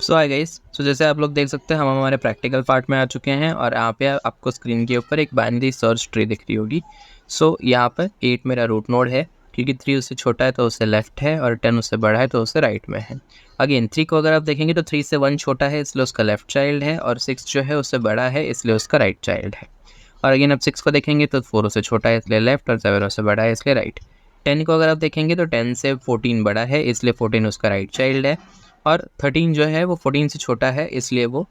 सो hi guys, सो जैसे आप लोग देख सकते हैं हम हमारे प्रैक्टिकल पार्ट में आ चुके हैं और यहाँ पे आपको स्क्रीन के ऊपर एक बाइनरी सर्च ट्री दिख रही होगी। सो यहाँ पर 8 मेरा रूट नोड है, क्योंकि 3 उससे छोटा है तो उससे लेफ्ट है और 10 उससे बड़ा है तो उससे राइट में है। अगेन 3 को अगर आप देखेंगे तो 3 से 1 छोटा है इसलिए उसका लेफ्ट चाइल्ड है, और 6 जो है उससे बड़ा है इसलिए उसका राइट चाइल्ड है। और अगेन आप 6 को देखेंगे तो 4 उससे छोटा है इसलिए लेफ्ट, और 7 उससे बड़ा है इसलिए राइट। 10 को अगर आप देखेंगे तो 10 से 14 बड़ा है इसलिए 14 उसका राइट चाइल्ड है, और 13 जो है वो 14 से छोटा है इसलिए वो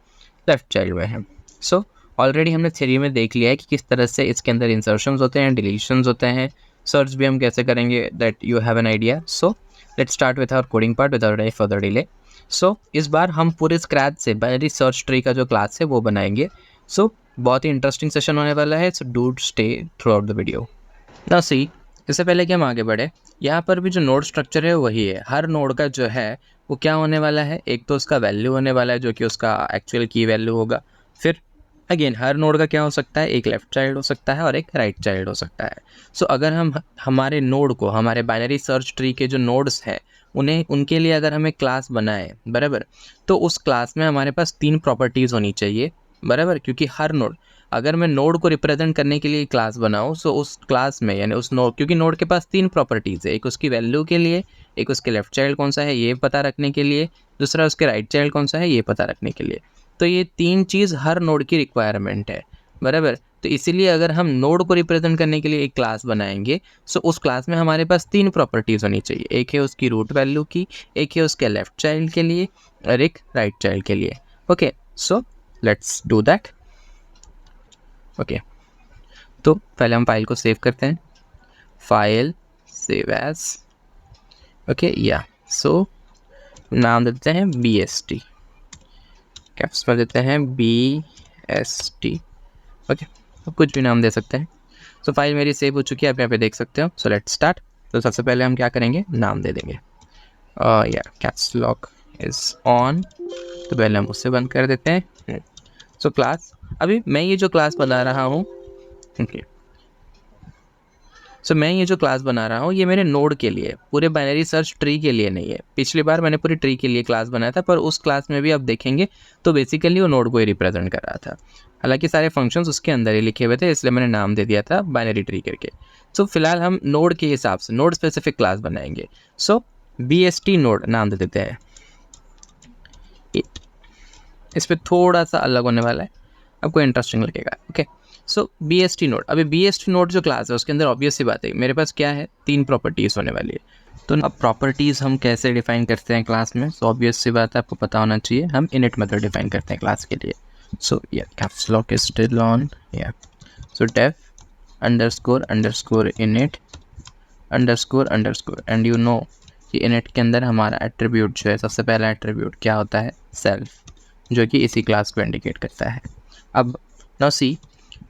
लेफ्ट चाइल्ड में है। सो ऑलरेडी हमने थ्योरी में देख लिया है कि किस तरह से इसके अंदर इंसर्शंस होते हैं, डिलीशंस होते हैं, सर्च भी हम कैसे करेंगे, that you have an idea. So let's start with our coding part without any further delay. So इस बार हम पूरे स्क्रैच से बाइनरी सर्च ट्री का जो क्लास है वो बनाएंगे। सो बहुत ही इंटरेस्टिंग सेशन होने वाला है, so do stay through out the video. Now see, इससे पहले कि हम आगे बढ़े, यहाँ पर भी जो नोड स्ट्रक्चर है वही है। हर नोड का जो है वो क्या होने वाला है, एक तो उसका वैल्यू होने वाला है जो कि उसका एक्चुअल की वैल्यू होगा। फिर अगेन हर नोड का क्या हो सकता है, एक लेफ्ट चाइल्ड हो सकता है और एक राइट चाइल्ड हो सकता है। सो अगर हम हमारे नोड को, हमारे बाइनरी सर्च ट्री के जो नोड्स हैं उन्हें, उनके लिए अगर हम एक क्लास बनाए बराबर, तो उस क्लास में हमारे पास 3 प्रॉपर्टीज़ होनी चाहिए बराबर। क्योंकि हर नोड, अगर मैं नोड को रिप्रेजेंट करने के लिए क्लास बनाऊँ सो उस क्लास में यानी उस नोड, क्योंकि नोड के पास 3 प्रॉपर्टीज़ है, एक उसकी वैल्यू के लिए, एक उसके लेफ्ट चाइल्ड कौन सा है ये पता रखने के लिए, दूसरा उसके राइट चाइल्ड कौन सा है ये पता रखने के लिए। तो ये 3 चीज़ हर नोड की रिक्वायरमेंट है बराबर। तो इसीलिए अगर हम नोड को रिप्रेजेंट करने के लिए एक क्लास बनाएंगे सो उस क्लास में हमारे पास 3 प्रॉपर्टीज़ होनी चाहिए। एक है उसकी रूट वैल्यू की, एक है उसके लेफ्ट चाइल्ड के लिए और एक राइट चाइल्ड के लिए। Okay, so let's do that. Okay, तो पहले हम फाइल को सेव करते हैं, फाइल सेव एज। ओके या सो नाम देते हैं BST, कैप्स में देते हैं BST। ओके, तो कुछ भी नाम दे सकते हैं। सो फाइल मेरी सेव हो चुकी है, आप यहाँ पे देख सकते हो। सो लेट्स स्टार्ट। तो सबसे पहले हम क्या करेंगे, नाम दे देंगे या कैप्स लॉक इज ऑन, तो पहले हम उससे बंद कर देते हैं। सो क्लास, अभी मैं ये जो क्लास बना रहा हूँ, ओके, सो मैं ये जो क्लास बना रहा हूँ ये मेरे नोड के लिए, पूरे बाइनरी सर्च ट्री के लिए नहीं है। पिछली बार मैंने पूरी ट्री के लिए क्लास बनाया था, पर उस क्लास में भी आप देखेंगे तो बेसिकली वो नोड को ही रिप्रेजेंट कर रहा था। हालांकि सारे फंक्शंस उसके अंदर ही लिखे हुए थे, इसलिए मैंने नाम दे दिया था बाइनरी ट्री करके। सो फिलहाल हम नोड के हिसाब से नोड स्पेसिफिक क्लास बनाएंगे। सो BST नोड नाम दे देते हैं। इस पर थोड़ा सा अलग होने वाला है, आपको इंटरेस्टिंग लगेगा। ओके, सो BST नोड, अभी BST नोड जो क्लास है उसके अंदर ऑब्वियस सी बात है मेरे पास क्या है, 3 प्रॉपर्टीज़ होने वाली है। तो अब प्रॉपर्टीज़ हम कैसे डिफाइन करते हैं क्लास में, सो ऑब्वियस सी बात है आपको पता होना चाहिए, हम इनिट मेथड डिफाइन करते हैं क्लास के लिए। So yeah caps lock is still on, yeah so def underscore underscore init underscore underscore, and you know कि इनिट के अंदर हमारा एट्रीब्यूट जो है, सबसे पहला एट्रीब्यूट क्या होता है, सेल्फ, जो कि इसी क्लास को इंडिकेट करता है। अब नाउ सी,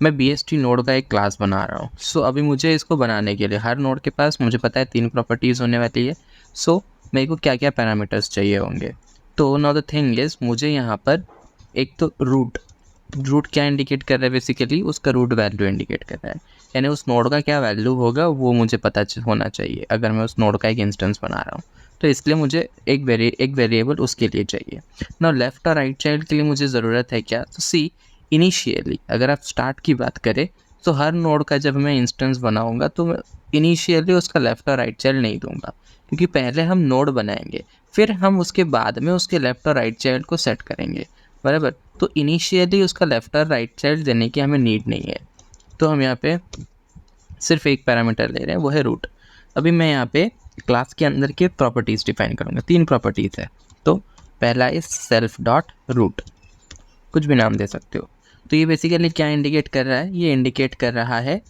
मैं BST नोड का एक क्लास बना रहा हूँ। सो अभी मुझे इसको बनाने के लिए हर नोड के पास मुझे पता है 3 प्रॉपर्टीज़ होने वाली है। सो मेरे को क्या क्या पैरामीटर्स चाहिए होंगे। तो नाउ द थिंग इज़, मुझे यहाँ पर एक तो रूट क्या इंडिकेट कर रहा है, बेसिकली उसका रूट वैल्यू इंडिकेट कर रहा है, यानी उस नोड का क्या वैल्यू होगा वो मुझे पता होना चाहिए अगर मैं उस नोड का एक इंस्टेंस बना रहा हूँ। तो इसलिए मुझे एक वेरिएबल उसके लिए चाहिए ना। लेफ्ट और राइट चाइल्ड के लिए मुझे ज़रूरत है क्या, तो सी, इनिशियली अगर आप स्टार्ट की बात करें तो हर नोड का जब मैं इंस्टेंस बनाऊंगा तो मैं इनिशियली उसका लेफ्ट और राइट चाइल्ड नहीं दूंगा, क्योंकि पहले हम नोड बनाएंगे फिर हम उसके बाद में उसके लेफ्ट और राइट चाइल्ड को सेट करेंगे बराबर। तो इनिशियली उसका लेफ्ट और राइट चाइल्ड देने की हमें नीड नहीं है। तो हम यहाँ पे सिर्फ एक पैरामीटर ले रहे हैं, वो है रूट। अभी मैं यहाँ पे क्लास के अंदर के प्रॉपर्टीज़ डिफाइन करूँगा, 3 प्रॉपर्टीज़ है। तो पहला इज सेल्फ डॉट रूट, कुछ भी नाम दे सकते हो। तो ये बेसिकली क्या इंडिकेट कर रहा है, ये इंडिकेट कर रहा है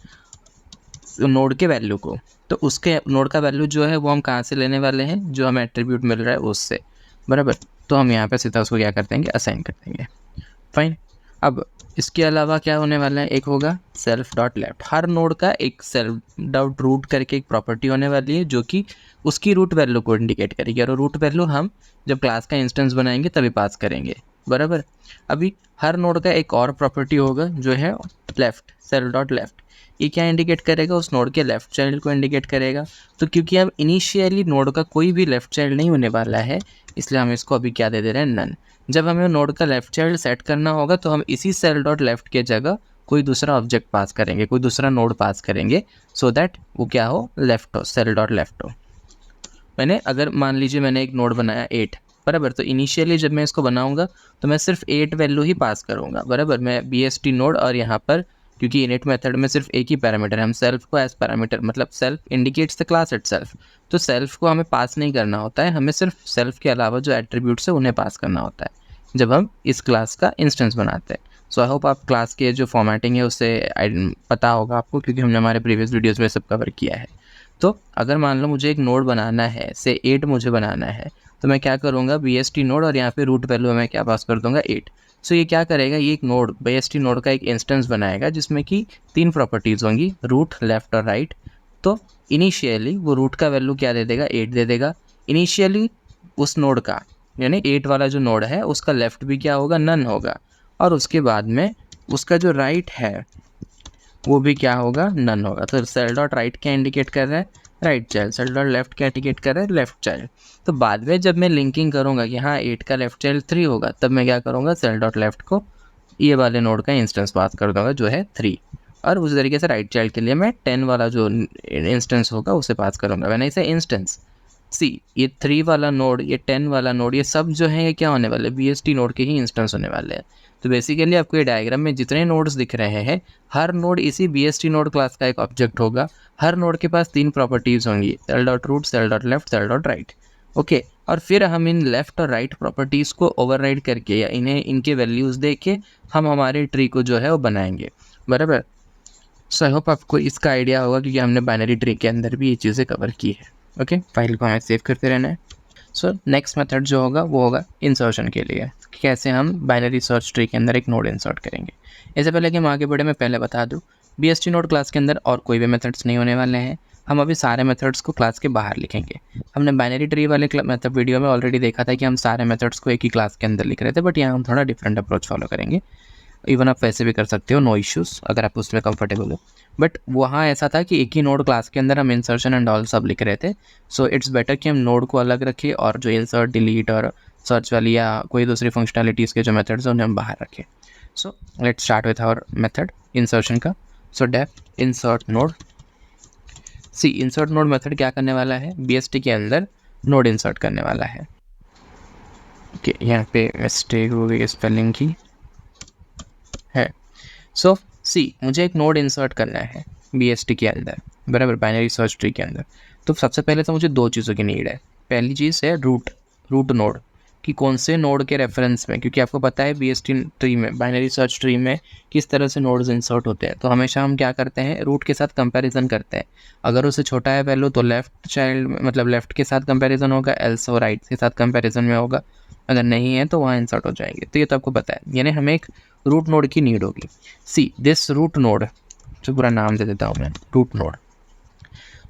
नोड के वैल्यू को। तो उसके नोड का वैल्यू जो है वो हम कहाँ से लेने वाले हैं, जो हमें एट्रीब्यूट मिल रहा है उससे बराबर। तो हम यहाँ पे सीधा उसको क्या कर देंगे, असाइन कर देंगे। फाइन। अब इसके अलावा क्या होने वाला है, एक होगा सेल्फ डॉट लेफ्ट। हर नोड का एक सेल्फ डॉट रूट करके एक प्रॉपर्टी होने वाली है जो कि उसकी रूट वैल्यू को इंडिकेट करेगी, और रूट वैल्यू हम जब क्लास का इंस्टेंस बनाएंगे तभी पास करेंगे बराबर। अभी हर नोड का एक और प्रॉपर्टी होगा जो है लेफ्ट, सेल्फ डॉट लेफ्ट। ये क्या इंडिकेट करेगा, उस नोड के लेफ्ट चाइल्ड को इंडिकेट करेगा। तो क्योंकि अब इनिशियली नोड का कोई भी लेफ्ट चाइल्ड नहीं होने वाला है, इसलिए हम इसको अभी क्या दे दे रहे हैं, नन। जब हमें नोड का लेफ्ट चाइल्ड सेट करना होगा तो हम इसी सेल डॉट लेफ्ट के जगह कोई दूसरा ऑब्जेक्ट पास करेंगे, कोई दूसरा नोड पास करेंगे, सो दैट वो क्या हो, लेफ्ट हो, सेल डॉट लेफ्ट हो। मैंने अगर मान लीजिए मैंने एक नोड बनाया 8 बराबर, तो इनिशियली जब मैं इसको बनाऊंगा तो मैं सिर्फ 8 वैल्यू ही पास करूंगा बराबर। मैं BST नोड, और यहाँ पर क्योंकि इनिट मेथड में सिर्फ एक ही पैरामीटर है, हम सेल्फ को एज पैरामीटर, मतलब self indicates the class itself, तो सेल्फ को हमें पास नहीं करना होता है, हमें सिर्फ सेल्फ के अलावा जो एट्रीब्यूट्स है उन्हें पास करना होता है जब हम इस क्लास का इंस्टेंस बनाते हैं। सो आई होप आप क्लास के जो फॉर्मेटिंग है उससे पता होगा आपको, क्योंकि हमने हमारे प्रीवियस वीडियोज़ में सब कवर किया है। तो अगर मान लो मुझे एक नोड बनाना है, से 8 मुझे बनाना है, तो मैं क्या करूँगा, BST नोड, और यहाँ पे रूट वैल्यू मैं क्या पास कर दूंगा, 8। सो ये क्या करेगा, ये एक नोड BST नोड का एक इंस्टेंस बनाएगा जिसमें कि 3 प्रॉपर्टीज़ होंगी, रूट, लेफ्ट और राइट। तो इनिशियली वो रूट का वैल्यू क्या दे देगा, 8 दे देगा। इनिशियली उस नोड का, यानी 8 वाला जो नोड है उसका लेफ्ट भी क्या होगा, नन होगा, और उसके बाद में उसका जो राइट है वो भी क्या होगा, नन होगा। तो सेल डॉट राइट क्या इंडिकेट कर रहा है, right child. Self dot left क्या इंडिकेट कर रहा है, लेफ्ट चाइल्ड। तो बाद में जब मैं लिंकिंग करूँगा कि हाँ 8 का लेफ्ट चाइल्ड 3 होगा, तब मैं क्या करूँगा, सेल डॉट लेफ्ट को ये वाले नोड का इंस्टेंस पास कर दूँगा जो है 3, और उस तरीके से राइट चाइल्ड के लिए मैं 10 वाला जो इंस्टेंस होगा उसे पास करूँगा। मैंने इसे इंस्टेंस सी, ये 3 वाला नोड, ये 10 वाला नोड, ये सब जो है ये क्या होने वाले, BST नोड के ही इंस्टेंस होने वाले हैं। तो बेसिकली आपको ये डायग्राम में जितने नोड्स दिख रहे हैं, हर नोड इसी BST नोड क्लास का एक ऑब्जेक्ट होगा। हर नोड के पास 3 प्रॉपर्टीज़ होंगी, self dot root, self dot left, self dot right. Okay, और फिर हम इन लेफ्ट और राइट प्रॉपर्टीज़ को ओवरराइड करके या इन्हें इनके वैल्यूज़ दे के हम हमारे ट्री को जो है वो बनाएंगे बराबर। सो आई होप आपको इसका आइडिया होगा, क्योंकि हमने बाइनरी ट्री के अंदर भी ये चीज़ें कवर की है। ओके, फाइल को हमें सेव करते रहना है। सो नेक्स्ट मेथड जो होगा वो होगा इंसर्शन के लिए, कैसे हम बाइनरी सर्च ट्री के अंदर एक नोड इंसर्ट करेंगे। इससे पहले कि हम आगे बढ़े, मैं पहले बता दूं, BST नोड क्लास के अंदर और कोई भी मेथड्स नहीं होने वाले हैं। हम अभी सारे मेथड्स को क्लास के बाहर लिखेंगे। हमने बाइनरी ट्री वाले मेथड वीडियो में ऑलरेडी देखा था कि हम सारे मेथड्स को एक ही क्लास के अंदर लिख रहे थे, बट यहाँ हम थोड़ा डिफरेंट अप्रोच फॉलो करेंगे। इवन आप वैसे भी कर सकते हो, नो इश्यूज़, अगर आप उसमें कंफर्टेबल हो। बट वहाँ ऐसा था कि एक ही नोड क्लास के अंदर हम इंसर्शन एंड ऑल सब लिख रहे थे। सो इट्स बेटर कि हम नोड को अलग रखें और जो इंसर्ट, डिलीट और सर्च वाली या कोई दूसरी फंक्शनैलिटीज़ के जो मेथड्स हैं उन्हें हम बाहर रखें। So let's start with our method insertion का। So def insert node. See, insert node method क्या करने वाला है, BST के अंदर नोड इंसर्ट करने वाला है। ओके, यहाँ पे मिस्टेक हो गई स्पेलिंग की है। सो सी, मुझे एक नोड इंसर्ट करना है BST के अंदर बराबर, बाइनरी सर्च ट्री के अंदर। तो सबसे पहले तो मुझे 2 चीज़ों की नीड है। पहली चीज़ है रूट नोड, कि कौन से नोड के रेफरेंस में, क्योंकि आपको पता है BST ट्री में, बाइनरी सर्च ट्री में किस तरह से नोड्स इंसर्ट होते हैं। तो हमेशा हम क्या करते हैं, रूट के साथ कंपैरिजन करते हैं। अगर उससे छोटा है वैल्यू तो लेफ्ट चाइल्ड, मतलब लेफ्ट के साथ कंपैरिजन होगा, एल्स और राइट के साथ कंपैरिजन में होगा, अगर नहीं है तो वहाँ इंसर्ट हो जाएंगे। तो ये तो आपको पता है, यानी हमें एक रूट नोड की नीड होगी। सी, दिस रूट नोड, जो पूरा नाम दे देता हूँ मैं, रूट नोड।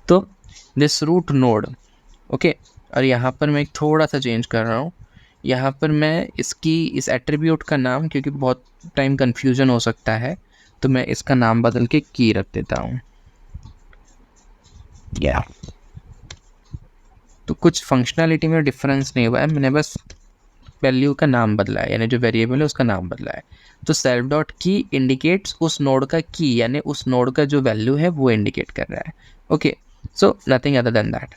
तो दिस रूट नोड, ओके, और यहाँ पर मैं एक थोड़ा सा चेंज कर रहा हूँ। यहाँ पर मैं इस एट्रीब्यूट का नाम, क्योंकि बहुत टाइम कन्फ्यूजन हो सकता है, तो मैं इसका नाम बदल के की रख देता हूँ। या तो कुछ फंक्शनैलिटी में डिफरेंस नहीं हुआ है, मैंने बस वैल्यू का नाम बदला है, यानी जो वेरिएबल है उसका नाम बदला है। तो सेल्फ डॉट की इंडिकेट्स उस नोड का की, यानी उस नोड का जो वैल्यू है वो इंडिकेट कर रहा है। Okay, so nothing other than that.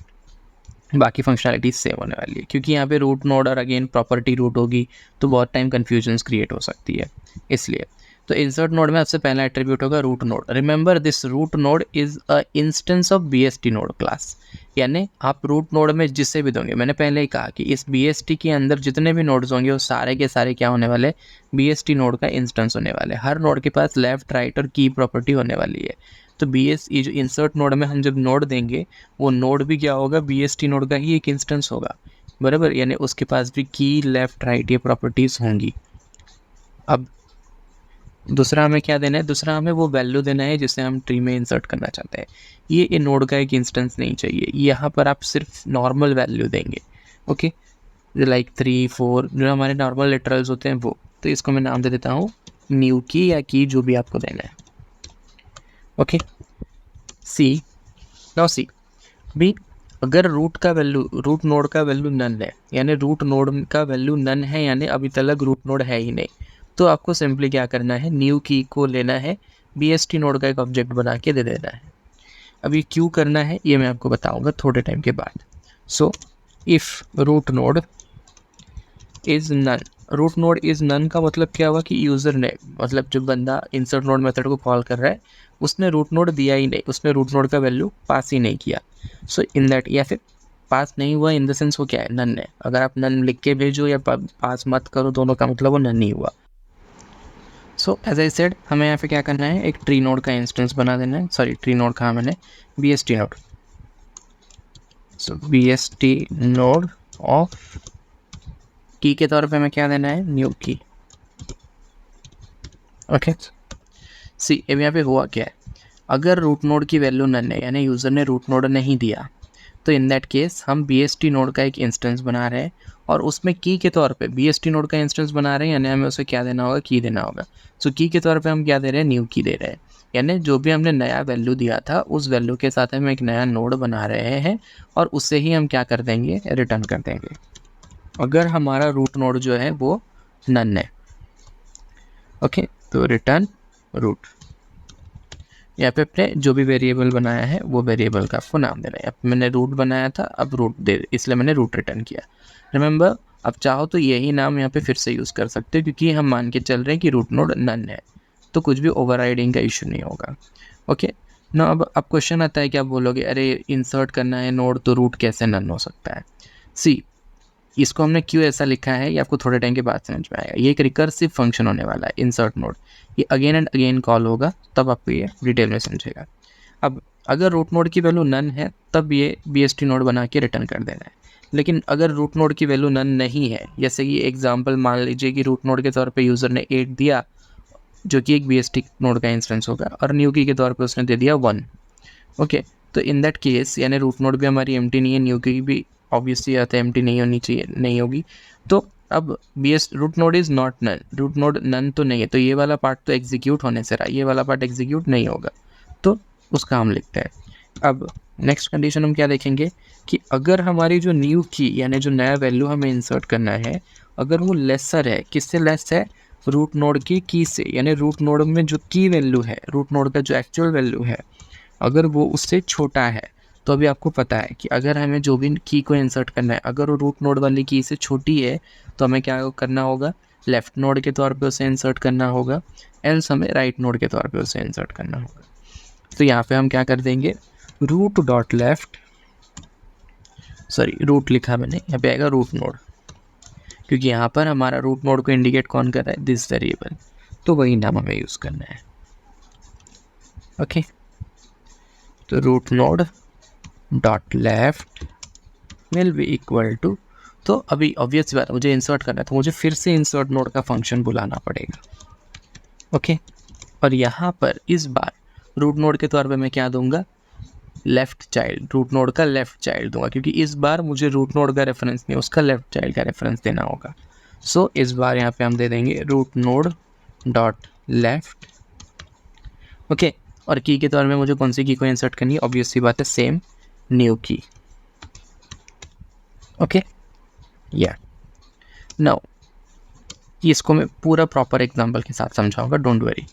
बाकी फंक्शनैलिटी सेव होने वाली है, क्योंकि यहाँ पे रूट नोड और अगेन प्रॉपर्टी रूट होगी तो बहुत टाइम कन्फ्यूजन्स क्रिएट हो सकती है, इसलिए। तो इंसर्ट नोड में सबसे पहला एट्रीब्यूट होगा root node. Remember this root node is a instance of BST node class, यानी आप रूट नोड में जिससे भी दोगे, मैंने पहले ही कहा कि इस BST के अंदर जितने भी नोड्स होंगे वो सारे के सारे क्या होने वाले, BST नोड का इंस्टेंस होने वाले। हर नोड के पास लेफ्ट, राइट और की प्रॉपर्टी होने वाली है। तो ये जो इंसर्ट नोड में हम जब नोड देंगे, वो नोड भी क्या होगा, BST नोड का ही एक इंस्टेंस होगा बराबर, यानी उसके पास भी की, लेफ्ट, राइट ये प्रॉपर्टीज़ होंगी। अब दूसरा हमें क्या देना है, दूसरा हमें वो वैल्यू देना है जिसे हम ट्री में इंसर्ट करना चाहते हैं। ये नोड का एक इंस्टेंस नहीं चाहिए, यहाँ पर आप सिर्फ नॉर्मल वैल्यू देंगे। ओके, लाइक 3, 4 जो हमारे नॉर्मल लिटरल्स होते हैं वो। तो इसको मैं नाम दे देता हूँ न्यू की या की, जो भी आपको देना है। ओके, सी नाउ सी भी, अगर रूट नोड का वैल्यू नन है, यानी रूट नोड का वैल्यू नन है, यानी अभी तक रूट नोड है ही नहीं, तो आपको सिंपली क्या करना है, न्यू की को लेना है, BST नोड का एक ऑब्जेक्ट बना के दे देना है। अभी क्यों करना है ये मैं आपको बताऊंगा थोड़े टाइम के बाद। So if root node is none, root node is none का मतलब क्या हुआ कि यूजर ने, मतलब जो बंदा इंसर्ट नोड मेथड को कॉल कर रहा है उसने रूट नोड दिया ही नहीं, उसने रूट नोड का वैल्यू पास ही नहीं किया। सो इन दैट, या फिर पास नहीं हुआ इन द सेंस वो क्या है, नन है। अगर आप नन लिख के भेजो या पास मत करो, दोनों का मतलब वो नन ही हुआ। सो एज आई सेड, हमें यहाँ पे क्या करना है, एक ट्री नोड का इंस्टेंस बना देना है। सॉरी, ट्री नोड कहा मैंने, BST node. So BST node of की के तौर पे हमें क्या देना है, न्यू की। ओके सी, अब यहाँ पे हुआ क्या है, अगर रूट नोड की वैल्यू नन है, यानी यूज़र ने रूट नोड नहीं दिया, तो इन दैट केस हम BST नोड का एक इंस्टेंस बना रहे हैं और उसमें की के तौर पे BST नोड का इंस्टेंस बना रहे हैं, यानी हमें उसे क्या देना होगा, की देना होगा। सो की के तौर पे हम क्या दे रहे हैं, न्यू की दे रहे हैं, यानी जो भी हमने नया वैल्यू दिया था उस वैल्यू के साथ हम एक नया नोड बना रहे हैं और उससे ही हम क्या कर देंगे, रिटर्न कर देंगे, अगर हमारा रूट नोड जो है वो नन है। ओके तो रिटर्न रूट, यहाँ पे अपने जो भी वेरिएबल बनाया है वो वेरिएबल का आपको नाम देना है। अब मैंने रूट बनाया था, अब रूट दे, इसलिए मैंने रूट रिटर्न किया। रिमेंबर, अब चाहो तो यही नाम यहाँ पे फिर से यूज़ कर सकते हो, क्योंकि हम मान के चल रहे हैं कि रूट नोड नन है, तो कुछ भी ओवरराइडिंग का इशू नहीं होगा। ओके ना, अब क्वेश्चन आता है कि आप बोलोगे अरे इंसर्ट करना है नोड तो रूट कैसे नन हो सकता है। सी, इसको हमने क्यों ऐसा लिखा है ये आपको थोड़े टाइम के बाद समझ में आएगा। ये एक रिकर्सिव फंक्शन होने वाला है इंसर्ट नोड, ये अगेन एंड अगेन कॉल होगा, तब आपको ये डिटेल में समझेगा। अब अगर रूट नोड की वैल्यू नन है तब ये BST नोड बना के रिटर्न कर देना है, लेकिन अगर रूट नोड की वैल्यू नन नहीं है, जैसे कि एग्जांपल मान लीजिए कि रूट नोड के तौर पे यूज़र ने 8 दिया, जो कि एक BST नोड का इंस्टेंस होगा, और न्यू की के तौर पे उसने दे दिया 1। ओके तो इन दैट केस, यानी रूट नोड भी हमारी एम्प्टी नहीं है, न्यू की भी ऑब्वियसली आता है एम्प्टी नहीं होनी चाहिए, नहीं होगी। तो अब root node is not none, root node none तो नहीं है, तो ये वाला पार्ट तो एग्जीक्यूट होने से रहा, ये वाला पार्ट एग्जीक्यूट नहीं होगा, तो उसका हम लिखते हैं। अब नेक्स्ट कंडीशन हम क्या देखेंगे कि अगर हमारी जो न्यू की, यानी जो नया वैल्यू हमें इंसर्ट करना है, अगर वो लेसर है, किससे लेस है, रूट नोड की से, यानी रूट नोड में जो की वैल्यू है, रूट नोड का जो एक्चुअल वैल्यू है, अगर वो उससे छोटा है, तो अभी आपको पता है कि अगर हमें जो भी की को इंसर्ट करना है, अगर वो रूट नोड वाली की से छोटी है, तो हमें क्या करना होगा, लेफ्ट नोड के तौर पे उसे इंसर्ट करना होगा, एल्स हमें राइट नोड के तौर पे उसे इंसर्ट करना होगा। तो यहाँ पे हम क्या कर देंगे, root dot left, sorry root लिखा मैंने, यहाँ पे आएगा रूट नोड, क्योंकि यहाँ पर हमारा रूट नोड को इंडिकेट कौन कर रहा है, दिस वेरिएबल, तो वही नाम हमें यूज़ करना है। ओके तो root node dot left will be equal to, तो अभी ऑब्वियस बात, मुझे इंसर्ट करना है तो मुझे फिर से इंसर्ट नोड का फंक्शन बुलाना पड़ेगा। ओके और यहाँ पर इस बार रूट नोड के तौर पे मैं क्या दूंगा, लेफ्ट चाइल्ड, रूट नोड का लेफ्ट चाइल्ड दूंगा, क्योंकि इस बार मुझे रूट नोड का रेफरेंस नहीं, उसका लेफ्ट चाइल्ड का रेफरेंस देना होगा। सो इस बार यहाँ पे हम दे देंगे root node dot left. Okay और की के तौर में मुझे कौन सी की को इंसर्ट करनी है, ऑब्वियस सी बात है, सेम न्यू की। ओके या नाउ इसको मैं पूरा प्रॉपर एग्जांपल के साथ समझाऊंगा, डोंट वरी।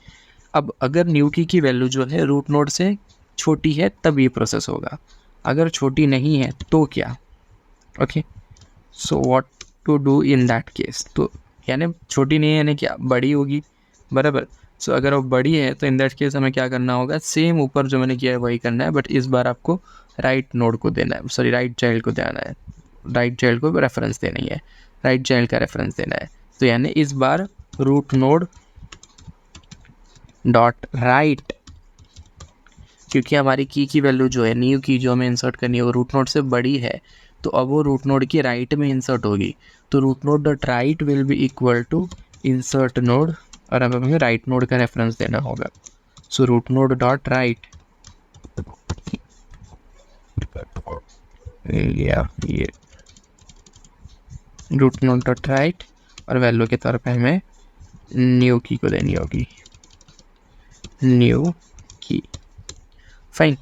अब अगर न्यू की वैल्यू जो है रूट नोड से छोटी है तब ये प्रोसेस होगा, अगर छोटी नहीं है तो क्या। Okay so what to do in that case, तो यानी छोटी नहीं है यानी क्या, बड़ी होगी, बराबर। सो अगर वो बड़ी है तो इन दैट केस हमें क्या करना होगा, सेम ऊपर जो मैंने किया है वही करना है, बट इस बार आपको राइट नोड को देना है, सॉरी राइट चाइल्ड को देना है, राइट चाइल्ड को रेफरेंस देनी है, राइट चाइल्ड का रेफरेंस देना है। तो यानी इस बार रूट नोड डॉट राइट, क्योंकि हमारी की वैल्यू जो है, न्यू की जो हमें इंसर्ट करनी है वो रूट नोड से बड़ी है, तो अब वो रूट नोड की राइट में इंसर्ट होगी, तो root node dot right will be equal to insert node, और अब हमें राइट नोड का रेफरेंस देना होगा। So root node dot right, ये रूट नोड डॉट राइट, और वैल्यू के तौर पे हमें न्यू की को देनी होगी, न्यू की। फाइन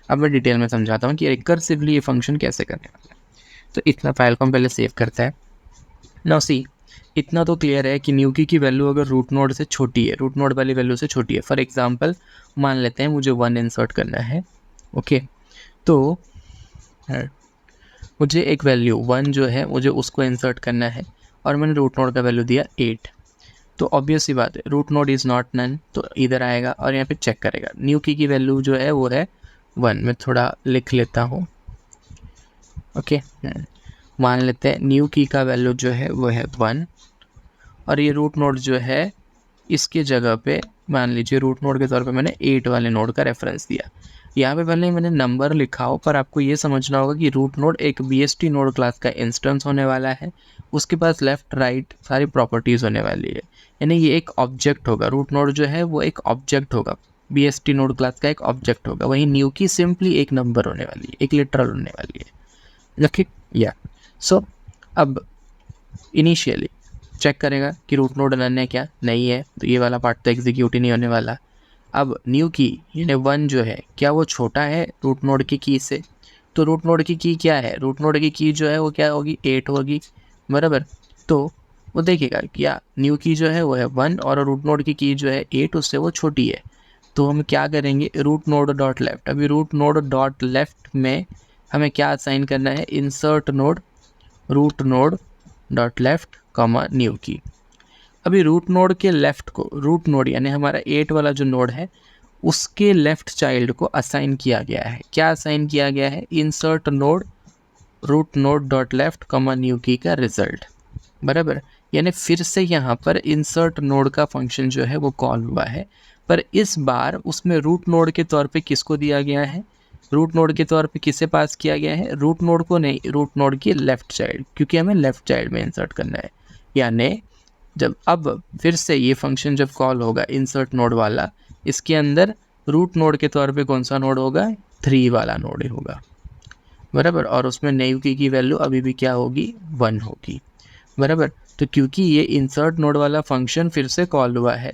अब मैं डिटेल में समझाता हूँ कि रिकर्सिवली ये फंक्शन कैसे करने वाला है। तो इतना फाइल को हम पहले सेव करता है। नाउ सी, इतना तो क्लियर है कि न्यू की वैल्यू अगर रूट नोड से छोटी है, रूट नोड वाली वैल्यू से छोटी है, फॉर एग्जांपल मान लेते हैं मुझे 1 इंसर्ट करना है। ओके, तो मुझे एक वैल्यू 1 जो है मुझे उसको इंसर्ट करना है और मैंने रूट नोड का वैल्यू दिया 8। तो ऑब्वियस सी बात है, root node is not none, तो इधर आएगा और यहाँ पे चेक करेगा। न्यू की वैल्यू जो है वो है 1। मैं थोड़ा लिख लेता हूँ। ओके, मान लेते हैं न्यू की का वैल्यू जो है वो है 1 और ये रूट नोड जो है इसके जगह पे मान लीजिए रूट नोड के तौर पे मैंने 8 वाले नोड का रेफरेंस दिया। यहाँ पे भले ही मैंने नंबर लिखा हो, पर आपको ये समझना होगा कि रूट नोड एक BST नोड क्लास का इंस्टेंस होने वाला है। उसके पास लेफ्ट राइट सारी प्रॉपर्टीज़ होने वाली है, यानी ये एक ऑब्जेक्ट होगा। रूट नोड जो है वो एक ऑब्जेक्ट होगा, BST नोड क्लास का एक ऑब्जेक्ट होगा। वहीं न्यू की सिंपली एक नंबर होने वाली है, एक लिटरल होने वाली है। ओके, या सो अब इनिशियली चेक करेगा कि रूट नोड नन है क्या, नहीं है, तो ये वाला पार्ट तो एग्जीक्यूट ही नहीं होने वाला। अब न्यू की यानी 1 जो है, क्या वो छोटा है रूट नोड की से? तो रूट नोड की क्या है, रूट नोड की जो है वो क्या होगी, 8 होगी, बराबर। तो वो देखेगा क्या न्यू की जो है वो है 1 और रूट नोड की जो है 8 उससे वो छोटी है। तो हम क्या करेंगे, रूट नोड डॉट लेफ्ट। अभी रूट नोड डॉट लेफ्ट में हमें क्या असाइन करना है, insert node root node dot left comma new key. अभी रूट नोड के लेफ्ट को, रूट नोड यानी हमारा 8 वाला जो नोड है उसके लेफ्ट चाइल्ड को असाइन किया गया है। क्या असाइन किया गया है, insert node root node dot left comma new key का रिजल्ट, बराबर। यानी फिर से यहाँ पर इंसर्ट नोड का फंक्शन जो है वो कॉल हुआ है, पर इस बार उसमें रूट नोड के तौर पे किसको दिया गया है, रूट नोड के तौर पे किसे पास किया गया है, रूट नोड को नहीं, रूट नोड की लेफ्ट चाइल्ड, क्योंकि हमें लेफ्ट चाइल्ड में इंसर्ट करना है। यानी जब अब फिर से ये फंक्शन जब कॉल होगा इंसर्ट नोड वाला, इसके अंदर रूट नोड के तौर पे कौन सा नोड होगा, 3 वाला नोड होगा, बराबर। और उसमें न्यू की वैल्यू अभी भी क्या होगी, 1 होगी, बराबर। तो क्योंकि ये इंसर्ट नोड वाला फंक्शन फिर से कॉल हुआ है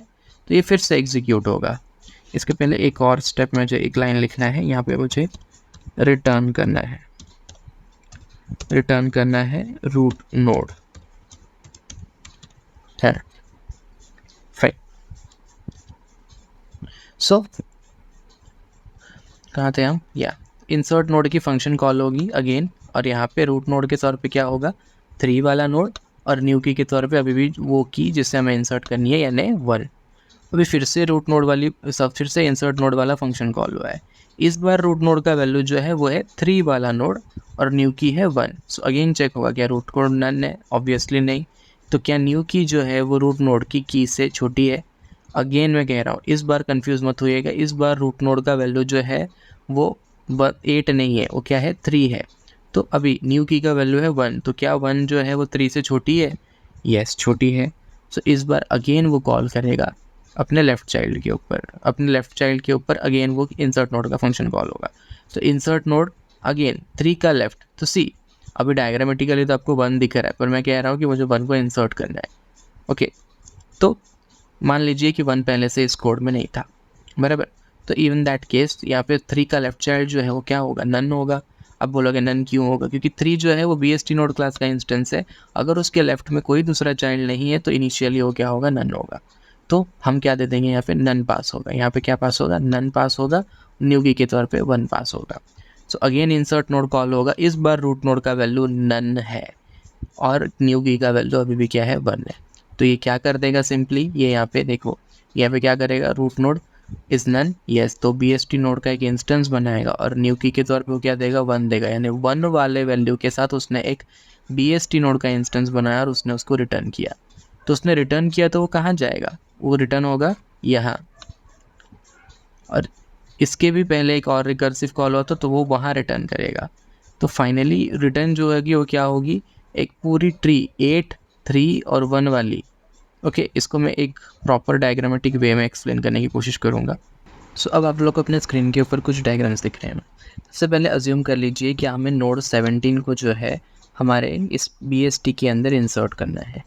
तो ये फिर से एग्जीक्यूट होगा। इसके पहले एक और स्टेप में जो एक लाइन लिखना है, यहाँ पे मुझे रिटर्न करना है, रिटर्न करना है रूट नोड है, फाइन। सो कहाँ थे हम, या इंसर्ट नोड की फंक्शन कॉल होगी अगेन, और यहाँ पे रूट नोड के तौर पे क्या होगा, 3 वाला नोड, और न्यू की के तौर पे अभी भी वो की जिससे हमें इंसर्ट करनी है यानी 1। अभी फिर से रूट नोड वाली फिर से इंसर्ट नोड वाला फंक्शन कॉल हुआ है। इस बार रूट नोड का वैल्यू जो है वो है 3 वाला नोड और न्यू की है 1। सो अगेन चेक होगा क्या रूट नोड नन है, ऑब्वियसली नहीं। तो क्या न्यू की जो है वो रूट नोड की से छोटी है? अगेन मैं कह रहा हूँ, इस बार कंफ्यूज मत होइएगा, इस बार रूट नोड का वैल्यू जो है वो 8 नहीं है, वो क्या है, 3 है। तो अभी न्यू की का वैल्यू है 1, तो क्या 1 जो है वो 3 से छोटी है? यस, छोटी है। सो इस बार अगेन वो कॉल करेगा अपने लेफ्ट चाइल्ड के ऊपर, अपने लेफ्ट चाइल्ड के ऊपर अगेन वो इंसर्ट नोड का फंक्शन कॉल होगा। तो इंसर्ट नोड अगेन 3 का लेफ्ट, तो सी अभी डायग्रामेटिकली तो आपको 1 दिख रहा है, पर मैं कह रहा हूँ कि मुझे 1 को इंसर्ट करना है। ओके, तो मान लीजिए कि 1 पहले से इस कोड में नहीं था, बराबर। तो इवन दैट केस यहाँ पे 3 का लेफ्ट चाइल्ड जो है वो क्या होगा, नन होगा। अब बोलोगे नन क्यों होगा, क्योंकि 3 जो है वो BST नोड क्लास का इंस्टेंस है, अगर उसके लेफ्ट में कोई दूसरा चाइल्ड नहीं है तो इनिशियली वो क्या होगा, नन होगा। तो हम क्या दे देंगे, यहाँ पे नन पास होगा, यहाँ पे क्या पास होगा, नन पास होगा, न्यू की के तौर पे 1 पास होगा। So again insert node call होगा, इस बार रूट नोड का वैल्यू नन है और न्यू की का वैल्यू अभी भी क्या है, 1 है। तो ये क्या कर देगा, सिंपली ये यहाँ पे देखो, यहाँ पे क्या करेगा, root node is none, yes, तो BST नोड का एक इंस्टेंस बनाएगा और न्यू की के तौर पे वो क्या देगा, 1 देगा। यानी 1 वाले वैल्यू के साथ उसने एक BST नोड का इंस्टेंस बनाया और उसने उसको रिटर्न किया। तो उसने रिटर्न किया तो वो कहाँ जाएगा, वो रिटर्न होगा यहाँ, और इसके भी पहले एक और रिकर्सिव कॉल होता तो वो वहाँ रिटर्न करेगा। तो फाइनली रिटर्न जो होगी वो क्या होगी, एक पूरी ट्री 8, 3 और 1 वाली। ओके, इसको मैं एक प्रॉपर डायग्रामेटिक वे में एक्सप्लेन करने की कोशिश करूँगा। सो अब आप लोग को अपने स्क्रीन के ऊपर कुछ डायग्राम्स दिख रहे हैं। सबसे पहले अज्यूम कर लीजिए कि हमें नोड 17 को जो है हमारे इस BST के अंदर इंसर्ट करना है।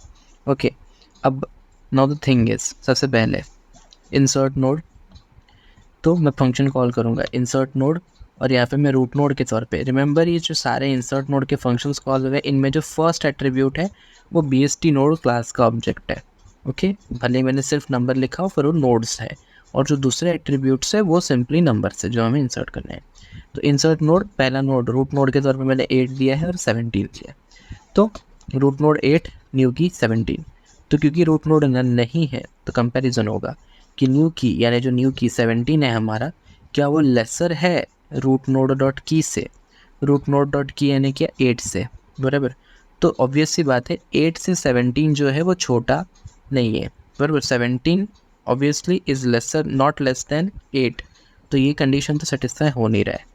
ओके, अब नाउ द थिंग इज, सबसे पहले इंसर्ट नोड, तो मैं फंक्शन कॉल करूँगा इंसर्ट नोड और यहाँ पे मैं रूट नोड के तौर पे, रिमेंबर ये जो सारे इंसर्ट नोड के फंक्शंस कॉल हुए इनमें जो फर्स्ट एट्रीब्यूट है वो BST नोड क्लास का ऑब्जेक्ट है। ओके, भले मैंने सिर्फ नंबर लिखा हो, पर वो नोड्स है, और जो दूसरे एट्रीब्यूट्स है वो सिंपली नंबर्स है जो हमें इंसर्ट करने हैं। तो इंसर्ट नोड, पहला नोड रूट नोड के तौर पे मैंने 8 दिया है और 17 दिया है। तो रूट नोड 8, न्यू की 17। तो क्योंकि रूट नोड नन नहीं है तो कंपैरिजन होगा कि न्यू की यानी जो न्यू की 17 है हमारा, क्या वो लेसर है रूट नोड डॉट की से। रूट नोड डॉट की यानी क्या 8 से, बराबर। तो ऑब्वियस सी बात है 8 से 17 जो है वो छोटा नहीं है, बराबर। 17 obviously is lesser, not less than 8। तो ये कंडीशन तो सेटिस्फाई हो नहीं रहा है,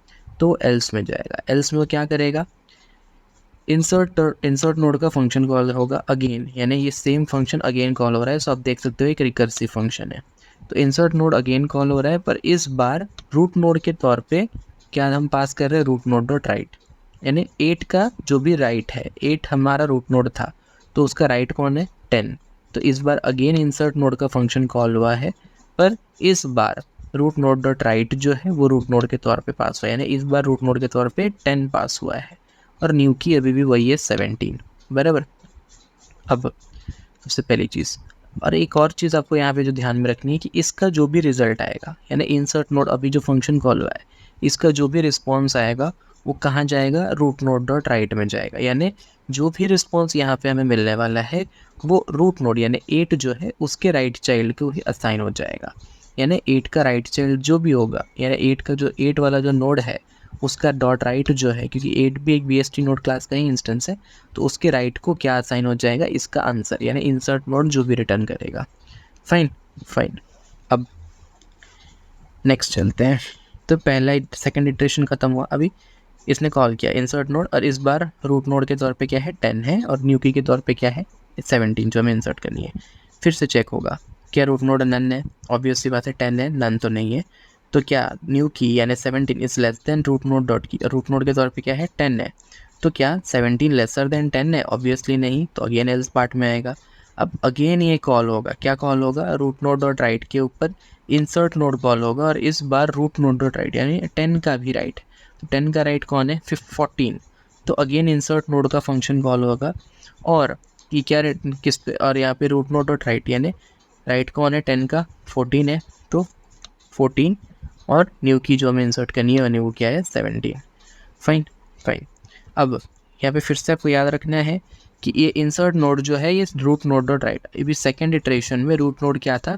तो एल्स में जाएगा। एल्स में वो क्या करेगा, इंसर्ट नोड का फंक्शन कॉल होगा अगेन, यानी ये सेम फंक्शन अगेन कॉल हो रहा है। सो आप देख सकते हो एक रिकर्सिव फंक्शन है। तो इंसर्ट नोड अगेन कॉल हो रहा है, पर इस बार रूट नोड के तौर पे क्या हम पास कर रहे हैं, रूट नोड डॉट राइट, यानी 8 का जो भी राइट है, 8 हमारा रूट नोड था तो उसका राइट कौन है, 10। तो इस बार अगेन इंसर्ट नोड का फंक्शन कॉल हुआ है, पर इस बार रूट नोड डॉट राइट जो है वो रूट नोड के तौर पे पास हुआ है, यानी इस बार रूट नोड के तौर पे 10 पास हुआ है, और न्यू की अभी भी वही है 17, बराबर। अब सबसे पहली चीज़, और एक और चीज़ आपको यहाँ पे जो ध्यान में रखनी है कि इसका जो भी रिजल्ट आएगा, यानी इंसर्ट नोड अभी जो फंक्शन कॉल हुआ है, इसका जो भी रिस्पॉन्स आएगा वो कहाँ जाएगा, रूट नोड डॉट राइट में जाएगा। यानी जो भी रिस्पॉन्स यहाँ पे हमें मिलने वाला है वो रूट नोड यानी 8 जो है उसके राइट चाइल्ड को ही असाइन हो जाएगा। यानी 8 का राइट चाइल्ड जो भी होगा, यानी 8 का जो 8 वाला जो नोड है उसका डॉट राइट जो है, क्योंकि 8 भी एक BST नोड क्लास का ही इंस्टेंस है, तो उसके राइट को क्या असाइन हो जाएगा, इसका आंसर, यानी इंसर्ट नोड जो भी रिटर्न करेगा। Fine fine. अब नेक्स्ट चलते हैं। तो पहला सेकंड इटरेशन खत्म हुआ, अभी इसने कॉल किया इंसर्ट नोड, और इस बार रूट नोड के तौर पे क्या है 10 है, और न्यू की के तौर पे क्या है 17 जो हमें इंसर्ट करनी है। फिर से चेक होगा क्या रूट नोड नन है, ऑब्वियस सी बात है 10 है, नन तो नहीं है। तो क्या न्यू की यानी 17 is less than root node dot key, root node के तौर पे क्या है 10 है, तो क्या 17 लेसर देन 10 है, ऑब्वियसली नहीं, तो अगेन एल्स पार्ट में आएगा। अब अगेन ये कॉल होगा, क्या कॉल होगा, रूट नोड डॉट राइट के ऊपर इंसर्ट नोड कॉल होगा, और इस बार रूट नोड डॉट राइट यानी 10 का भी राइट, तो 10 का राइट कौन है 14। तो अगेन इंसर्ट नोड का फंक्शन कॉल होगा, और कि क्या किस पे, और यहाँ पे रूट नोड डॉट राइट यानी राइट कौन है 10 का 14 है, तो 14, और न्यू की जो हमें इंसर्ट करनी है वो क्या है 17। Fine fine. अब यहाँ पे फिर से आपको याद रखना है कि ये इंसर्ट नोड जो है ये रूट नोड डॉट राइट, अभी सेकेंड इटरेशन में रूट नोड क्या था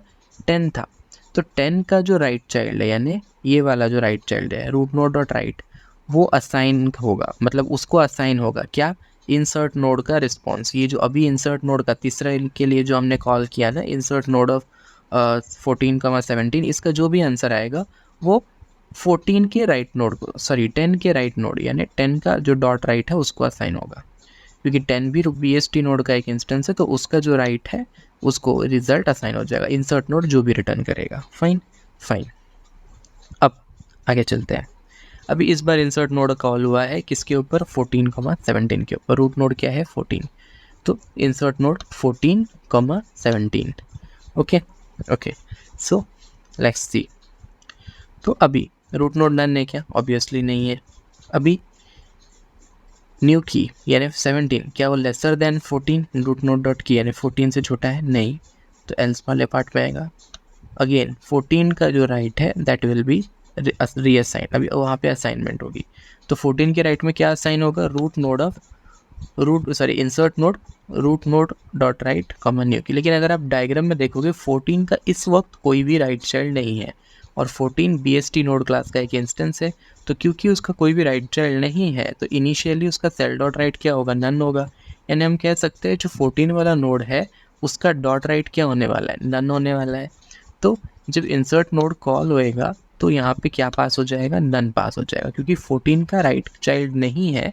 10 था, तो 10 का जो राइट चाइल्ड है यानी ये वाला जो राइट चाइल्ड है रूट नोड डॉट राइट, वो असाइन होगा, मतलब उसको असाइन होगा क्या, इंसर्ट नोड का रिस्पॉन्स। ये जो अभी इंसर्ट नोड का तीसरा के लिए जो हमने कॉल किया ना, इंसर्ट नोड ऑफ 14,17, इसका जो भी आंसर आएगा वो 14 के राइट नोड को, सॉरी 10 के राइट नोड यानी 10 का जो डॉट राइट है उसको असाइन होगा, क्योंकि 10 भी BST नोड का एक इंस्टेंस है, तो उसका जो राइट है उसको रिजल्ट असाइन हो जाएगा, इंसर्ट नोड जो भी रिटर्न करेगा। Fine fine. अब आगे चलते हैं। अभी इस बार इंसर्ट नोड कॉल हुआ है किसके ऊपर 14,17 के ऊपर, रूट नोड क्या है 14, तो insert node 14,17। Okay okay, so let's see. तो अभी रूट नोड नन है क्या, ऑब्वियसली नहीं है। अभी न्यू की यानी 17 क्या वो lesser than 14, root node dot key यानी 14 से छोटा है, नहीं, तो एल्स वाले पार्ट में आएगा। अगेन 14 का जो राइट है दैट विल बी रीअसाइन, अभी वहाँ पे असाइनमेंट होगी, तो 14 के राइट में क्या असाइन होगा, root node of insert node root node dot right comma new key. लेकिन अगर आप डायग्राम में देखोगे 14 का इस वक्त कोई भी राइट चाइल्ड नहीं है, और 14 BST नोड क्लास का एक इंस्टेंस है, तो क्योंकि उसका कोई भी राइट चाइल्ड नहीं है तो इनिशियली उसका सेल डॉट राइट क्या होगा, नन होगा। यानी हम कह सकते हैं जो 14 वाला नोड है उसका डॉट राइट क्या होने वाला है, नन होने वाला है। तो जब इंसर्ट नोड कॉल होएगा तो यहाँ पे क्या पास हो जाएगा, नन पास हो जाएगा, क्योंकि 14 का राइट चाइल्ड नहीं है,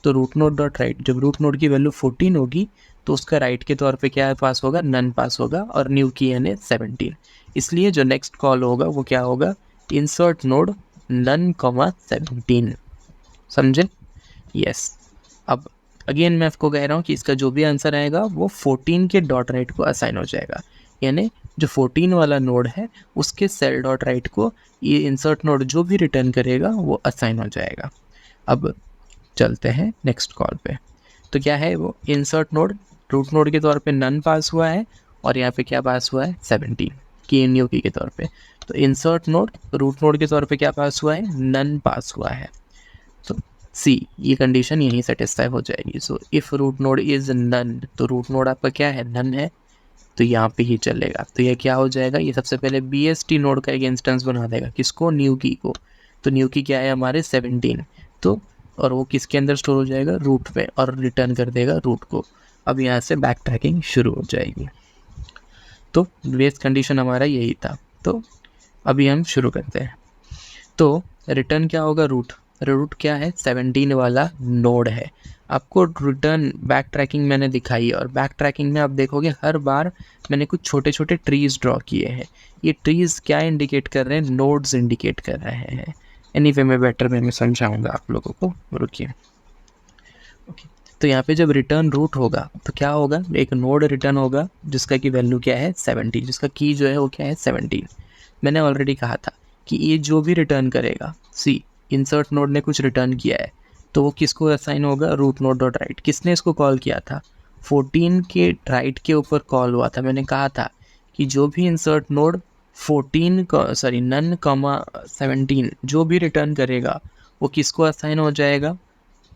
तो रूट नोड डॉट राइट, जब रूट नोड की वैल्यू 14 होगी तो उसका राइट के तौर पे क्या पास होगा, नन पास होगा, और न्यू की यानी 17। इसलिए जो नेक्स्ट कॉल होगा वो क्या होगा, इंसर्ट नोड नन कॉमा 17, समझे, यस। अब अगेन मैं आपको कह रहा हूँ कि इसका जो भी आंसर आएगा वो 14 के डॉट राइट को असाइन हो जाएगा, यानी जो 14 वाला नोड है उसके सेल डॉट राइट को ये इंसर्ट नोड जो भी रिटर्न करेगा वो असाइन हो जाएगा। अब चलते हैं नेक्स्ट कॉल पे। तो क्या है वो इंसर्ट नोड रूट नोड के तौर पे नन पास हुआ है और यहाँ पे क्या पास हुआ है 17 की एन यू की के तौर पे। तो इंसर्ट नोड रूट नोड के तौर पे क्या पास हुआ है नन पास हुआ है। तो सी ये कंडीशन यहीं सेटिस्फाई हो जाएगी। So if root node is none तो रूट नोड आपका क्या है नन है तो यहाँ पे ही चलेगा। तो ये क्या हो जाएगा ये सबसे पहले BST नोड का एक इंस्टेंस बना देगा किसको न्यू की को। तो न्यू की क्या है हमारे 17 तो और वो किसके अंदर स्टोर हो जाएगा रूट पे और रिटर्न कर देगा रूट को। अब यहाँ से बैक ट्रैकिंग शुरू हो जाएगी। तो बेस कंडीशन हमारा यही था। तो अभी हम शुरू करते हैं। तो रिटर्न क्या होगा रूट रूट क्या है 17 वाला नोड है। आपको रिटर्न बैक ट्रैकिंग मैंने दिखाई और बैक ट्रैकिंग में आप देखोगे हर बार मैंने कुछ छोटे छोटे ट्रीज ड्रॉ किए हैं। ये ट्रीज क्या इंडिकेट कर रहे हैं नोड्स इंडिकेट कर रहे हैं। एनीवे मैं बेटर वे में समझाऊंगा आप लोगों को, रुकिए। ओके तो यहाँ पे जब रिटर्न रूट होगा तो क्या होगा एक नोड रिटर्न होगा जिसका की वैल्यू क्या है 17 जिसका की जो है वो क्या है 17। मैंने ऑलरेडी कहा था कि ये जो भी रिटर्न करेगा सी इंसर्ट नोड ने कुछ रिटर्न किया है तो वो किसको असाइन होगा रूट नोड डॉट राइट। किसने इसको कॉल किया था 14 के राइट के ऊपर कॉल हुआ था। मैंने कहा था कि जो भी इंसर्ट नोड 14 नन कॉमा 17 जो भी रिटर्न करेगा वो किसको असाइन हो जाएगा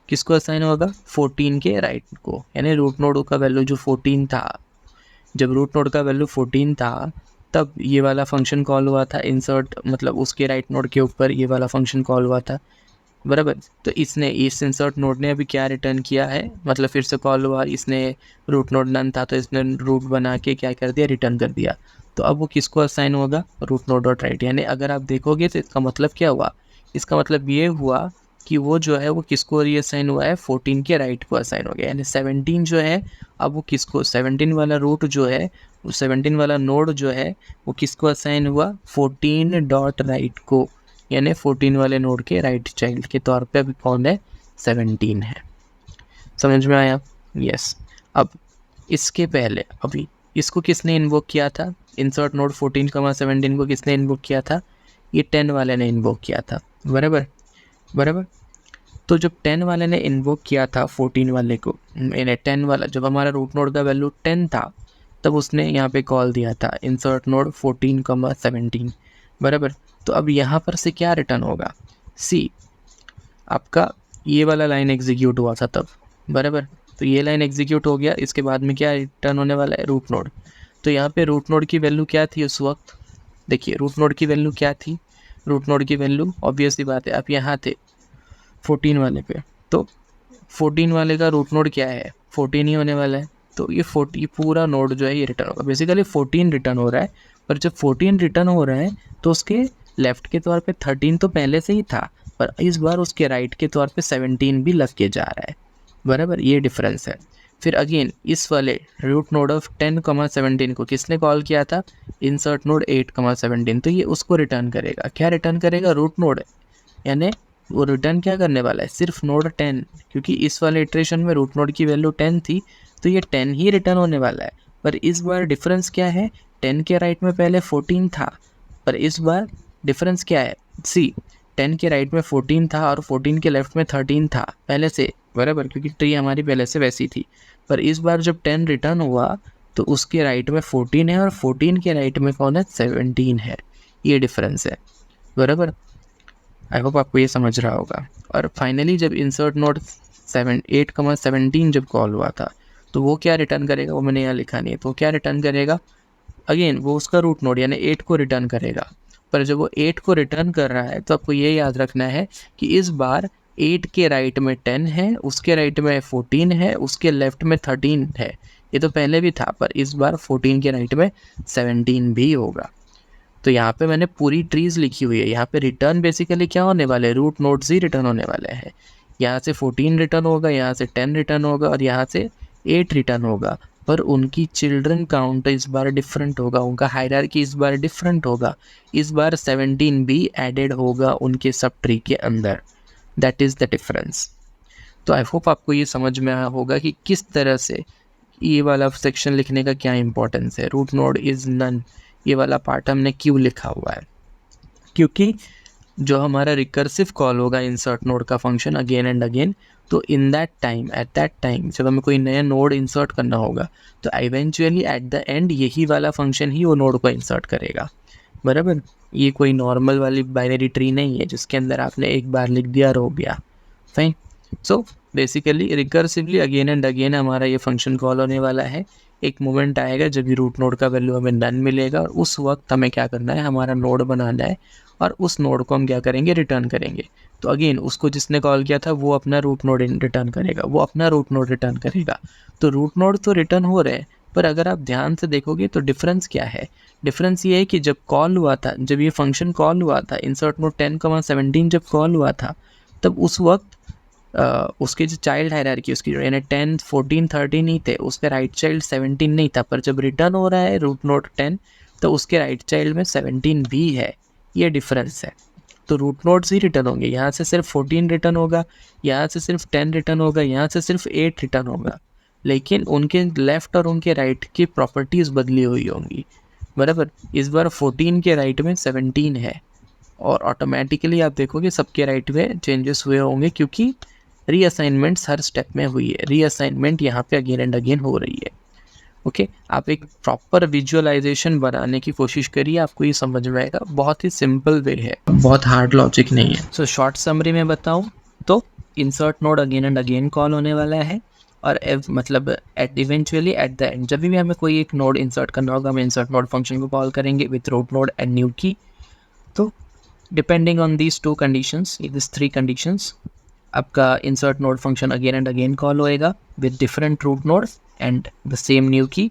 किसको असाइन होगा 14 के राइट को। यानी रूट नोड का वैल्यू जो 14 था जब रूट नोड का वैल्यू 14 था तब ये वाला फंक्शन कॉल हुआ था इंसर्ट मतलब उसके राइट नोड के ऊपर ये वाला फंक्शन कॉल हुआ था बराबर। तो इसने इस इंसर्ट नोड ने अभी क्या रिटर्न किया है मतलब फिर से कॉल हुआ इसने रूट नोड नन था तो इसने रूट बना के क्या कर दिया रिटर्न कर दिया। तो अब वो किसको असाइन होगा रूट नोड डॉट राइट। यानी अगर आप देखोगे तो इसका मतलब क्या हुआ इसका मतलब ये हुआ कि वो जो है वो किसको रीअसाइन हुआ है 14 के राइट को असाइन हो गया। यानी 17 जो है अब वो किसको 17 वाला रूट जो है वो 17 वाला नोड जो है वो किसको असाइन हुआ 14 डॉट राइट को। यानी 14 वाले नोड के राइट चाइल्ड के तौर पे अभी कौन है 17 है। समझ में आया यस। अब इसके पहले अभी इसको किसने इन्वोक किया था इंसर्ट नोड 14,17 को किसने इन्वोक किया था ये 10 वाले ने इन्वोक किया था बराबर बराबर। तो जब 10 वाले ने इन्वोक किया था 14 वाले को यानी 10 वाला जब हमारा रूट नोड का वैल्यू 10 था तब उसने यहाँ पे कॉल दिया था इंसर्ट नोड 14,17 बराबर। तो अब यहाँ पर से क्या रिटर्न होगा सी आपका ये वाला लाइन एग्जीक्यूट हुआ था तब बराबर। तो ये लाइन एग्जीक्यूट हो गया इसके बाद में क्या रिटर्न होने वाला है रूट नोड। तो यहाँ पे रूट नोड की वैल्यू क्या थी उस वक्त देखिए रूट नोड की वैल्यू क्या थी रूट नोड की वैल्यू ऑब्वियस सी बात है आप यहाँ थे 14 वाले पे। तो 14 वाले का रूट नोड क्या है 14 ही होने वाला है। तो ये 40 पूरा नोड जो है ये रिटर्न होगा। बेसिकली 14 रिटर्न हो रहा है पर जब 14 रिटर्न हो रहा है तो उसके लेफ्ट के तौर पे 13 तो पहले से ही था पर इस बार उसके राइट के तौर पे 17 भी लग के जा रहा है बराबर। ये डिफरेंस है। फिर अगेन इस वाले रूट नोड ऑफ 10,17 को किसने कॉल किया था इंसर्ट नोड 8,17 तो ये उसको रिटर्न करेगा क्या रिटर्न करेगा रूट नोड। यानी वो रिटर्न क्या करने वाला है सिर्फ नोड 10 क्योंकि इस वाले इटरेशन में रूट नोड की वैल्यू 10 थी तो ये 10 ही रिटर्न होने वाला है। पर इस बार डिफरेंस क्या है 10 के राइट में पहले 14 था पर इस बार डिफरेंस क्या है सी 10 के राइट में 14 था और 14 के लेफ्ट में 13 था पहले से बराबर क्योंकि ट्री हमारी पहले से वैसी थी। पर इस बार जब 10 रिटर्न हुआ तो उसके राइट में 14 है और 14 के राइट में कौन है 17 है। ये डिफरेंस है बराबर। आई होप आपको ये समझ रहा होगा। और फाइनली जब इंसर्ट नोड 8,17 जब कॉल हुआ था तो वो क्या रिटर्न करेगा वो मैंने यहाँ लिखा नहीं है। तो क्या रिटर्न करेगा अगेन वो उसका रूट नोड यानी 8 को रिटर्न करेगा। पर जब वो 8 को रिटर्न कर रहा है तो आपको ये याद रखना है कि इस बार 8 के राइट में 10 है उसके राइट में 14 है उसके लेफ्ट में 13 है। ये तो पहले भी था पर इस बार 14 के राइट में 17 भी होगा। तो यहाँ पे मैंने पूरी ट्रीज लिखी हुई है। यहाँ पे रिटर्न बेसिकली क्या होने वाले हैं रूट नोड्स ही रिटर्न होने वाले हैं। यहाँ से 14 रिटर्न होगा यहाँ से 10 रिटर्न होगा और यहाँ से 8 रिटर्न होगा पर उनकी चिल्ड्रन काउंट इस बार डिफरेंट होगा उनका हायरार्की इस बार डिफरेंट होगा। इस बार 17 भी एडेड होगा उनके सब ट्री के अंदर। That is the difference. तो आई होप आपको ये समझ में आया होगा कि किस तरह से ये वाला सेक्शन लिखने का क्या इंपॉर्टेंस है रूट नोड इज़ नन ये वाला पार्ट हमने क्यों लिखा हुआ है, क्योंकि जो हमारा रिकर्सिव कॉल होगा इंसर्ट नोड का फंक्शन अगेन एंड अगेन, तो in that time, at that time जब हमें कोई नया नोड इंसर्ट करना होगा तो इवेंचुअली एट द एंड यही वाला फंक्शन ही वो नोड को इंसर्ट करेगा, बराबर। ये कोई नॉर्मल वाली बाइनरी ट्री नहीं है जिसके अंदर आपने एक बार लिख दिया और हो गया, fine. So basically recursively again and again हमारा ये फंक्शन कॉल होने वाला है। एक मोमेंट आएगा जब ये रूट नोड का वैल्यू हमें नन मिलेगा और उस वक्त हमें क्या करना है, हमारा नोड बनाना है और उस नोड को हम क्या करेंगे, रिटर्न करेंगे। तो अगेन उसको जिसने कॉल किया था वो अपना रूट नोड रिटर्न करेगा, वो अपना रूट नोड रिटर्न करेगा। तो रूट नोड तो रिटर्न हो रहे हैं, पर अगर आप ध्यान से देखोगे तो डिफरेंस क्या है, डिफरेंस ये है कि जब कॉल हुआ था, जब ये फंक्शन कॉल हुआ था इंसर्ट नोड 10,17 जब कॉल हुआ था, तब उस वक्त उसके जो चाइल्ड हायरार्की उसकी यानी 10, 14, 13 नहीं थे, उसका राइट चाइल्ड 17 नहीं था। पर जब रिटर्न हो रहा है रूट नोड 10 तो उसके राइट चाइल्ड में 17 भी है, ये डिफरेंस है। तो रूट नोड्स ही रिटर्न होंगे, यहाँ से सिर्फ 14 रिटर्न होगा, यहाँ से सिर्फ 10 रिटर्न होगा, यहाँ से सिर्फ 8 रिटर्न होगा, लेकिन उनके लेफ़्ट और उनके राइट की प्रॉपर्टीज़ बदली हुई होंगी, बराबर। इस बार 14 के राइट में 17 है और ऑटोमेटिकली आप देखोगे सबके राइट में चेंजेस हुए होंगे क्योंकि रीअसाइनमेंट्स हर स्टेप में हुई है, रीअसाइनमेंट यहाँ पे अगेन एंड अगेन हो रही है। ओके आप एक प्रॉपर विजुअलाइजेशन बनाने की कोशिश करिए, आपको ये समझ में आएगा। बहुत ही सिंपल वे है, बहुत हार्ड लॉजिक नहीं है। सो शॉर्ट समरी में बताऊँ तो insert node again and again call होने वाला है और मतलब at eventually at the end जब भी हमें कोई एक नोड इंसर्ट करना होगा, हम इंसर्ट नोड फंक्शन को कॉल करेंगे with root node and new key. तो depending on these two conditions, this 3 conditions, आपका insert node function again and again call होएगा with different root node and the same new key,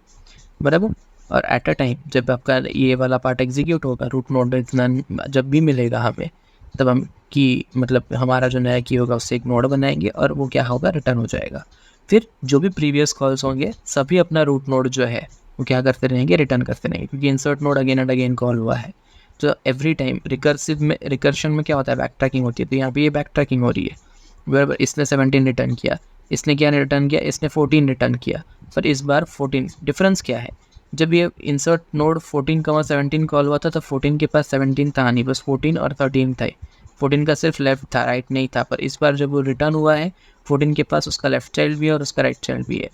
बराबर। और at a time जब आपका ये वाला part execute होगा, रूट नोड नन जब भी मिलेगा हमें, तब हम की मतलब हमारा जो नया की होगा उससे एक नोड बनाएंगे और वो क्या होगा, रिटर्न हो जाएगा। फिर जो भी प्रीवियस कॉल्स होंगे सभी अपना रूट नोड जो है वो क्या करते रहेंगे, रिटर्न करते रहेंगे, क्योंकि insert node again and again call हुआ है। तो एवरी टाइम रिकर्शन में क्या होता है, बैक ट्रैकिंग होती है, तो यहाँ पे ये बैक ट्रैकिंग हो रही है, बराबर। इसने 17 रिटर्न किया, इसने क्या रिटर्न किया, इसने 14 रिटर्न किया, पर इस बार 14। डिफरेंस क्या है, जब ये इंसर्ट नोड 14,17 कॉल हुआ था तो 14 के पास 17 था नहीं, बस 14 और 13 थे। 14 का सिर्फ लेफ्ट था, राइट नहीं था। पर इस बार जब वो रिटर्न हुआ है 14 के पास उसका लेफ्ट चाइल्ड भी है और उसका राइट चाइल्ड भी है।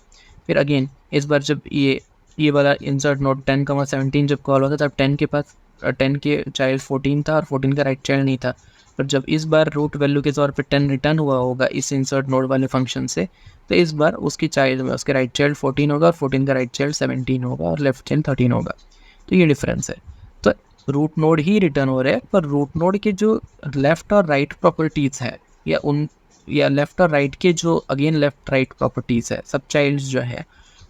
फिर अगेन इस बार जब ये वाला इंसर्ट नोड 10,17 जब कॉल होता तब 10 के पास 10 के चाइल्ड 14 था और 14 का राइट चाइल्ड नहीं था। पर जब इस बार रूट वैल्यू के तौर पे 10 रिटर्न हुआ होगा इस इंसर्ट नोड वाले फंक्शन से, तो इस बार उसकी चाइल्ड में उसके राइट चाइल्ड 14 होगा और 14 का राइट चाइल्ड 17 होगा और लेफ्ट चाइल्ड 13 होगा। तो ये डिफरेंस है। तो रूट नोड ही रिटर्न हो रहे हैं, पर रूट नोड के जो लेफ़्ट और राइट प्रॉपर्टीज़ है या लेफ़्ट और राइट के जो अगेन लेफ़्ट राइट प्रॉपर्टीज़ है, सब चाइल्ड्स जो है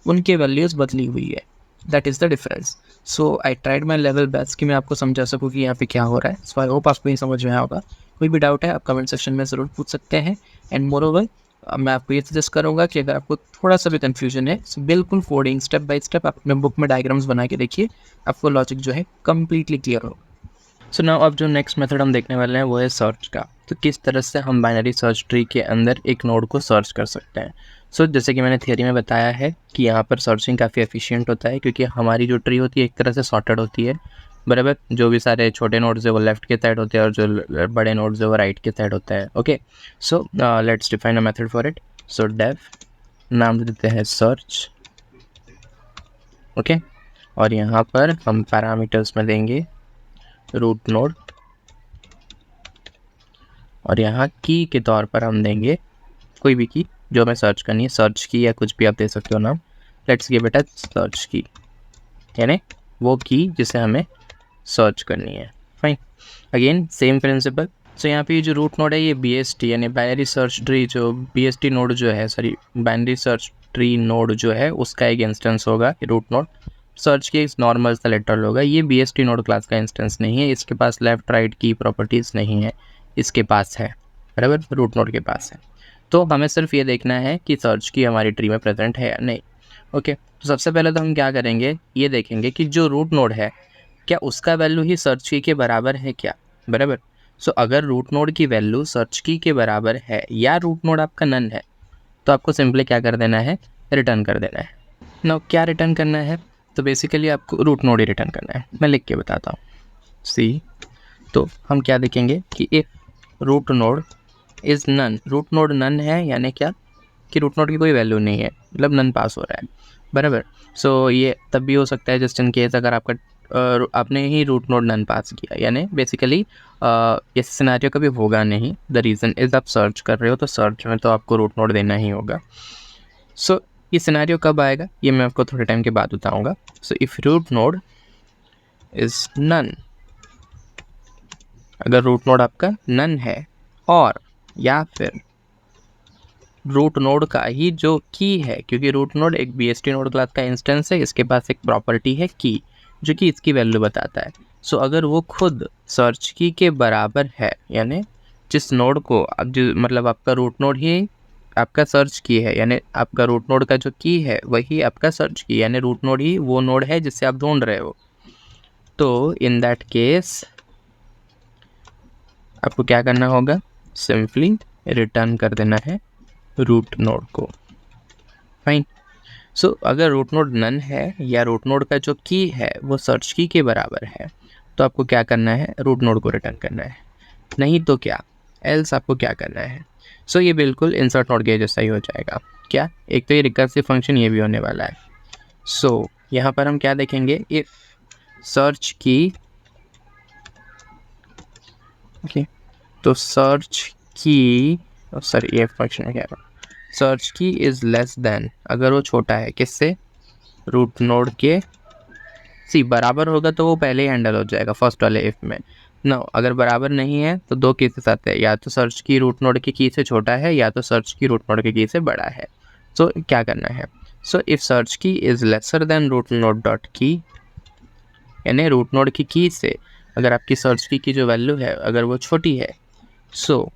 उनके वैल्यूज़ बदली हुई है। That is the difference. So I tried my level best कि मैं आपको समझा सकूँ कि यहाँ पे क्या हो रहा है। सो आई होप आपको ये समझ में आया होगा। कोई भी डाउट है आप कमेंट सेक्शन में ज़रूर पूछ सकते हैं। एंड मोरओवर मैं आपको ये सजेस्ट करूँगा कि अगर आपको थोड़ा सा भी कन्फ्यूजन है so बिल्कुल कोडिंग स्टेप बाय स्टेप आप अपने बुक में डायग्राम्स बना के देखिए, आपको लॉजिक जो है कम्प्लीटली क्लियर होगा। सो नाउ अब जो नेक्स्ट मेथड हम देखने वाले हैं वो है सर्च का। तो किस तरह से हम बाइनरी सर्च ट्री के अंदर एक नोड को सर्च कर सकते हैं। सो जैसे कि मैंने थियरी में बताया है कि यहाँ पर सर्चिंग काफ़ी एफिशिएंट होता है क्योंकि हमारी जो ट्री होती है एक तरह से सॉर्टेड होती है, बराबर। जो भी सारे छोटे नोड्स है वो लेफ्ट के साइड होते हैं और जो बड़े नोड्स है वो राइट के साइड होते हैं। Okay so let's define a method for it. So def नाम देते हैं सर्च, ओके और यहाँ पर हम पैरामीटर्स में देंगे रूट नोड और यहाँ की के तौर पर हम देंगे कोई भी की जो हमें सर्च करनी है, सर्च की या कुछ भी आप दे सकते हो नाम। Let's give it a search key, यानी वो की जिसे हमें सर्च करनी है। Fine, again same principle. So यहाँ पे ये जो रूट नोड है ये BST यानी बाइनरी सर्च ट्री, जो BST नोड जो है बाइनरी सर्च ट्री नोड जो है उसका एक इंस्टेंस होगा रूट नोड। सर्च की नॉर्मल सा लेटरल होगा, ये BST नोड क्लास का इंस्टेंस नहीं है, इसके पास लेफ्ट राइट की प्रॉपर्टीज़ नहीं है, इसके पास है, बराबर, रूट नोड के पास है। तो हमें सिर्फ ये देखना है कि सर्च की हमारी ट्री में प्रेजेंट है या नहीं। ओके तो सबसे पहले तो हम क्या करेंगे, ये देखेंगे कि जो रूट नोड है क्या उसका वैल्यू ही सर्च की के बराबर है क्या, बराबर। सो अगर रूट नोड की वैल्यू सर्च की के बराबर है या रूट नोड आपका नन है तो आपको सिंपली क्या कर देना है, रिटर्न कर देना है। नाउ क्या रिटर्न करना है, तो बेसिकली आपको रूट नोड ही रिटर्न करना है। मैं लिख के बताता हूँ। सी, तो हम क्या देखेंगे कि if root node is none, root node none है यानी क्या कि रूट नोड की कोई वैल्यू नहीं है, मतलब नन पास हो रहा है, बराबर। सो ये तब भी हो सकता है जस्ट इन केस अगर आपका आपने ही रूट नोड नन पास किया, यानी बेसिकली ये सिनेरियो कभी होगा नहीं। द रीज़न इज़ आप सर्च कर रहे हो, तो सर्च में तो आपको रूट नोड देना ही होगा। सो ये सिनेरियो कब आएगा ये मैं आपको थोड़े टाइम के बाद बताऊंगा। So if root node is none, अगर रूट नोड आपका नन है, और या फिर रूट नोड का ही जो की है, क्योंकि रूट नोड एक BST नोड क्लास का इंस्टेंस है, इसके पास एक प्रॉपर्टी है की, जो कि इसकी वैल्यू बताता है। सो अगर वो खुद सर्च की के बराबर है, यानी जिस नोड को अब जो मतलब आपका रूट नोड ही आपका सर्च की है, यानी आपका रूट नोड का जो की है वही आपका सर्च की, यानी रूट नोड ही वो नोड है जिससे आप ढूंढ रहे हो, तो इन दैट केस आपको क्या करना होगा, सिंपली रिटर्न कर देना है रूट नोड को। फाइन। सो अगर रूट नोड नन है या रूट नोड का जो की है वो सर्च की के बराबर है, तो आपको क्या करना है, रूट नोड को रिटर्न करना है। नहीं तो क्या, एल्स आपको क्या करना है। सो ये बिल्कुल इंसर्ट नोड के जैसा ही हो जाएगा। क्या, एक तो ये रिकर्सिव फंक्शन ये भी होने वाला है। सो यहाँ पर हम क्या देखेंगे, इफ सर्च की, ओके, तो सर्च की, सॉरी ये फंक्शन है क्या, search key is less then, अगर वो छोटा है किससे, रूट नोड के, सी बराबर होगा तो वो पहले ही हैंडल हो जाएगा फर्स्ट वाले इफ में। नो, अगर बराबर नहीं है तो दो केसेस आते हैं, या तो सर्च की रूट नोड की से छोटा है या तो सर्च की रूट नोड की से बड़ा है। सो क्या करना है, so if search key is lesser than root node dot key, यानी रूट नोड की से अगर आपकी सर्च की जो वैल्यू है अगर वो छोटी है, सो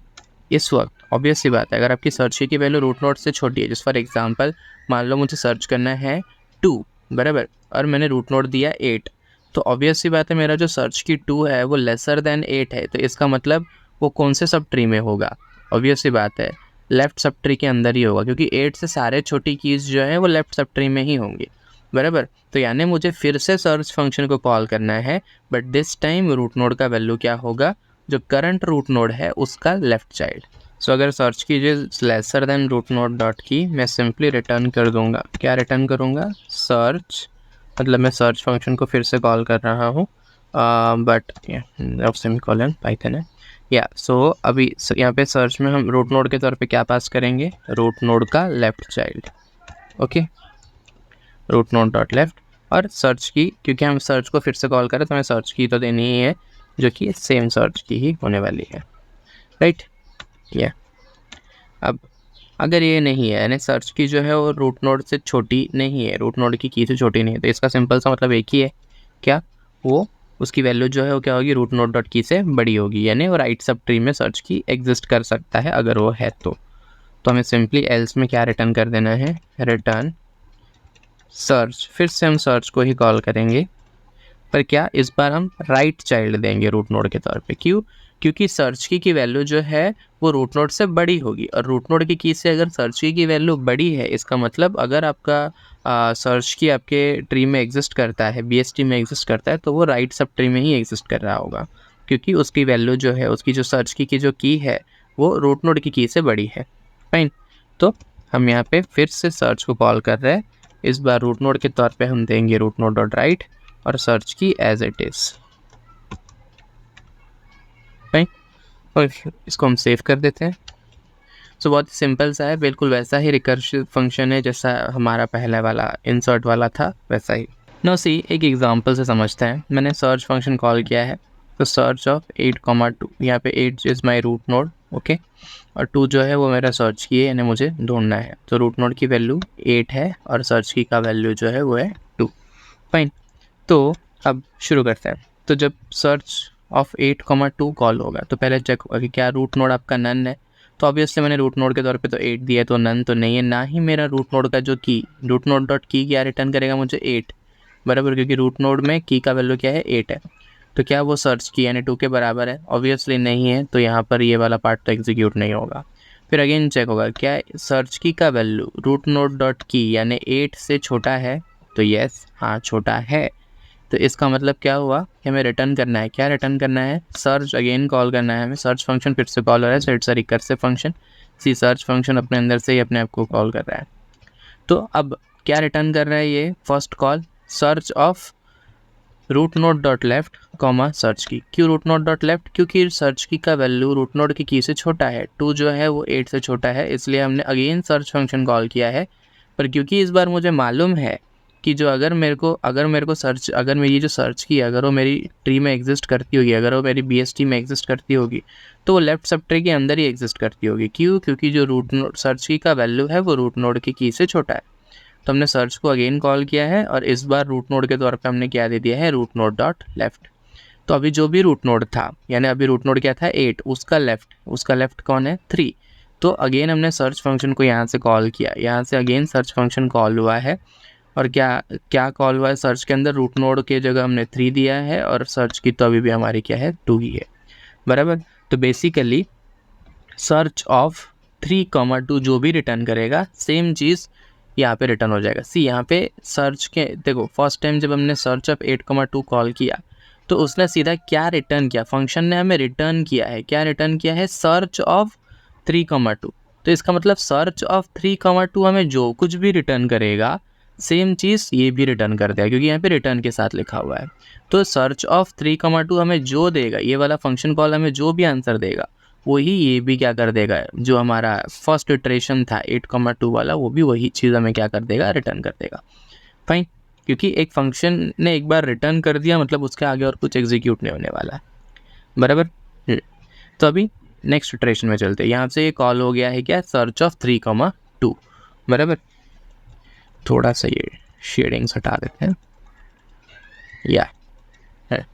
इस वक्त ऑब्वियस सी बात है अगर आपकी सर्च की वैल्यू रूट नोड से छोटी है, जिस फॉर एग्जांपल मान लो मुझे सर्च करना है 2, बराबर, और मैंने रूट नोड दिया 8, तो ऑब्वियस सी बात है मेरा जो सर्च की 2 है वो लेसर देन 8 है, तो इसका मतलब वो कौन से सब ट्री में होगा, ऑब्वियस सी बात है लेफ्ट सब ट्री के अंदर ही होगा, क्योंकि 8 से सारे छोटी कीज़ जो है वो लेफ्ट सब ट्री में ही होंगी, बराबर। तो यानी मुझे फिर से सर्च फंक्शन को कॉल करना है, but this time root node का वैल्यू क्या होगा, जो करंट रूट नोड है उसका लेफ्ट चाइल्ड। सो अगर सर्च कीजिए lesser than root node dot key, मैं सिंपली रिटर्न कर दूंगा, क्या रिटर्न करूंगा, सर्च, मतलब मैं सर्च फंक्शन को फिर से कॉल कर रहा हूँ, बट सेमीकोलन पाइथन है, या सो अभी यहाँ पे सर्च में हम रूट नोड के तौर पे क्या पास करेंगे, रूट नोड का left child, okay, root node dot left, और सर्च की, क्योंकि हम सर्च को फिर से कॉल करें तो हमें सर्च की तो देनी ही है, जो कि सेम सर्च की ही होने वाली है, राइट। या अब अगर ये नहीं है, यानी सर्च की जो है वो रूट नोड से छोटी नहीं है, रूट नोड की से छोटी नहीं है, तो इसका सिंपल सा मतलब एक ही है, क्या, वो उसकी वैल्यू जो है वो क्या होगी, रूट नोड डॉट की से बड़ी होगी, यानी वो राइट सब ट्री में सर्च की एग्जिस्ट कर सकता है अगर वो है तो हमें सिंपली एल्स में क्या रिटर्न कर देना है, रिटर्न सर्च, फिर से हम सर्च को ही कॉल करेंगे, पर क्या इस बार हम राइट चाइल्ड देंगे रूट नोड के तौर पे, क्यों, क्योंकि सर्च की वैल्यू जो है वो रूट नोड से बड़ी होगी, और रूट नोड की से अगर सर्च की वैल्यू बड़ी है, इसका मतलब अगर आपका सर्च की आपके ट्री में एग्जिस्ट करता है, BST में एग्जिस्ट करता है, तो वो राइट सब ट्री में ही एग्जिस्ट कर रहा होगा, क्योंकि उसकी वैल्यू जो है, उसकी जो सर्च की जो की है वो रूट नोड की से बड़ी है। फाइन। तो हम यहाँ पे फिर से सर्च को कॉल कर रहे हैं, इस बार रूट नोड के तौर पे हम देंगे रूट नोड डॉट राइट और सर्च की एज इट इज, फाइन, और इसको हम सेव कर देते हैं। सो बहुत ही सिंपल सा है, बिल्कुल वैसा ही रिकर्सिव फंक्शन है जैसा हमारा पहला वाला इंसर्ट वाला था, वैसा ही। नो सी, एक एग्जांपल से समझते हैं। मैंने सर्च फंक्शन कॉल किया है, तो सर्च ऑफ 8,2, यहाँ पे 8 is my root node, okay, और 2 जो है वो मेरा सर्च की है, यानी मुझे ढूंढना है, तो रूट नोड की वैल्यू 8 है और सर्च की का वैल्यू जो है वो है 2, फाइन। तो अब शुरू करते हैं। तो जब सर्च ऑफ 8,2 कॉल होगा तो पहले चेक होगा कि क्या रूट नोड आपका नन है, तो ऑब्वियसली मैंने रूट नोड के तौर पे तो 8 दिया है, तो नन तो नहीं है, ना ही मेरा रूट नोड का जो की, रूट नोड डॉट की क्या रिटर्न करेगा मुझे 8, बराबर, क्योंकि रूट नोड में की का वैल्यू क्या है 8 है, तो क्या वो सर्च की यानी 2 के बराबर है, ऑब्वियसली नहीं है, तो यहाँ पर ये वाला पार्ट तो एग्जीक्यूट नहीं होगा। फिर अगेन चेक होगा क्या सर्च की का value root node dot key यानी 8 से छोटा है, तो येस, हाँ छोटा है। तो इसका मतलब क्या हुआ कि हमें रिटर्न करना है, क्या रिटर्न करना है, सर्च अगेन कॉल करना है हमें, सर्च फंक्शन फिर से कॉल हो रहा है, so it's a recursive function. See search function अपने अंदर से ही अपने आप को कॉल कर रहा है। तो अब क्या रिटर्न कर रहा है ये first call, search of root node dot left comma search key. क्यों रूट नोड डॉट लेफ्ट, क्योंकि सर्च की का वैल्यू रूट नोड की से छोटा है, 2 जो है वो 8 से छोटा है, इसलिए हमने अगेन सर्च फंक्शन कॉल किया है। पर क्योंकि इस बार मुझे मालूम है कि जो अगर मेरे को सर्च, अगर मेरी जो सर्च की अगर वो मेरी ट्री में एग्जिस्ट करती होगी, अगर वो मेरी BST में एग्जिस्ट करती होगी, तो वो लेफ्ट सब ट्री के अंदर ही एग्जिस्ट करती होगी। क्यों, क्योंकि जो रूट नोड सर्च की का वैल्यू है वो रूट नोड की से छोटा है। तो हमने सर्च को अगेन कॉल किया है और इस बार रूट नोड के तौर पे हमने क्या दे दिया है, रूट नोड डॉट लेफ्ट। तो अभी जो भी रूट नोड था, यानी अभी रूट नोड क्या था 8, उसका लेफ्ट कौन है 3। तो अगेन हमने सर्च फंक्शन को यहाँ से कॉल किया, यहाँ से अगेन सर्च फंक्शन कॉल हुआ है। और क्या कॉल हुआ है सर्च के अंदर, रूट नोड के जगह हमने 3 दिया है और सर्च की तो अभी भी हमारी क्या है 2 ही है, बराबर। तो बेसिकली सर्च ऑफ 3,2 जो भी रिटर्न करेगा सेम चीज़ यहाँ पे रिटर्न हो जाएगा। सी यहाँ पे सर्च के देखो, फर्स्ट टाइम जब हमने सर्च ऑफ 8,2 कॉल किया तो उसने सीधा क्या रिटर्न किया, फंक्शन ने हमें रिटर्न किया है, क्या रिटर्न किया है, सर्च ऑफ 3,2। तो इसका मतलब सर्च ऑफ 3,2 हमें जो कुछ भी रिटर्न करेगा सेम चीज़ ये भी रिटर्न कर देगा, क्योंकि यहाँ पे रिटर्न के साथ लिखा हुआ है। तो सर्च ऑफ 3,2 हमें जो देगा, ये वाला फंक्शन कॉल हमें जो भी आंसर देगा वही ये भी क्या कर देगा, जो हमारा फर्स्ट इटरेशन था 8,2 वाला, वो भी वही चीज़ हमें क्या कर देगा, रिटर्न कर देगा। फाइन, क्योंकि एक फंक्शन ने एक बार रिटर्न कर दिया मतलब उसके आगे और कुछ एग्जीक्यूट नहीं होने वाला है, बराबर। तो अभी नेक्स्ट इटरेशन में चलते हैं। यहाँ से ये कॉल हो गया है क्या, सर्च ऑफ 3,2, बराबर। थोड़ा सा ये शेडिंग्स हटा देते हैं, या है।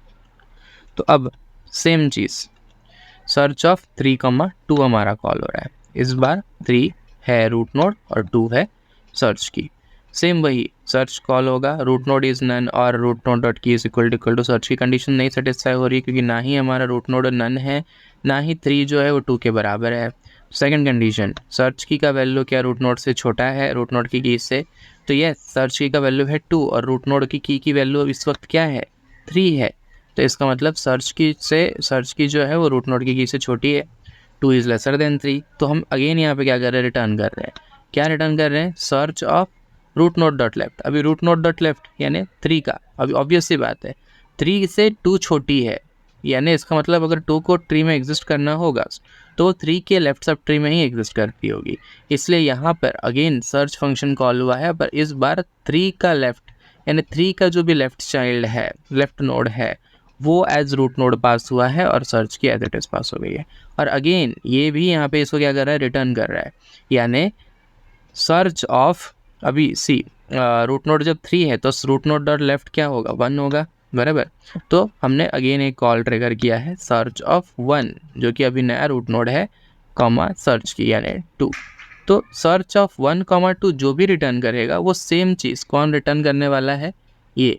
तो अब सेम चीज़ सर्च ऑफ 3,2 हमारा कॉल हो रहा है। इस बार 3 है रूट नोड और 2 है सर्च की। सेम वही सर्च कॉल होगा, रूट नोड इज़ नन और रूट नोड डॉट की इज इक्वल टू सर्च की कंडीशन नहीं सेटिस्फाई हो रही, क्योंकि ना ही हमारा रूट नोड नन है, ना ही 3 जो है वो 2 के बराबर है। सेकंड कंडीशन, सर्च की का वैल्यू क्या रूट नोड से छोटा है, रूट नोड की से। तो यस, सर्च की का वैल्यू है 2 और रूट नोड की वैल्यू इस वक्त क्या है 3 है। तो इसका मतलब सर्च की जो है वो रूट नोड की से छोटी है, 2 इज़ लेसर देन 3। तो हम अगेन यहाँ पे क्या कर रहे हैं, रिटर्न कर रहे हैं, क्या रिटर्न कर रहे हैं, search of root node dot left. अभी रूट नोड डॉट लेफ्ट यानी 3 का, अभी ऑब्वियस सी बात है 3 से 2 छोटी है, यानी इसका मतलब अगर 2 को ट्री में एग्जिस्ट करना होगा तो वो 3 के लेफ्ट सब ट्री में ही एग्जिस्ट करती होगी। इसलिए यहाँ पर अगेन सर्च फंक्शन कॉल हुआ है, पर इस बार 3 का लेफ्ट यानी 3 का जो भी लेफ्ट चाइल्ड है, लेफ्ट नोड है, वो एज रूट नोड पास हुआ है और सर्च की एज इट इज पास हो गई है। और अगेन ये भी यहाँ पे इसको क्या कर रहा है, रिटर्न कर रहा है, यानी सर्च ऑफ, अभी सी रूट नोड जब 3 है तो रूट नोड डॉट लेफ्ट क्या होगा 1 होगा, बराबर। तो हमने अगेन एक कॉल ट्रिगर किया है सर्च ऑफ 1, जो कि अभी नया रूट नोड है, कॉमा सर्च की यानी 2। तो सर्च ऑफ 1,2 जो भी रिटर्न करेगा वो सेम चीज़ कौन रिटर्न करने वाला है, ये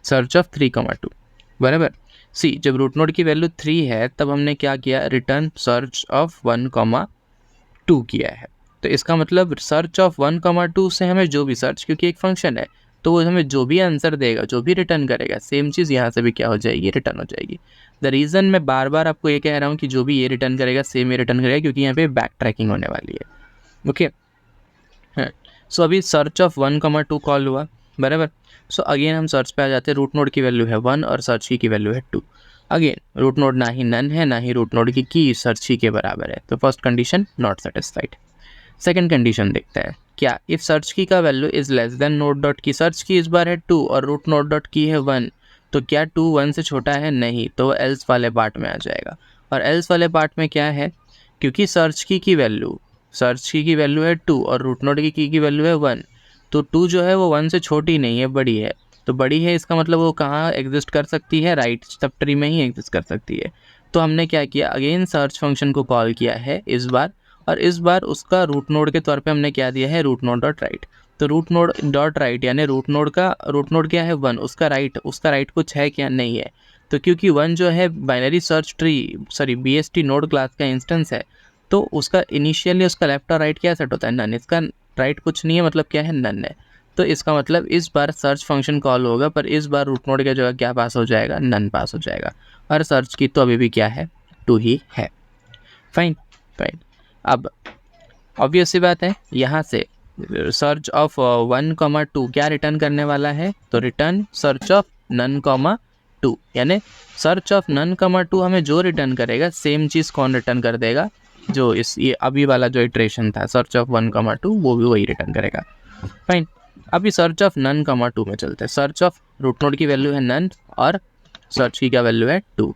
सर्च ऑफ 3,2, बराबर। सी जब रूट नोड की वैल्यू 3 है तब हमने क्या किया, रिटर्न सर्च ऑफ 1,2 किया है। तो इसका मतलब सर्च ऑफ 1,2 से हमें जो भी सर्च, क्योंकि एक फंक्शन है तो वो हमें जो भी आंसर देगा, जो भी रिटर्न करेगा सेम चीज़ यहाँ से भी क्या हो जाएगी, रिटर्न हो जाएगी। द रीज़न मैं बार बार आपको ये कह रहा हूँ कि जो भी ये रिटर्न करेगा सेम ये रिटर्न करेगा, क्योंकि यहाँ पे बैक ट्रैकिंग होने वाली है। ओके, सो अभी सर्च ऑफ 1,2 कॉल हुआ, बराबर। सो अगेन हम सर्च पे आ जाते हैं, रूट नोड की वैल्यू है 1 और सर्च की वैल्यू है 2। अगेन रूट नोड ना ही नन है ना ही रूट नोड की सर्च की के बराबर है, तो first condition not satisfied. Second condition देखते हैं, क्या इफ सर्च की का value is less than node dot की, सर्च की इस बार है 2 और रूट नोड डॉट की है 1, तो क्या 2 1 से छोटा है, नहीं, तो वो एल्स वाले पार्ट में आ जाएगा। और एल्स वाले पार्ट में क्या है, क्योंकि सर्च की वैल्यू है 2 और रूट नोड की वैल्यू है 1, तो 2 जो है वो 1 से छोटी नहीं है, बड़ी है। तो बड़ी है इसका मतलब वो कहाँ एग्जिस्ट कर सकती है, राइट सब ट्री में ही एग्जिस्ट कर सकती है। तो हमने क्या किया, अगेन सर्च फंक्शन को कॉल किया है इस बार, और इस बार उसका रूट नोड के तौर पे हमने क्या दिया है, रूट नोड डॉट राइट। तो रूट नोड डॉट राइट यानी रूट नोड क्या है 1, उसका राइट कुछ है क्या, नहीं है। तो क्योंकि 1 जो है binary search tree BST node class का इंस्टेंस है, तो उसका इनिशियली उसका लेफ्ट और राइट क्या सेट होता है, नन। इसका राइट कुछ नहीं है, मतलब क्या है, नन है। तो इसका मतलब इस बार सर्च फंक्शन कॉल होगा, पर इस बार रूट नोड की जगह क्या पास हो जाएगा, नन पास हो जाएगा, और सर्च की तो अभी भी क्या है, 2 ही है। Fine fine. अब ऑब्वियस सी बात है, यहाँ से सर्च ऑफ 1,2 क्या रिटर्न करने वाला है, तो रिटर्न सर्च ऑफ नन, 2, यानी सर्च ऑफ नन, 2 हमें जो रिटर्न करेगा सेम चीज़ कौन रिटर्न कर देगा, जो ये अभी वाला जो इटरेशन था सर्च ऑफ 1,2 वो भी वही रिटर्न करेगा। फाइन। अभी सर्च ऑफ नन, 2 में चलते हैं। सर्च ऑफ रूट नोड की वैल्यू है नन और सर्च की क्या वैल्यू है 2।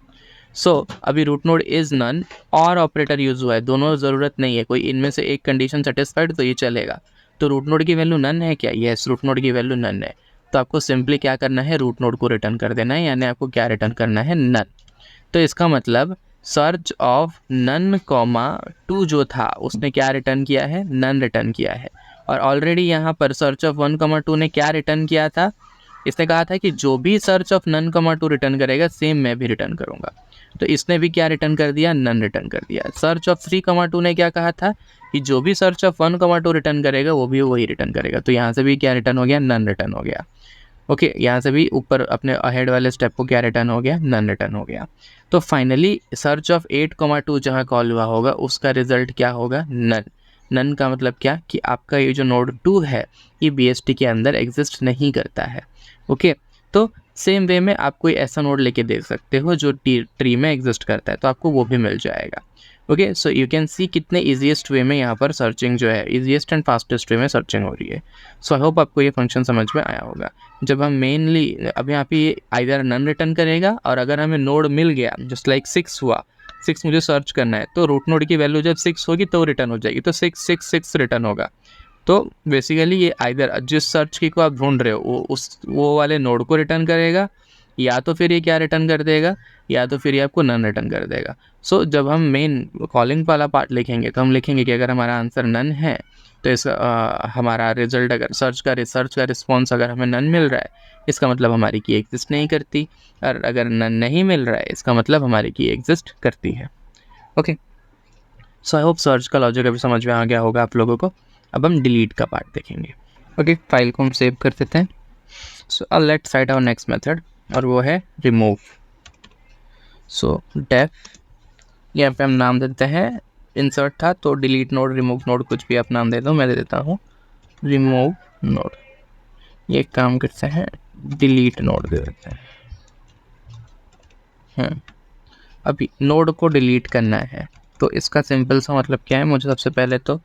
सो अभी रूट नोड इज नन और ऑपरेटर यूज हुआ है, दोनों ज़रूरत नहीं है, कोई इनमें से एक कंडीशन सेटिस्फाइड तो ये चलेगा। तो रूट नोड की वैल्यू नन है क्या, यस रूट नोड की वैल्यू नन है। तो आपको सिंपली क्या करना है, रूट नोड को रिटर्न कर देना है, यानी आपको क्या रिटर्न करना है, नन। तो इसका मतलब सर्च ऑफ नन, 2 जो था उसने क्या रिटर्न किया है, नन रिटर्न किया है। और ऑलरेडी यहाँ पर सर्च ऑफ 1,2 ने क्या रिटर्न किया था, इसने कहा था कि जो भी सर्च ऑफ नन, 2 रिटर्न करेगा सेम मैं भी रिटर्न करूँगा। तो इसने भी क्या रिटर्न कर दिया, नन रिटर्न कर दिया। सर्च ऑफ 3,2 ने क्या कहा था कि जो भी सर्च ऑफ 1,2 रिटर्न करेगा वो भी वही रिटर्न करेगा। तो यहाँ से भी क्या रिटर्न हो गया, नन रिटर्न हो गया। ओके, यहाँ से भी ऊपर अपने अहेड वाले स्टेप को क्या रिटर्न हो गया, नन रिटर्न हो गया। तो फाइनली सर्च ऑफ 8,2 जहाँ कॉल हुआ होगा उसका रिजल्ट क्या होगा, नन। नन का मतलब क्या कि आपका ये जो नोड 2 है ये BST के अंदर एग्जिस्ट नहीं करता है। ओके, तो सेम वे में आप कोई ऐसा नोड लेके देख सकते हो जो ट्री में एग्जिस्ट करता है, तो आपको वो भी मिल जाएगा। Okay, so you can see कितने ईजीएस्ट वे में यहाँ पर सर्चिंग जो है, ईजीएस्ट एंड फास्टेस्ट वे में सर्चिंग हो रही है। सो आई होप आपको ये फंक्शन समझ में आया होगा। जब हम मेनली अब यहाँ पे ये आइदर नन रिटर्न करेगा, और अगर हमें नोड मिल गया जस्ट लाइक 6 हुआ, 6 मुझे सर्च करना है, तो रूट नोड की वैल्यू जब 6 होगी तो रिटर्न हो जाएगी, तो 666 रिटर्न होगा। तो बेसिकली ये आइदर जिस सर्च की को आप ढूंढ रहे हो वो वाले नोड को रिटर्न करेगा, या तो फिर ये क्या रिटर्न कर देगा, या तो फिर ये आपको नन रिटर्न कर देगा। सो जब हम मेन कॉलिंग वाला पार्ट लिखेंगे तो हम लिखेंगे कि अगर हमारा आंसर नन है तो इसका हमारा रिजल्ट, अगर सर्च का रिस्पॉन्स अगर हमें नन मिल रहा है इसका मतलब हमारी की एग्जिस्ट नहीं करती, और अगर नन नहीं मिल रहा है इसका मतलब हमारी की एग्जिस्ट करती है। Okay, so I hope search का लॉजिक अभी समझ में आ गया होगा आप लोगों को। अब हम डिलीट का पार्ट देखेंगे। ओके, फाइल को हम सेव कर देते हैं। So let's write our next method, और वो है रिमूव। सो डेफ, यहाँ पे हम नाम देते हैं, इंसर्ट था तो डिलीट नोड, रिमूव नोड, कुछ भी आप नाम दे दो, मैं दे देता हूँ रिमूव नोड। ये काम करते हैं, डिलीट नोड दे देते हैं। अभी नोड को डिलीट करना है तो इसका सिंपल सा मतलब क्या है, मुझे सबसे पहले तो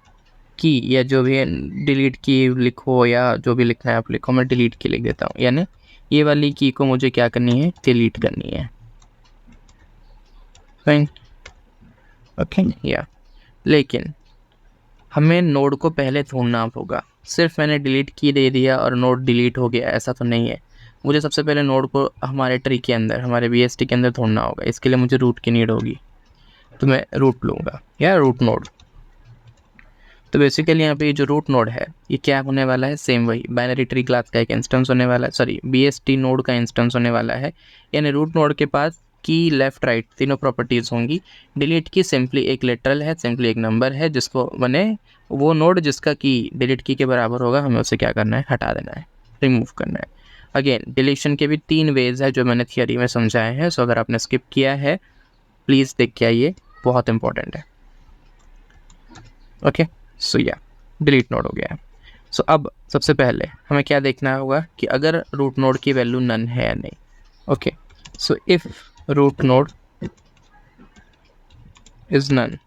की या जो भी डिलीट की लिखो, या जो भी लिखना है आप लिखो, मैं डिलीट की लिख देता हूँ, यानी ये वाली की को मुझे क्या करनी है, डिलीट करनी है। फाइन, ओके, या लेकिन हमें नोड को पहले ढूंढना होगा। सिर्फ मैंने डिलीट की दे दिया और नोड डिलीट हो गया, ऐसा तो नहीं है। मुझे सबसे पहले नोड को हमारे ट्री के अंदर, हमारे BST के अंदर ढूंढना होगा। इसके लिए मुझे रूट की नीड होगी, तो मैं रूट लूँगा या रूट नोड। तो बेसिकली यहाँ पे जो रूट नोड है ये क्या होने वाला है, सेम वही बाइनरी ट्री क्लास का एक इंस्टेंस होने वाला है, सॉरी BST नोड का इंस्टेंस होने वाला है। यानी रूट नोड के पास की, लेफ्ट, राइट तीनों प्रॉपर्टीज़ होंगी। डिलीट की सिंपली एक लिटरल है, सिंपली एक नंबर है, जिसको बने वो नोड जिसका की डिलीट की के बराबर होगा, हमें उसे क्या करना है, हटा देना है, रिमूव करना है। अगेन डिलीशन के भी 3 वेज है जो मैंने थियोरी में समझाए हैं। सो अगर आपने स्किप किया है प्लीज़ देख के आइए, बहुत इंपॉर्टेंट है। ओके, सो या डिलीट नोड हो गया है। सो अब सबसे पहले हमें क्या देखना होगा कि अगर रूट नोड की वैल्यू नन है या नहीं। Okay, so if root node is none,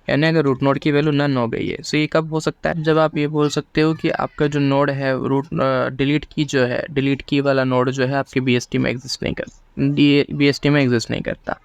यानी अगर रूट नोड की वैल्यू नन हो गई है, सो ये कब हो सकता है, जब आप ये बोल सकते हो कि आपका जो नोड है रूट डिलीट की जो है, डिलीट की वाला नोड जो है आपके BST में एग्जिस्ट नहीं कर, BST में एग्जिस्ट नहीं करता।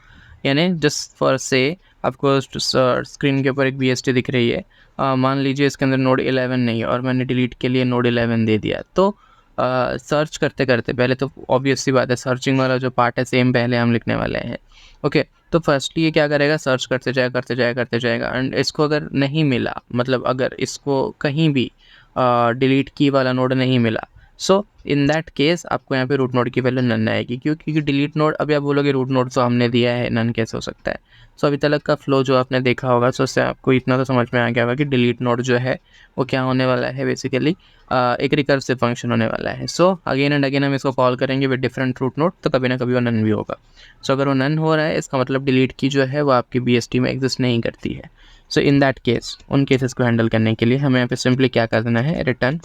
यानी जस्ट फॉर से आपको स्क्रीन के ऊपर एक BST दिख रही है, मान लीजिए इसके अंदर नोड 11 नहीं है और मैंने डिलीट के लिए नोड 11 दे दिया, तो सर्च करते करते पहले तो ऑब्वियस सी बात है सर्चिंग वाला जो पार्ट है सेम पहले हम लिखने वाले हैं। ओके, तो फर्स्टली ये क्या करेगा, सर्च करते जाएगा एंड इसको अगर नहीं मिला, मतलब अगर इसको कहीं भी डिलीट की वाला नोड नहीं मिला, सो इन दैट केस आपको यहाँ पे रूट नोड की वैल्यू नन आएगी। क्यों? क्योंकि डिलीट नोड, अभी आप बोलोगे रूट नोड तो हमने दिया है, नन कैसे हो सकता है? सो अभी तक का फ्लो जो आपने देखा होगा, सो उससे आपको इतना तो समझ में आ गया होगा कि डिलीट नोड जो है वो क्या होने वाला है, बेसिकली एक रिकर्सिव फंक्शन होने वाला है। सो अगेन एंड अगेन हम इसको कॉल करेंगे विद डिफरेंट रूट नोड, तो कभी ना कभी वो नन भी होगा। सो अगर वो नन हो रहा है, इसका मतलब डिलीट की जो है वो आपकी BST में एग्जिस्ट नहीं करती है। सो इन दैट केस, उन केसेस को हैंडल करने के लिए हमें यहाँ पे सिंपली क्या करना है, रिटर्न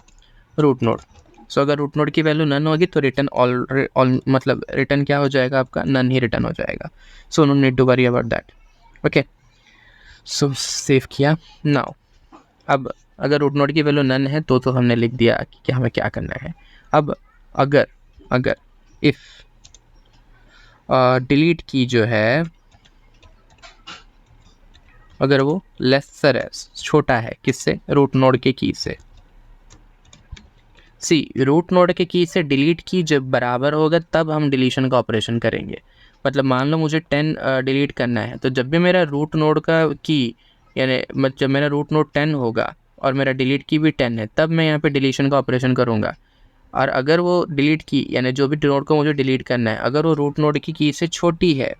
रूट नोड। सो अगर रूट नोड की वैल्यू नन होगी तो रिटर्न ऑल मतलब रिटर्न क्या हो जाएगा आपका, नन ही रिटर्न हो जाएगा। So no need to worry about that. Okay, so save किया। नाउ अब अगर रूट नोड की वैल्यू नन है तो हमने लिख दिया कि हमें क्या करना है। अब अगर अगर इफ डिलीट की जो है, अगर वो लेसर है, छोटा है, किससे, रूट नोड के की से। सी, रूट नोड के की से डिलीट की जब बराबर होगा तब हम डिलीशन का ऑपरेशन करेंगे। मतलब मान लो मुझे 10 डिलीट करना है, तो जब भी मेरा रूट नोड का की, यानी जब मेरा रूट नोड 10 होगा और मेरा डिलीट की भी 10 है, तब मैं यहाँ पे डिलीशन का ऑपरेशन करूँगा। और अगर वो डिलीट की, यानी जो भी नोड को मुझे डिलीट करना है, अगर वो रूट नोड की से छोटी है,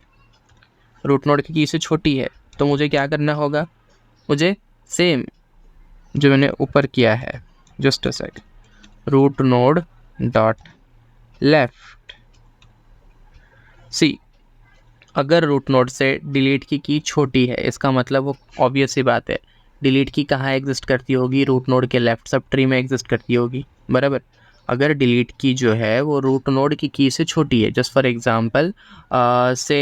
रूट नोड की से छोटी है, तो मुझे क्या करना होगा, मुझे सेम जो मैंने ऊपर किया है, just a sec, root node dot left. See, अगर रूट नोड से डिलीट की छोटी है, इसका मतलब वो ऑब्वियस सी बात है, डिलीट की कहाँ एग्जिस्ट करती होगी, रूट नोड के लेफ्ट सब ट्री में एग्जिस्ट करती होगी, बराबर। अगर डिलीट की जो है वो रूट नोड की से छोटी है, जस्ट फॉर एग्जांपल से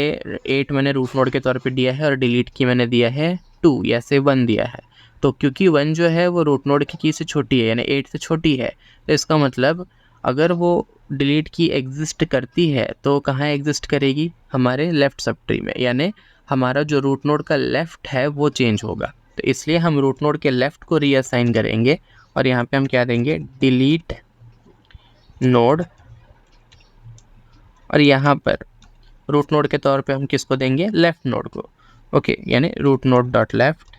8 मैंने रूट नोड के तौर पे दिया है और डिलीट की मैंने दिया है 2 या से 1 दिया है, तो क्योंकि 1 जो है वो रूट नोड की से छोटी है, यानी 8 से छोटी है, तो इसका मतलब अगर वो डिलीट की एग्जिस्ट करती है तो कहाँ एग्जिस्ट करेगी, हमारे लेफ़्ट सब ट्री में, यानी हमारा जो रूट नोड का लेफ़्ट है वो चेंज होगा। तो इसलिए हम रूट नोड के लेफ़्ट को रीअसाइन करेंगे और यहाँ पे हम क्या देंगे, डिलीट नोड, और यहाँ पर रूट नोड के तौर पे हम किसको देंगे, लेफ़्ट नोड को। ओके, यानी root node dot left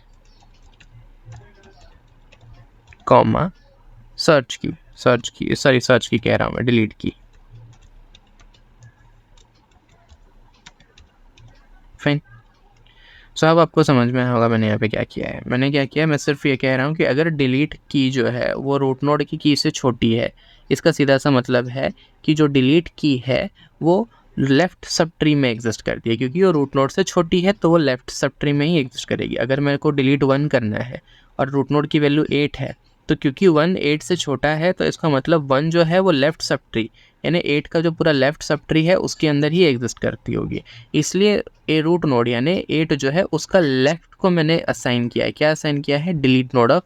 comma search key कह रहा हूँ मैं, डिलीट की। फाइन। सो अब आपको समझ में होगा मैंने यहाँ पे क्या किया है। मैंने क्या किया, मैं सिर्फ ये कह रहा हूँ कि अगर डिलीट की जो है वो रूट नोड की से छोटी है, इसका सीधा सा मतलब है कि जो डिलीट की है वो लेफ़्ट सब ट्री में एग्जिस्ट करती है, क्योंकि वो रूट नोड से छोटी है तो वो लेफ़्ट सब ट्री में ही एग्जिस्ट करेगी। अगर मेरे को डिलीट 1 करना है और रूट नोड की वैल्यू 8 है, तो क्योंकि 1 8 से छोटा है, तो इसका मतलब 1 जो है वो लेफ़्ट सब ट्री, यानी 8 का जो पूरा लेफ़्ट सब ट्री है उसके अंदर ही एग्जिस्ट करती होगी। इसलिए ए रूट नोड यानी 8 जो है उसका लेफ़्ट को मैंने असाइन किया है। क्या असाइन किया है, delete node of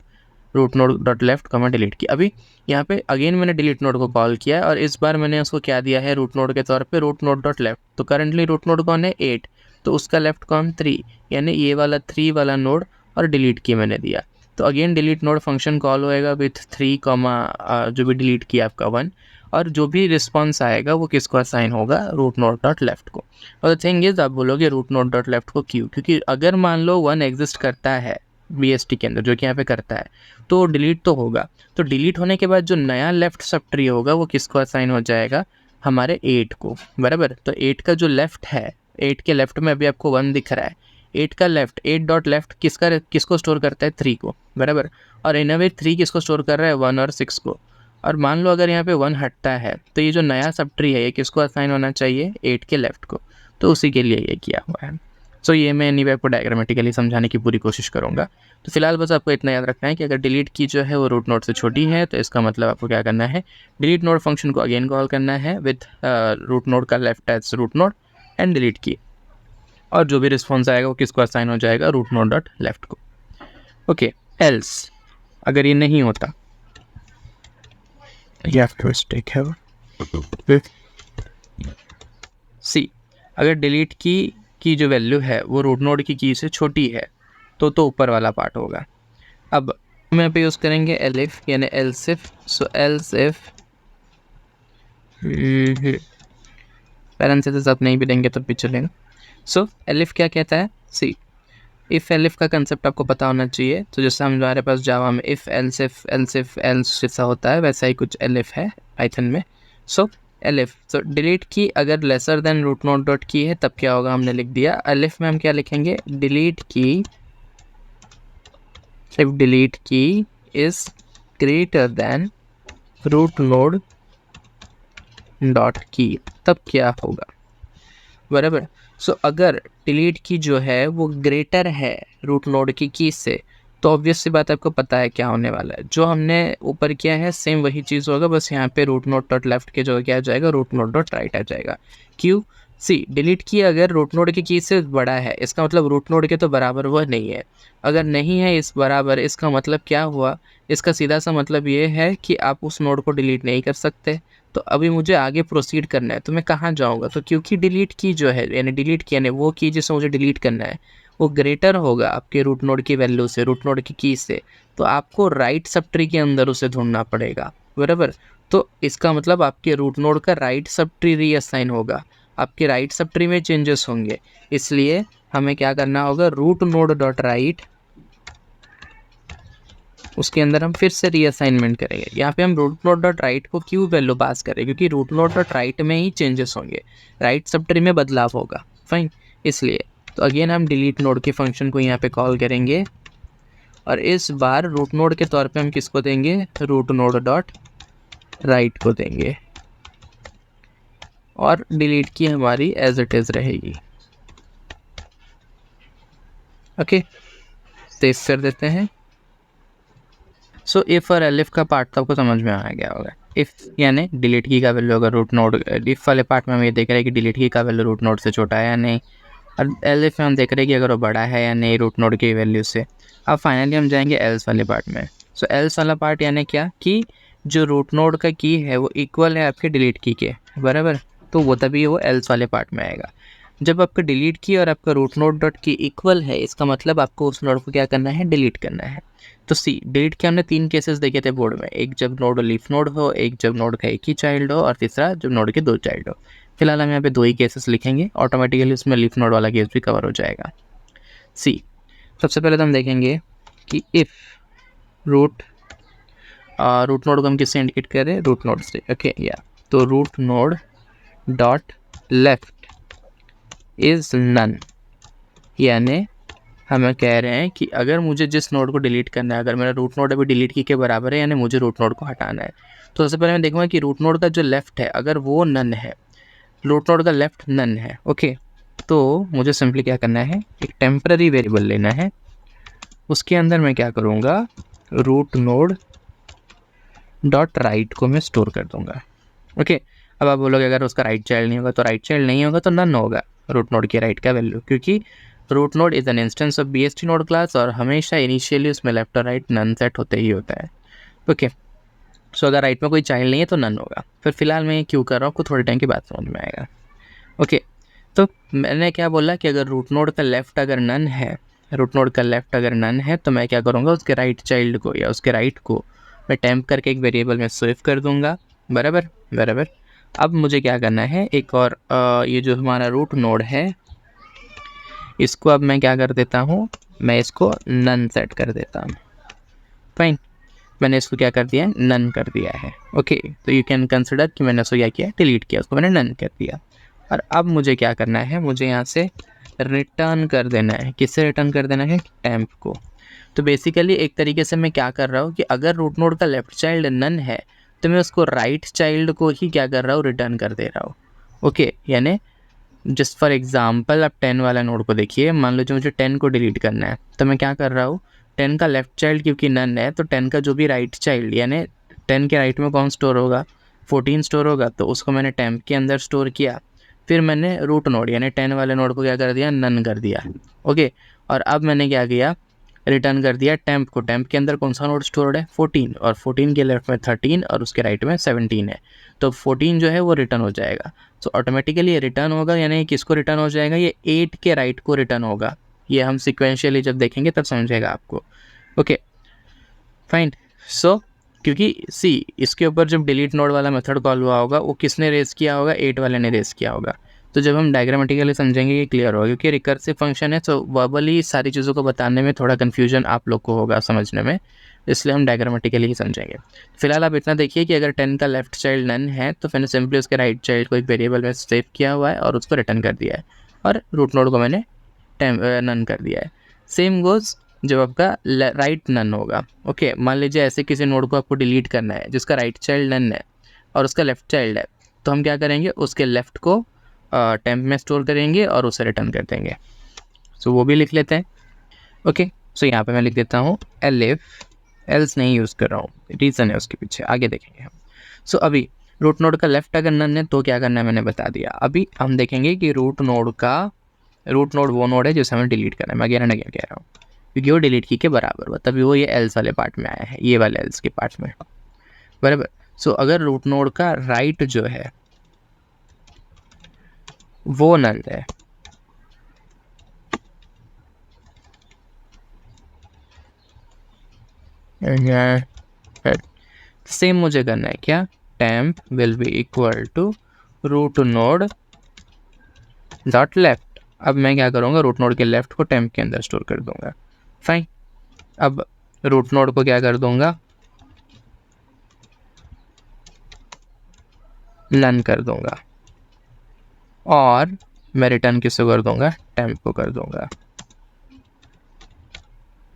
root node dot left comma delete key. अभी यहाँ पे अगेन मैंने डिलीट नोड को कॉल किया और इस बार मैंने उसको क्या दिया है, रूट नोड के तौर पे रूट नोड डॉट लेफ्ट। तो करंटली रूट नोड कौन है, 8, तो उसका लेफ्ट कौन, 3, यानी ये वाला 3 वाला नोड, और डिलीट की मैंने दिया। तो again delete node function call होएगा विथ 3 कॉमा जो भी डिलीट किया आपका 1, और जो भी रिस्पॉन्स आएगा वो किसको असाइन होगा, रूट नोड डॉट लेफ्ट को। और द थिंग इज, आप बोलोगे रूट नोड डॉट लेफ्ट को क्यों, क्योंकि अगर मान लो 1 एग्जिस्ट करता है BST के अंदर, जो कि यहाँ पे करता है, तो डिलीट तो होगा। तो डिलीट होने के बाद जो नया लेफ्ट सब ट्री होगा वो किसको असाइन हो जाएगा, हमारे 8 को, बराबर। तो 8 का जो लेफ्ट है, 8 के लेफ्ट में अभी आपको 1 दिख रहा है, 8 का लेफ्ट, 8 डॉट लेफ्ट किसको स्टोर करता है, 3 को, बराबर। और इन वे 3 किसको स्टोर कर रहा है, 1 और 6 को। और मान लो अगर यहाँ पे 1 हटता है तो ये जो नया सब ट्री है ये किसको असाइन होना चाहिए, 8 के लेफ्ट को। तो उसी के लिए ये किया हुआ है। सो ये मैं एनीवे आपको डायग्रामेटिकली समझाने की पूरी कोशिश करूँगा। तो फिलहाल बस आपको इतना याद रखना है कि अगर डिलीट की जो है वो रूट नोड से छोटी है, तो इसका मतलब आपको क्या करना है, डिलीट नोड फंक्शन को अगेन कॉल करना है विथ रूट नोड का left as root node and delete key, और जो भी रिस्पॉन्स आएगा वो किसको असाइन हो जाएगा, रूट नोड डॉट लेफ्ट को। ओके, एल्स अगर ये नहीं होता, you have to stay here. सी, अगर डिलीट की जो वैल्यू है वो रूट नोड की से छोटी है तो ऊपर वाला पार्ट होगा। अब हम यहाँ पे यूज़ करेंगे एलिफ यानी एल्सिफ। सो एल्सिफ पैरेंथेसिस आप नहीं भी देंगे तो भी चलेगा। सो एलिफ क्या कहता है, सी, इफ़ एलिफ का कंसेप्ट आपको पता होना चाहिए। तो जैसे हमारे पास जावा में इफ़ एल्सिफ एल्स जैसा होता है, वैसा ही कुछ एलिफ है पाइथन में। सो एलिफ, सो डिलीट की अगर lesser than root node dot key है तब क्या होगा, हमने लिख दिया एलिफ में हम क्या लिखेंगे, delete key, if delete key is greater than root node dot key तब क्या होगा, बराबर। सो अगर डिलीट की जो है वो ग्रेटर है रूट नोड की से, तो ऑब्वियस सी बात आपको पता है क्या होने वाला है, जो हमने ऊपर किया है सेम वही चीज़ होगा, बस यहाँ पे रूट नोड डॉट लेफ्ट के जो क्या आ जाएगा, रूट नोड डॉट राइट आ जाएगा। क्यों, सी डिलीट की अगर रूट नोड की से बड़ा है, इसका मतलब रूट नोड के तो बराबर वह नहीं है। अगर नहीं है इस बराबर, इसका मतलब क्या हुआ, इसका सीधा सा मतलब ये है कि आप उस नोड को डिलीट नहीं कर सकते। तो अभी मुझे आगे प्रोसीड करना है, तो मैं कहाँ जाऊँगा, तो क्योंकि डिलीट की जो है, यानी डिलीट की यानी वो की जिसे मुझे डिलीट करना है वो ग्रेटर होगा आपके रूट नोड की वैल्यू से, रूट नोड की से, तो आपको राइट सब ट्री के अंदर उसे ढूंढना पड़ेगा, बराबर। तो इसका मतलब आपके रूट नोड का राइट सब ट्री रीअसाइन होगा, आपके राइट सब ट्री में चेंजेस होंगे, इसलिए हमें क्या करना होगा, रूट नोड डॉट राइट, उसके अंदर हम फिर से रीअसाइनमेंट करेंगे। यहाँ पे हम रूट नोड डॉट राइट को क्यों वैल्यू पास करें, क्योंकि रूट नोड डॉट राइट में ही चेंजेस होंगे, राइट सब ट्री में बदलाव होगा, फाइन, इसलिए। तो अगेन हम डिलीट नोड के फंक्शन को यहाँ पे कॉल करेंगे, और इस बार रूट नोड के तौर पे हम किसको देंगे, रूट नोड डॉट राइट को देंगे, और डिलीट की हमारी एज इट इज़ रहेगी। ओके, सेव कर देते हैं। सो इफ़ और एलिफ का पार्ट तो आपको समझ में आ गया होगा। इफ़ यानी डिलीट की का वैल्यू अगर रूट नोड, इफ़ वाले पार्ट में हम ये देख रहे हैं कि डिलीट की का वैल्यू रूट नोड से छोटा है या नहीं, और एलिफ में हम देख रहे हैं कि अगर वो बड़ा है या नहीं रूट नोड की वैल्यू से। अब फाइनली हम जाएंगे एल्स वाले पार्ट में। सो एल्स वाला पार्ट यानी क्या, कि जो रूट नोड का की है वो इक्वल है आपके डिलीट की के, बराबर, तो वो तभी वो एल्स वाले पार्ट में आएगा। जब आपका डिलीट की और आपका रूट नोड डॉट की इक्वल है, इसका मतलब आपको उस नोड को क्या करना है, डिलीट करना है। तो सी डिलीट के हमने 3 केसेस देखे थे बोर्ड में, एक जब नोड लीफ नोड हो, एक जब नोड का एक ही चाइल्ड हो, और तीसरा जब नोड के 2 चाइल्ड हो। फिलहाल हम यहाँ पे 2 ही केसेस लिखेंगे, ऑटोमेटिकली उसमें लीफ नोड वाला केस भी कवर हो जाएगा। सी सबसे पहले तो हम देखेंगे कि इफ़ रूट नोड को हम किससे इंडिकेट कर रहे हैं, रूट नोड से, ओके या, तो root node dot left is none, यानी हमें कह रहे हैं कि अगर मुझे जिस नोड को डिलीट करना है, अगर मेरा रूट नोड अभी डिलीट की के बराबर है, यानी मुझे रूट नोड को हटाना है, तो सबसे पहले मैं देखूंगा कि रूट नोड का जो लेफ्ट है अगर वो नन है, रूट नोड का लेफ्ट नन है, ओके, तो मुझे सिंपली क्या करना है, एक टेम्पररी वेरिएबल लेना है, उसके अंदर मैं क्या करूँगा, रूट नोड डॉट राइट को मैं स्टोर कर दूँगा, ओके। अब आप बोलोगे अगर उसका राइट चाइल्ड नहीं होगा, तो राइट चाइल्ड नहीं होगा तो नन होगा रूट नोड के राइट का वैल्यू, क्योंकि root node is an instance of BST node class, और हमेशा इनिशियली उसमें लेफ्ट और राइट नन सेट होते ही होता है, ओके। सो अगर राइट में कोई चाइल्ड नहीं है तो नन होगा। फिर फिलहाल मैं ये क्यों कर रहा हूँ, आपको थोड़े टाइम के बाद समझ में आएगा, ओके। तो मैंने क्या बोला कि अगर रूट नोड का लेफ्ट अगर नन है, रूट नोड का लेफ्ट अगर नन है, तो मैं क्या करूँगा, उसके राइट चाइल्ड को या उसके राइट को मैं टेम्प करके एक वेरिएबल में सेव कर दूँगा, बराबर बराबर। अब मुझे क्या करना है, एक और ये जो हमारा रूट नोड है, इसको अब मैं क्या कर देता हूँ, मैं इसको नन सेट कर देता हूँ, फाइन। मैंने इसको क्या कर दिया, नन कर दिया है, ओके। तो यू कैन कंसिडर कि मैंने उसको क्या किया, डिलीट किया, उसको मैंने नन कर दिया। और अब मुझे क्या करना है, मुझे यहाँ से रिटर्न कर देना है, किससे रिटर्न कर देना है, टेम्प को। तो बेसिकली एक तरीके से मैं क्या कर रहा हूँ कि अगर रूट नोड का लेफ्ट चाइल्ड नन है, तो मैं उसको राइट चाइल्ड को ही क्या कर रहा हूँ, रिटर्न कर दे रहा हूँ, ओके। यानी जस्ट फॉर एग्जाम्पल आप 10 वाला नोड को देखिए, मान लो जो मुझे 10 को डिलीट करना है, तो मैं क्या कर रहा हूँ, 10 का लेफ्ट चाइल्ड क्योंकि नन है, तो 10 का जो भी राइट चाइल्ड, यानी 10 के राइट में कौन स्टोर होगा, 14 स्टोर होगा, तो उसको मैंने टेम्प के अंदर स्टोर किया। फिर मैंने रूट नोड यानी 10 वाले नोड को क्या कर दिया, नन कर दिया, ओके। और अब मैंने क्या किया, रिटर्न कर दिया टेम्प को। टेम्प के अंदर कौन सा नोड स्टोर्ड है, 14, और 14 के लेफ्ट में 13 और उसके राइट में 17 है, तो 14 जो है वो रिटर्न हो जाएगा। तो ऑटोमेटिकली ये रिटर्न होगा, यानी किसको रिटर्न हो जाएगा, ये 8 के राइट को रिटर्न होगा। ये हम सिक्वेंशियली जब देखेंगे तब समझेगा आपको, ओके फाइन। सो क्योंकि इसके ऊपर जब डिलीट नोड वाला मेथड कॉल हुआ होगा, वो किसने रेज किया होगा, 8 वाले ने रेज किया होगा। तो जब हम डायग्रामेटिकली समझेंगे ये क्लियर होगा, क्योंकि रिकर्सिव फंक्शन है तो वर्बली सारी चीज़ों को बताने में थोड़ा कन्फ्यूजन आप लोग को होगा समझने में, इसलिए हम डायग्रामेटिकली ही समझेंगे। फिलहाल आप इतना देखिए कि अगर 10 का लेफ्ट चाइल्ड नन है तो मैंने सिंपली उसके राइट चाइल्ड को एक वेरिएबल में सेव किया हुआ है और उसको रिटर्न कर दिया है, और रूट नोड को मैंने नन कर दिया है। सेम गोज जब आपका राइट नन होगा। ओके, मान लीजिए ऐसे किसी नोड को आपको डिलीट करना है जिसका राइट चाइल्ड नन है और उसका लेफ्ट चाइल्ड है, तो हम क्या करेंगे, उसके लेफ्ट को टेम्प में स्टोर करेंगे और उसे रिटर्न कर देंगे। सो वो भी लिख लेते हैं। ओके, सो यहाँ पे मैं लिख देता हूँ एलिफ, एल्स नहीं यूज़ कर रहा हूँ, रीज़न है उसके पीछे, आगे देखेंगे हम। सो अभी रूट नोड का लेफ्ट अगर नन है तो क्या करना है मैंने बता दिया। अभी हम देखेंगे कि रूट नोड वो नोड है जिसे हमें डिलीट करना है। मैं अगेन कह रहा हूँ क्योंकि वो डिलीट की के बराबर हुआ, तभी वो ये एल्स वाले पार्ट में आया है, ये वाले एल्स के पार्ट में, बराबर। सो अगर रूट नोड का राइट जो है वो नल है, सेम मुझे करना है क्या, temp will be equal to root node dot left. अब मैं क्या करूँगा, रूट नोड के लेफ्ट को टेम्प के अंदर स्टोर कर दूंगा। फाइन, अब रूट नोड को क्या कर दूंगा, नन कर दूंगा, और मैं रिटर्न किसको कर दूंगा, टेम्प को कर दूंगा।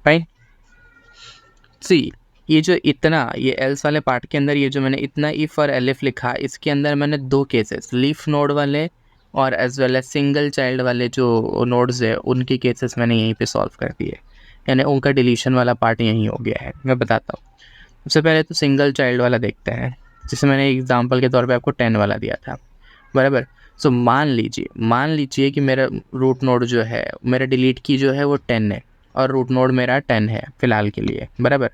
फाइन, सी ये जो इतना ये एल्स वाले पार्ट के अंदर ये जो मैंने इतना इफ और एलिफ लिखा, इसके अंदर मैंने दो केसेस, लीफ नोड वाले और as well as single child वाले जो नोड्स है उनके केसेस मैंने यहीं पे सॉल्व कर दिए, यानी उनका डिलीशन वाला पार्ट यहीं हो गया है। मैं बताता हूँ, सबसे पहले तो सिंगल चाइल्ड वाला देखते हैं, जिसे मैंने एग्जाम्पल के तौर पे आपको 10 वाला दिया था, बराबर। सो मान लीजिए कि मेरा रूट नोड जो है, मेरा डिलीट की जो है वो 10 है और रूट नोड मेरा 10 है फिलहाल के लिए, बराबर।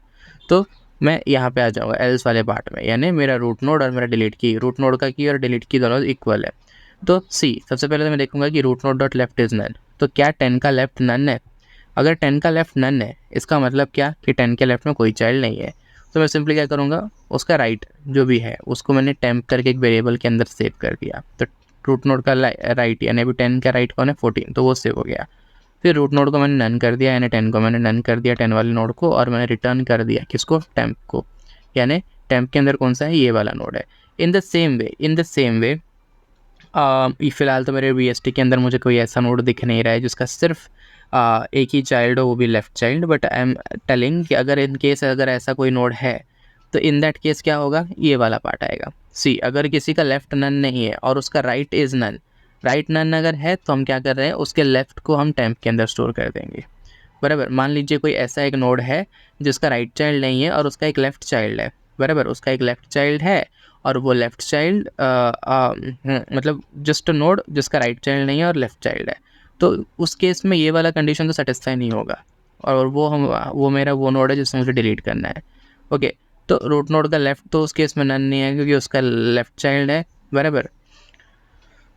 तो मैं यहाँ पे आ जाऊँगा एल्स वाले पार्ट में, यानी मेरा रूट नोड और मेरा डिलीट की, रूट नोड का की और डिलीट की दोनों इक्वल है। तो सी सबसे पहले तो मैं देखूंगा कि root node dot left is none, तो क्या 10 का लेफ्ट नन है। अगर 10 का लेफ्ट नन है इसका मतलब क्या कि 10 के लेफ्ट में कोई चाइल्ड नहीं है। तो मैं सिंपली क्या करूँगा, उसका राइट जो भी है उसको मैंने टेम्प करके एक वेरिएबल के अंदर सेव कर दिया। तो रूट नोड का राइट यानी अभी 10 का राइट कौन है, 14, तो वो सेव हो गया। फिर रूट नोड को मैंने नन कर दिया, यानी 10 को मैंने नन कर दिया 10 वाले नोड को, और मैंने रिटर्न कर दिया किसको, टेम्प को, यानी टेम्प के अंदर कौन सा है, ये वाला नोड है। इन द सेम वे फिलहाल तो मेरे VST के अंदर मुझे कोई ऐसा नोड दिख नहीं रहा है जिसका सिर्फ एक ही चाइल्ड हो, वो भी left child, but I am telling कि अगर इन केस अगर ऐसा कोई नोड है तो इन दैट केस क्या होगा, ये वाला पार्ट आएगा। सी अगर किसी का लेफ्ट नन नहीं है और उसका right is none, right none अगर है तो हम क्या कर रहे हैं, उसके लेफ्ट को हम टेम्प के अंदर स्टोर कर देंगे, बराबर। मान लीजिए कोई ऐसा एक नोड है जिसका राइट चाइल्ड नहीं है और उसका एक लेफ्ट चाइल्ड है, बराबर, उसका एक लेफ्ट चाइल्ड है और वो लेफ्ट चाइल्ड मतलब जस्ट अ नोड जिसका राइट चाइल्ड नहीं है और लेफ्ट चाइल्ड है, तो उस केस में ये वाला कंडीशन तो सेटिस्फाई नहीं होगा, और वो मेरा वो नोड है जिससे मुझे डिलीट करना है। ओके, तो रूट नोड का लेफ्ट तो उस केस में नन नहीं है क्योंकि उसका लेफ्ट चाइल्ड है, बराबर।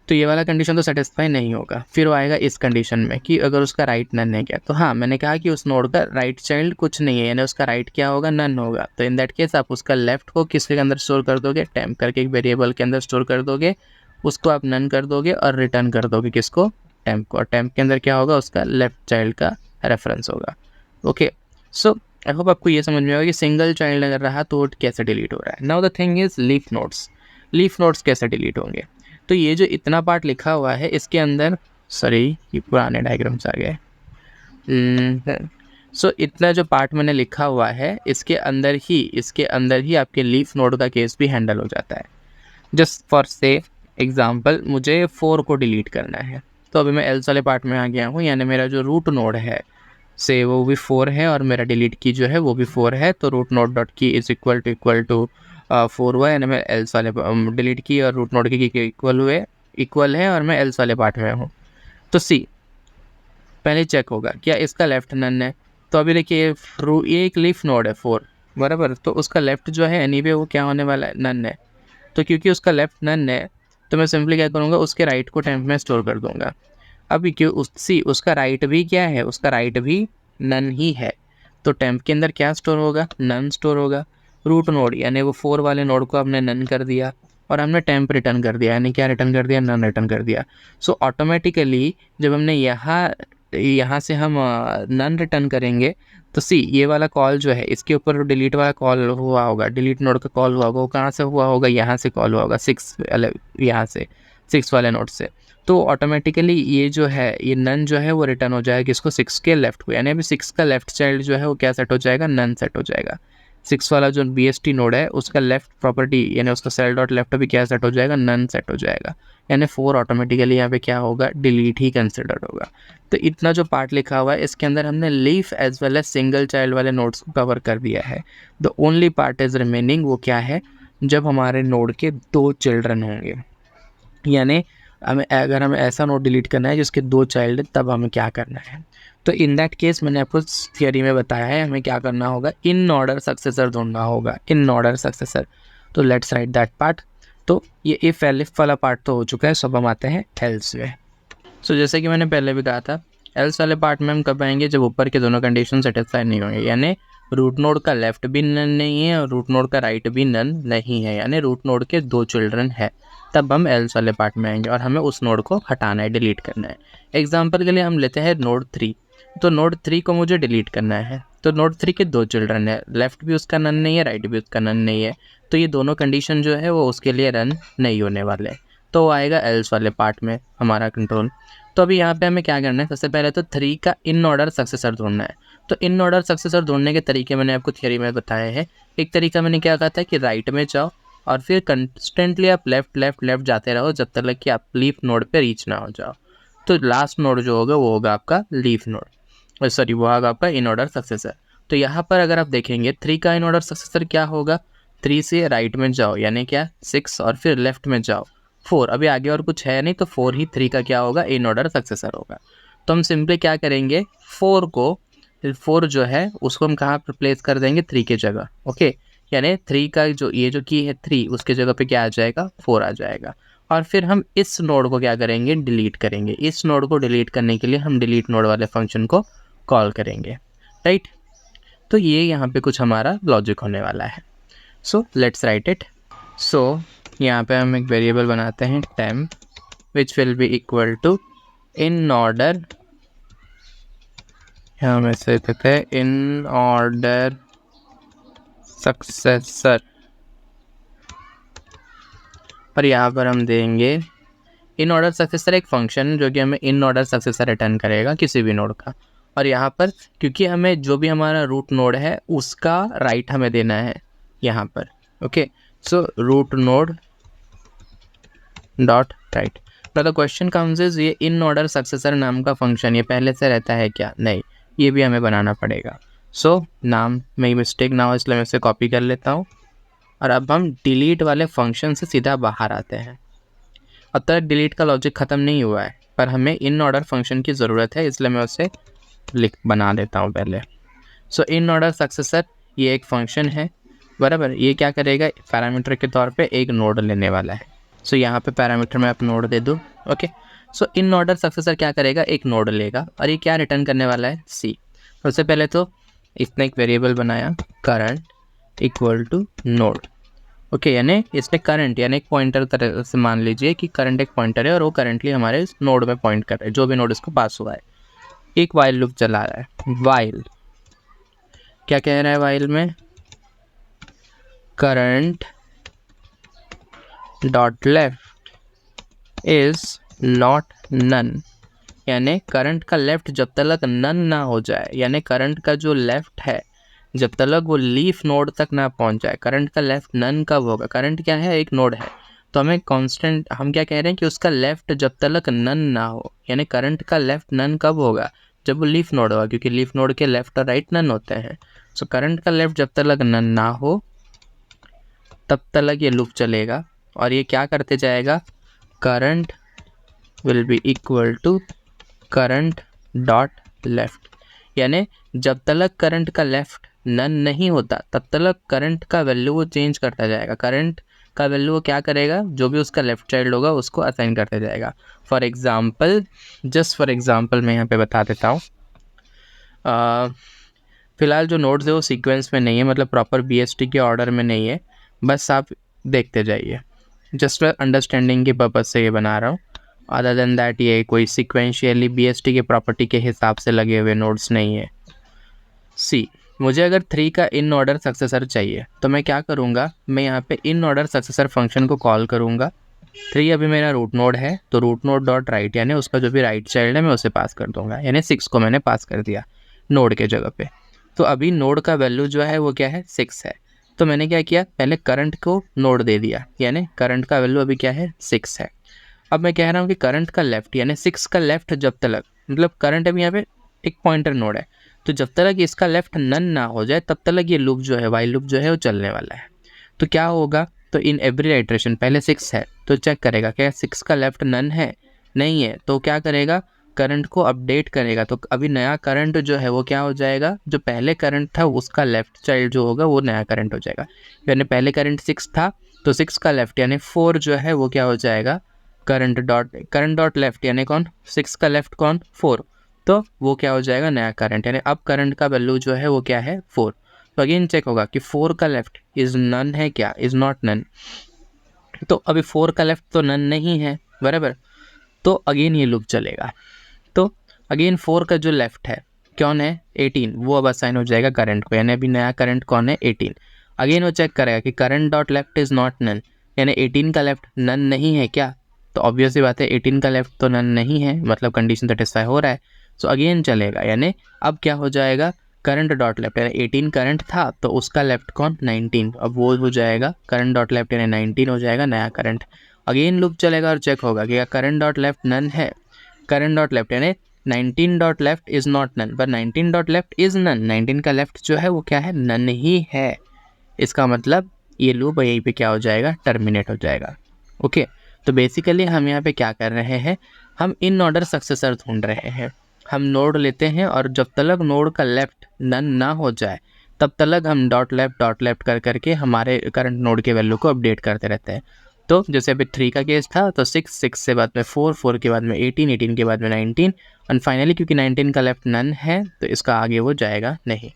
तो ये वाला कंडीशन तो सेटिस्फाई नहीं होगा। फिर वो आएगा इस कंडीशन में कि अगर उसका राइट नन है क्या, तो हाँ मैंने कहा कि उस नोड का राइट चाइल्ड कुछ नहीं है, यानी उसका राइट क्या होगा, नन होगा। तो इन दैट केस आप उसका लेफ्ट को किसके अंदर स्टोर कर दोगे, टेम्प करके एक वेरिएबल के अंदर स्टोर कर दोगे, उसको आप नन कर दोगे और रिटर्न कर दोगे किसको, टेम्प को, और टेम्प के अंदर क्या होगा, उसका लेफ्ट चाइल्ड का रेफरेंस होगा। ओके, सो आई होप आपको ये समझ में आएगा कि सिंगल चाइल्ड अगर रहा तो कैसे डिलीट हो रहा है। Now the thing is leaf nodes कैसे डिलीट होंगे। तो ये जो इतना पार्ट लिखा हुआ है इसके अंदर, सॉरी ये पुराने डायग्राम्स आ गए। सो इतना जो पार्ट मैंने लिखा हुआ है इसके अंदर ही आपके लीफ नोड का केस भी हैंडल हो जाता है। जस्ट फॉर से एग्जांपल मुझे 4 को डिलीट करना है, तो अभी मैं एल्स वाले पार्ट में आ गया हूँ, यानी मेरा जो रूट नोड है से वो भी 4 है और मेरा डिलीट की जो है वो भी 4 है, तो रूट नोड डॉट की इज इक्वल टू 4 हुआ, यानी मैं एल्स वाले डिलीट की और रूट नोड की इक्वल है और मैं एल्स वाले पार्ट में हूँ। तो सी पहले चेक होगा क्या इसका लेफ्ट नन है। तो अभी देखिए ये एक लीफ नोड है 4, बराबर, तो उसका लेफ्ट जो है एनीवे वो क्या होने वाला है, नन है। तो क्योंकि उसका लेफ्ट नन है तो मैं सिंपली क्या करूँगा, उसके राइट को टेम्प में स्टोर कर दूंगा। अभी क्यों उसका राइट भी क्या है, उसका राइट भी नन ही है, तो टेम्प के अंदर क्या स्टोर होगा, नन स्टोर होगा। रूट नोड यानी वो 4 वाले नोड को आपने नन कर दिया और हमने टेम्प रिटर्न कर दिया, यानी क्या रिटर्न कर दिया, नन रिटर्न कर दिया। सो ऑटोमेटिकली जब हमने यहाँ से हम नन रिटर्न करेंगे तो सी ये वाला कॉल जो है इसके ऊपर डिलीट वाला कॉल हुआ होगा, डिलीट नोड का कॉल हुआ होगा, वो कहाँ से हुआ होगा, यहाँ से कॉल हुआ होगा, 6 यहाँ से 6 वाले नोड से। तो ऑटोमेटिकली ये जो है ये नन जो है वो रिटर्न हो जाएगा किसको, 6 के लेफ्ट को, यानी अभी 6 का लेफ्ट चाइल्ड जो है वो क्या सेट हो जाएगा, नन सेट हो जाएगा। 6 वाला जो BST नोड है उसका लेफ्ट प्रॉपर्टी यानी उसका सेल डॉट लेफ्ट भी क्या सेट हो जाएगा, नन सेट हो जाएगा, यानी 4 ऑटोमेटिकली यहाँ पे क्या होगा, डिलीट ही कंसिडर होगा। तो इतना जो पार्ट लिखा हुआ है इसके अंदर हमने leaf as well as single child वाले नोड्स को कवर कर दिया है। The only part is remaining वो क्या है, जब हमारे नोड के 2 चिल्ड्रन होंगे, यानी अगर हमें ऐसा नोड डिलीट करना है जिसके 2 चाइल्ड है तब हमें क्या करना है। तो इन दैट केस मैंने आपको थियरी में बताया है हमें क्या करना होगा, इन ऑर्डर सक्सेसर ढूंढना होगा, इन ऑर्डर सक्सेसर। तो लेट्स राइट दैट पार्ट। तो ये इफ एलिफ वाला पार्ट तो हो चुका है, सब हम आते हैं एल्स में। सो जैसे कि मैंने पहले भी कहा था एल्स वाले पार्ट में हम कब आएंगे, जब ऊपर के दोनों कंडीशन सेटिस्फाई नहीं होंगे, यानी रूट नोड का लेफ्ट भी नन नहीं है और रूट नोड का राइट भी नन नहीं है, यानी रूट नोड के 2 चिल्ड्रन है, तब हम एल्स वाले पार्ट में आएंगे और हमें उस नोड को हटाना है, डिलीट करना है। एग्जाम्पल के लिए हम लेते हैं नोड 3। तो नोड 3 को मुझे डिलीट करना है, तो नोड 3 के 2 चिल्ड्रन है, लेफ्ट भी उसका नन नहीं है, राइट भी उसका नन नहीं है, तो ये दोनों कंडीशन जो है वो उसके लिए रन नहीं होने वाले, तो वो आएगा एल्स वाले पार्ट में हमारा कंट्रोल। तो अभी यहाँ पे हमें क्या करना है, सबसे पहले तो 3 का इन ऑर्डर सक्सेसर ढूंढना है। तो इन ऑर्डर सक्सेसर ढूंढने के तरीके मैंने आपको थियरी में बताया है। एक तरीका मैंने क्या कहा था कि राइट में जाओ और फिर कंस्टेंटली आप लेफ्ट लेफ्ट लेफ्ट जाते रहो जब तक कि आप लीफ नोड पे रीच ना हो जाओ। तो लास्ट नोड जो होगा वो होगा आपका लीफ नोड, सॉरी वो होगा आपका इन ऑर्डर सक्सेसर। तो यहाँ पर अगर आप देखेंगे 3 का इन ऑर्डर सक्सेसर क्या होगा, 3 से राइट में जाओ यानी क्या 6 और फिर लेफ्ट में जाओ 4, अभी आगे और कुछ है नहीं, तो 4 ही 3 का क्या होगा, इन ऑर्डर सक्सेसर होगा। तो हम सिंपली क्या करेंगे, 4 जो है उसको हम कहाँ पर प्लेस कर देंगे, 3 के जगह, ओके। यानी 3 का जो ये जो की है 3 उसके जगह पे क्या आ जाएगा, 4 आ जाएगा। और फिर हम इस नोड को क्या करेंगे, डिलीट करेंगे। इस नोड को डिलीट करने के लिए हम डिलीट नोड वाले फंक्शन को कॉल करेंगे, राइट। तो ये यहाँ पे कुछ हमारा लॉजिक होने वाला है। So let's write it. So यहाँ पे हम एक वेरिएबल बनाते हैं temp which will be equal to in order, यहाँ में से देते हैं इन ऑर्डर सक्सेसर, और यहाँ पर हम देंगे इन ऑर्डर सक्सेसर एक फंक्शन जो कि हमें इन ऑर्डर सक्सेसर रिटर्न करेगा किसी भी नोड का। और यहाँ पर क्योंकि हमें जो भी हमारा रूट नोड है उसका राइट हमें देना है यहाँ पर, okay. So root node dot right. The question comes is ये इन ऑर्डर सक्सेसर नाम का फंक्शन ये पहले से रहता है क्या, नहीं, ये भी हमें बनाना पड़ेगा। सो नाम में मिस्टेक ना हो इसलिए मैं इसे कॉपी कर लेता हूँ। और अब हम डिलीट वाले फंक्शन से सीधा बाहर आते हैं। अब तक डिलीट का लॉजिक ख़त्म नहीं हुआ है पर हमें इन ऑर्डर फंक्शन की ज़रूरत है, इसलिए मैं उसे बना देता हूँ पहले। सो इन ऑर्डर सक्सेसर ये एक फंक्शन है, बराबर। ये क्या करेगा, पैरामीटर के तौर पे एक नोड लेने वाला है। सो यहाँ पे पैरामीटर में आप नोड दे दो, ओके। सो इन ऑर्डर सक्सेसर क्या करेगा, एक नोड लेगा और ये क्या रिटर्न करने वाला है, सी। सबसे पहले तो इसने एक वेरिएबल बनाया current equal to node, okay. यानी इसने करंट यानी एक पॉइंटर तरह से मान लीजिए कि करंट एक पॉइंटर है और वो करंटली हमारे इस नोड में पॉइंट कर रहा है, जो भी नोड इसको पास हुआ है। एक वाइल लूप चला रहा है, वाइल क्या कह रहा है, वाइल में current dot left is not none, यानी करंट का लेफ्ट जब तक नन ना हो जाए, यानी करंट का जो लेफ्ट है जब तक वो लीफ नोड तक ना पहुंच जाए। करंट का लेफ्ट नन कब होगा, करंट क्या है, एक नोड है, तो हमें कांस्टेंट हम क्या कह रहे हैं कि उसका लेफ्ट जब तक नन ना हो, यानी करंट का लेफ्ट नन कब होगा, जब वो लीफ नोड होगा, क्योंकि लीफ नोड के लेफ्ट और राइट नन होते हैं। सो करंट का लेफ्ट जब तक नन ना हो तब तक ये लूप चलेगा और ये क्या करते जाएगा, current will be equal to current dot left, यानी जब तक करंट का लेफ्ट नन नहीं होता तब तक करंट का वैल्यू वो चेंज करता जाएगा। करंट का वैल्यू वो क्या करेगा, जो भी उसका लेफ्ट चाइल्ड होगा उसको असाइन करते जाएगा। For example, just for example मैं यहाँ पे बता देता हूँ। फिलहाल जो नोड्स है वो सीक्वेंस में नहीं है, मतलब प्रॉपर BST के ऑर्डर में नहीं है, बस आप देखते जाइए। जस्ट अंडरस्टैंडिंग के पर्पज से ये बना रहा हूँ। अदर देन दैट ये कोई सिक्वेंशियली BST के प्रॉपर्टी के हिसाब से लगे हुए नोड्स नहीं है। सी, मुझे अगर 3 का इन ऑर्डर सक्सेसर चाहिए तो मैं क्या करूँगा, मैं यहाँ पे इन ऑर्डर सक्सेसर फंक्शन को कॉल करूँगा। 3 अभी मेरा रूट नोड है, तो रूट नोड डॉट राइट यानी उसका जो भी राइट चाइल्ड है मैं उसे पास कर दूंगा, यानी 6 को मैंने पास कर दिया नोड के जगह पे। तो अभी नोड का वैल्यू जो है वो क्या है, 6 है। तो मैंने क्या किया, पहले करंट को नोड दे दिया, यानी करंट का वैल्यू अभी क्या है, 6 है। अब मैं कह रहा हूँ कि करंट का लेफ्ट यानी 6 का लेफ्ट जब तक, मतलब करंट अभी यहाँ पे एक पॉइंटर नोड है, तो जब तक इसका लेफ्ट नन ना हो जाए तब तक ये लूप जो है, वाइल लूप जो है वो चलने वाला है। तो क्या होगा, तो इन एवरी आइटरेशन पहले 6 है तो चेक करेगा क्या 6 का लेफ्ट नन है, नहीं है, तो क्या करेगा, करंट को अपडेट करेगा। तो अभी नया करंट जो है वो क्या हो जाएगा, जो पहले करंट था उसका लेफ्ट चाइल्ड जो होगा वो नया करंट हो जाएगा। यानी पहले करंट 6 था तो 6 का लेफ्ट यानी 4 जो है वो क्या हो जाएगा, करंट डॉट लेफ्ट यानी कौन, 6 का लेफ्ट कौन, 4, तो वो क्या हो जाएगा, नया करंट। यानी अब करंट का वैल्यू जो है वो क्या है, 4। तो अगेन चेक होगा कि 4 का लेफ्ट इज नन है क्या, इज नॉट नन। तो अभी 4 का लेफ्ट तो नन नहीं है, बराबर, तो अगेन ये लूप चलेगा। तो अगेन 4 का जो लेफ्ट है कौन है, 18, वो अब असाइन हो जाएगा करंट को, यानी अभी नया करंट कौन है, 18। अगेन वो चेक करेगा कि current dot left is not none, यानी 18 का लेफ्ट नन नहीं है क्या, तो ऑब्वियस सी बात है 18 का लेफ्ट तो नन नहीं है, मतलब कंडीशन सेटिस्फाई हो रहा है। सो अगेन चलेगा, यानी अब क्या हो जाएगा, करंट डॉट लेफ्ट यानी 18 करंट था तो उसका लेफ्ट कौन, 19, अब वो हो जाएगा करंट डॉट लेफ्ट यानी 19 हो जाएगा नया करंट। अगेन लूप चलेगा और चेक होगा कि करंट डॉट लेफ्ट नन है, करंट डॉट लेफ्ट यानी 19 dot left is not none, पर 19 डॉट लेफ्ट इज नन, 19 का लेफ्ट जो है वो क्या है, नन ही है। इसका मतलब ये लूप यहीं पे क्या हो जाएगा, टर्मिनेट हो जाएगा। ओके, तो बेसिकली हम यहाँ पे क्या कर रहे हैं, हम इन ऑर्डर सक्सेसर ढूंढ रहे हैं। हम नोड लेते हैं और जब तक नोड का लेफ्ट नन ना हो जाए तब तक हम डॉट लेफ्ट कर करके हमारे करंट नोड के वैल्यू को अपडेट करते रहते हैं। तो जैसे अभी 3 का केस था तो 6 से बाद में 4 के बाद में 18 के बाद में 19 और फाइनली क्योंकि 19 का लेफ्ट नन है तो इसका आगे वो जाएगा नहीं।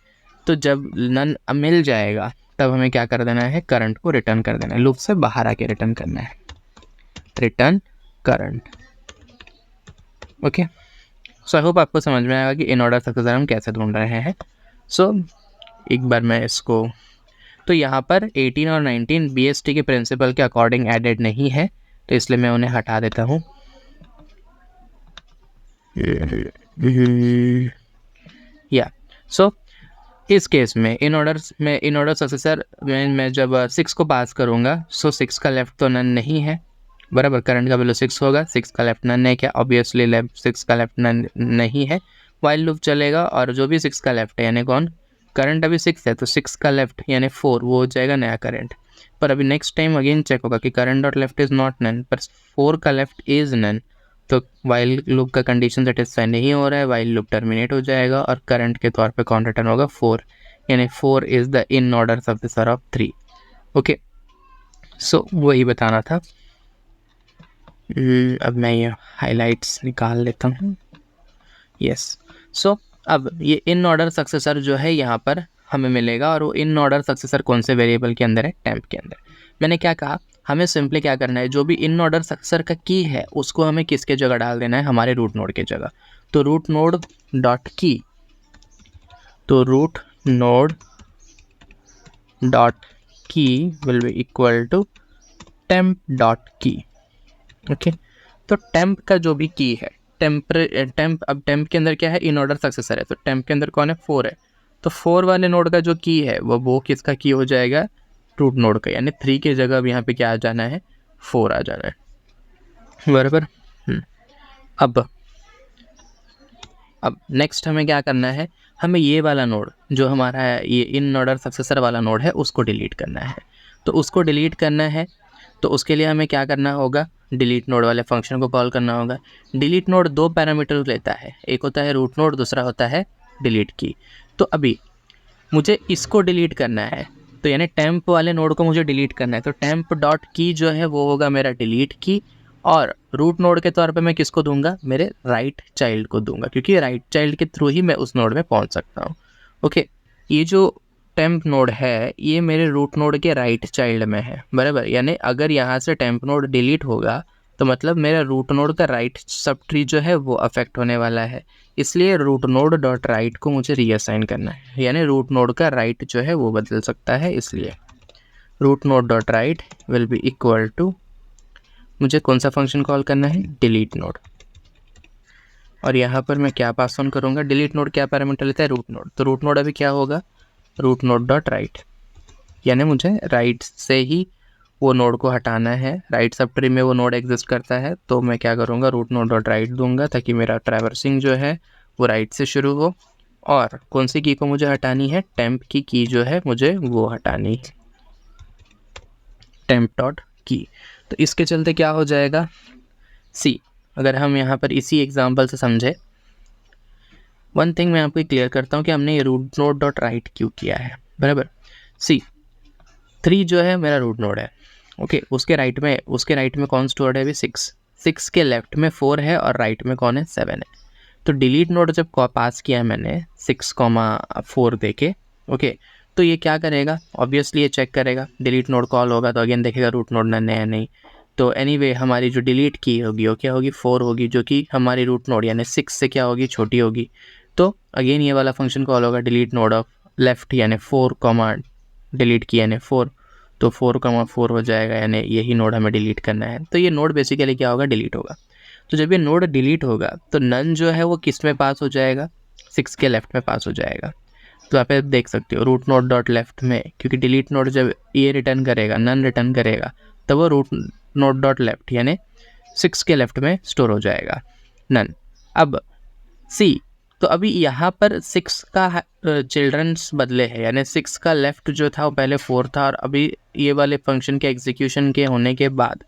तो जब नन मिल जाएगा तब हमें क्या कर देना है, करंट को रिटर्न कर देना है, लूप से बाहर आके रिटर्न करना है, return current. Okay, so I hope आपको समझ में आएगा कि इन ऑर्डर सक्सेसर हम कैसे ढूंढ रहे हैं। सो एक बार मैं इसको, तो यहाँ पर 18 और 19 BST के प्रिंसिपल के अकॉर्डिंग एडेड नहीं है, तो इसलिए मैं उन्हें हटा देता हूँ। या सो इस केस में इन ऑर्डर सक्सेसर में मैं जब 6 को पास करूँगा, सो 6 का लेफ्ट तो नन नहीं है, बराबर, करंट का वैल्यू 6 होगा, 6 का लेफ्ट नन है क्या, ऑब्वियसली लेफ्ट 6 का लेफ्ट नन नहीं है। वाइल लूप चलेगा और जो भी 6 का लेफ्ट है यानी कौन, करंट अभी 6 है तो 6 का लेफ्ट यानी 4 वो हो जाएगा नया करंट। पर अभी नेक्स्ट टाइम अगेन चेक होगा कि current dot left is not none, पर 4 का लेफ्ट इज नन, तो वाइल लूप का कंडीशन सेटिस्फाई नहीं हो रहा है, वाइल लूप टर्मिनेट हो जाएगा और करंट के तौर पे कौन रिटर्न होगा, 4, यानी 4 is the in order successor of 3। Okay, so वही बताना था। अब मैं ये हाइलाइट्स निकाल लेता हूँ। यस, सो अब ये इन ऑर्डर सक्सेसर जो है यहाँ पर हमें मिलेगा, और वो इन ऑर्डर सक्सेसर कौन से वेरिएबल के अंदर है, टेम्प के अंदर। मैंने क्या कहा, हमें सिंपली क्या करना है, जो भी इन ऑर्डर सक्सेसर का की है उसको हमें किसके जगह डाल देना है, हमारे रूट नोड के जगह। तो रूट नोड डॉट की, तो root node dot key will be equal to temp dot key. Okay, तो टेम्प का जो भी की है, अब टेम्प के अंदर क्या है, इन ऑर्डर सक्सेसर है, तो टेम्प के अंदर कौन है, 4 है, तो 4 वाले नोड का जो की है वो किसका की हो जाएगा, रूट नोड का, यानी 3 की जगह अब यहाँ पे क्या आ जाना है, 4 आ जाना है, बराबर। अब नेक्स्ट हमें क्या करना है, हमें ये वाला नोड जो हमारा है, ये इन ऑर्डर सक्सेसर वाला नोड है, उसको डिलीट करना है। तो उसको डिलीट करना है तो उसके लिए हमें क्या करना होगा, डिलीट नोड वाले फंक्शन को कॉल करना होगा। डिलीट नोड 2 पैरामीटर लेता है, एक होता है रूट नोड, दूसरा होता है डिलीट की। तो अभी मुझे इसको डिलीट करना है, तो यानी टेम्प वाले नोड को मुझे डिलीट करना है, तो टेम्प डॉट की जो है वो होगा मेरा डिलीट की, और रूट नोड के तौर पे मैं किसको दूंगा, मेरे राइट चाइल्ड को दूंगा, क्योंकि राइट चाइल्ड के थ्रू ही मैं उस नोड में पहुंच सकता हूँ। ओके, ये जो टेम्प नोड है ये मेरे रूट नोड के राइट चाइल्ड में है, बराबर। यानी अगर यहाँ से टेम्प नोड डिलीट होगा तो मतलब मेरा रूट नोड का राइट सब ट्री जो है वो अफेक्ट होने वाला है। इसलिए रूट नोड डॉट राइट को मुझे रीअसाइन करना है, यानी रूट नोड का राइट जो है वो बदल सकता है। इसलिए root node dot right will be equal to, मुझे कौन सा फंक्शन कॉल करना है, डिलीट नोड। और यहाँ पर मैं क्या पास ऑन करूँगा, डिलीट नोड क्या पैरामीटर लेता है, रूट नोड। तो रूट नोड अभी क्या होगा, रूट नोड डॉट राइट, यानी मुझे राइट से ही वो नोड को हटाना है। राइट सब ट्री में वो नोड एग्जिस्ट करता है, तो मैं क्या करूँगा, रूट नोड डॉट राइट दूंगा ताकि मेरा ट्रैवर्सिंग जो है वो राइट से शुरू हो। और कौन सी की को मुझे हटानी है, टेम्प की जो है मुझे वो हटानी है, टेम्प डॉट की। तो इसके चलते क्या हो जाएगा, सी अगर हम यहाँ पर इसी एग्जाम्पल से समझे, वन थिंग मैं आपको क्लियर करता हूँ कि हमने ये रूट नोड डॉट राइट क्यों किया है, बराबर। सी 3 जो है मेरा रूट नोड है, ओके। उसके राइट में कौन स्टोर्ड है अभी, 6 के लेफ्ट में 4 है और राइट में कौन है, 7 है। तो डिलीट नोड जब पास किया है मैंने 6,4 देके, ओके, तो ये क्या करेगा, ऑब्वियसली ये चेक करेगा, डिलीट नोड कॉल होगा तो अगेन देखेगा रूट नोड नया है नहीं। तो एनीवे हमारी जो डिलीट की होगी वो क्या होगी, 4 होगी, जो कि हमारी रूट नोड यानी 6 से क्या होगी, छोटी होगी। तो अगेन ये वाला फंक्शन कॉल होगा, डिलीट नोड ऑफ लेफ्ट यानी 4, डिलीट की यानी 4, तो 4,4 हो जाएगा, यानी यही नोड हमें डिलीट करना है। तो ये नोड बेसिकली क्या होगा, डिलीट होगा। तो जब ये नोड डिलीट होगा तो नन जो है वो किस में पास हो जाएगा, 6 के लेफ्ट में पास हो जाएगा। तो आप देख सकते हो रूट नोड डॉट लेफ्ट में, क्योंकि डिलीट नोड जब ये रिटर्न करेगा, नन रिटर्न करेगा, तब वो रूट नोड डॉट लेफ्ट यानी 6 के लेफ्ट में स्टोर हो जाएगा नन। अब सी, तो अभी यहाँ पर 6 का चिल्ड्रंस बदले हैं, यानी 6 का लेफ्ट जो था वो पहले 4 था, और अभी ये वाले फंक्शन के एग्जीक्यूशन के होने के बाद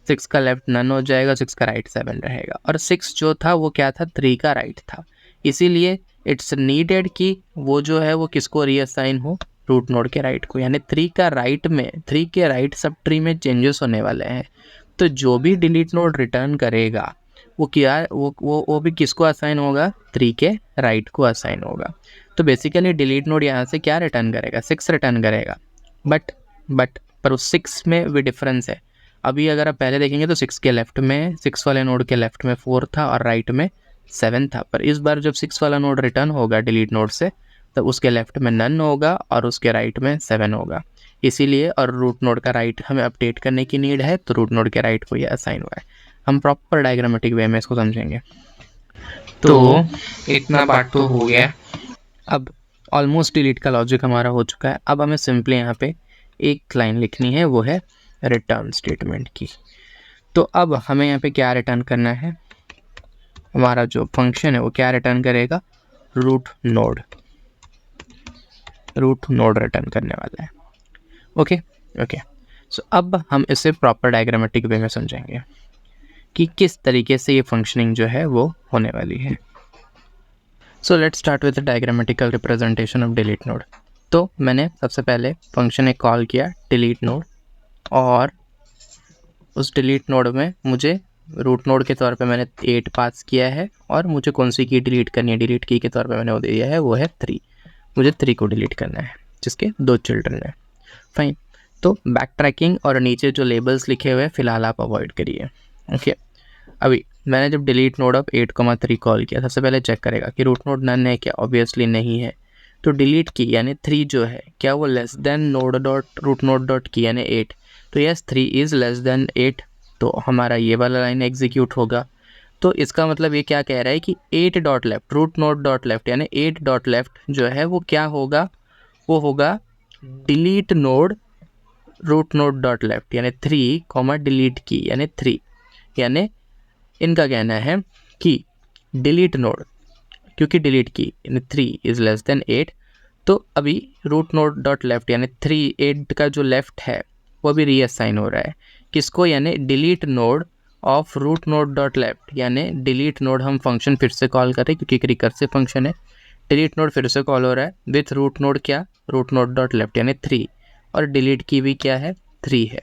6 का लेफ्ट नन हो जाएगा, 6 का राइट 7 रहेगा। और 6 जो था वो क्या था, 3 का राइट था। इसीलिए इट्स नीडेड कि वो जो है वो किसको रीअसाइन हो, रूट नोड के राइट को। यानी 3 का राइट में, 3 के राइट सब ट्री में चेंजेस होने वाले हैं, तो जो भी डिलीट नोड रिटर्न करेगा वो क्या, वो भी किसको असाइन होगा, 3 के राइट को असाइन होगा। तो बेसिकली डिलीट नोड यहाँ से क्या रिटर्न करेगा, 6 रिटर्न करेगा। बट पर उस 6 में भी डिफरेंस है। अभी अगर आप पहले देखेंगे तो 6 के लेफ्ट में, 6 वाले नोड के लेफ्ट में 4 था और राइट में 7 था। पर इस बार जब 6 वाला नोड रिटर्न होगा डिलीट नोड से, तो उसके लेफ्ट में नन होगा और उसके राइट में 7 होगा। इसीलिए और रूट नोड का राइट हमें अपडेट करने की नीड है, तो रूट नोड के राइट को ये असाइन हुआ है। हम प्रॉपर डायग्रामेटिक वे में इसको समझेंगे। तो इतना पार्ट तो हो गया। अब ऑलमोस्ट डिलीट का लॉजिक हमारा हो चुका है। अब हमें सिंपली यहाँ पे एक लाइन लिखनी है, वो है रिटर्न स्टेटमेंट की। तो अब हमें यहाँ पे क्या रिटर्न करना है, हमारा जो फंक्शन है वो क्या रिटर्न करेगा, रूट नोड रिटर्न करने वाला है। ओके। सो अब हम इसे प्रॉपर डायग्रामेटिक वे में समझेंगे कि किस तरीके से ये फंक्शनिंग जो है वो होने वाली है। So let's start with the diagrammatical representation of delete node. तो मैंने सबसे पहले फंक्शन एक कॉल किया डिलीट नोड, और उस डिलीट नोड में मुझे रूट नोड के तौर पे मैंने 8 पास किया है, और मुझे कौन सी की डिलीट करनी है, डिलीट की के तौर पे मैंने वो दिया है, वो है 3। मुझे 3 को डिलीट करना है जिसके 2 चिल्ड्रन हैं। फाइन। तो बैक ट्रैकिंग और नीचे जो लेबल्स लिखे हुए हैं फिलहाल आप अवॉइड करिए, ओके। अभी मैंने जब डिलीट नोड ऑफ 8,3 कॉल किया, सबसे पहले चेक करेगा कि रूट नोड नन है क्या, ऑब्वियसली नहीं है। तो डिलीट की यानी 3 जो है क्या वो less than node dot root node dot key यानी 8, तो यस 3 इज़ लेस देन 8, तो हमारा ये वाला लाइन एग्जीक्यूट होगा। तो इसका मतलब ये क्या कह रहा है कि 8 dot left root node dot left यानी 8 डॉट लेफ्ट जो है वो क्या होगा, वो होगा delete node root node dot left यानी 3, डिलीट की यानी 3। यानी इनका कहना है कि डिलीट नोड, क्योंकि डिलीट की यानी 3 इज़ लेस देन 8, तो अभी रूट नोड डॉट लेफ्ट यानी 3, 8 का जो लेफ्ट है वो भी रीअसाइन हो रहा है किसको, यानी delete node of root node dot left. यानी डिलीट नोड हम फंक्शन फिर से कॉल करें क्योंकि एक रिकर्सिव फंक्शन है, डिलीट नोड फिर से कॉल हो रहा है विथ रूट नोड क्या, रूट नोड डॉट लेफ्ट यानी 3, और डिलीट की भी क्या है, 3 है,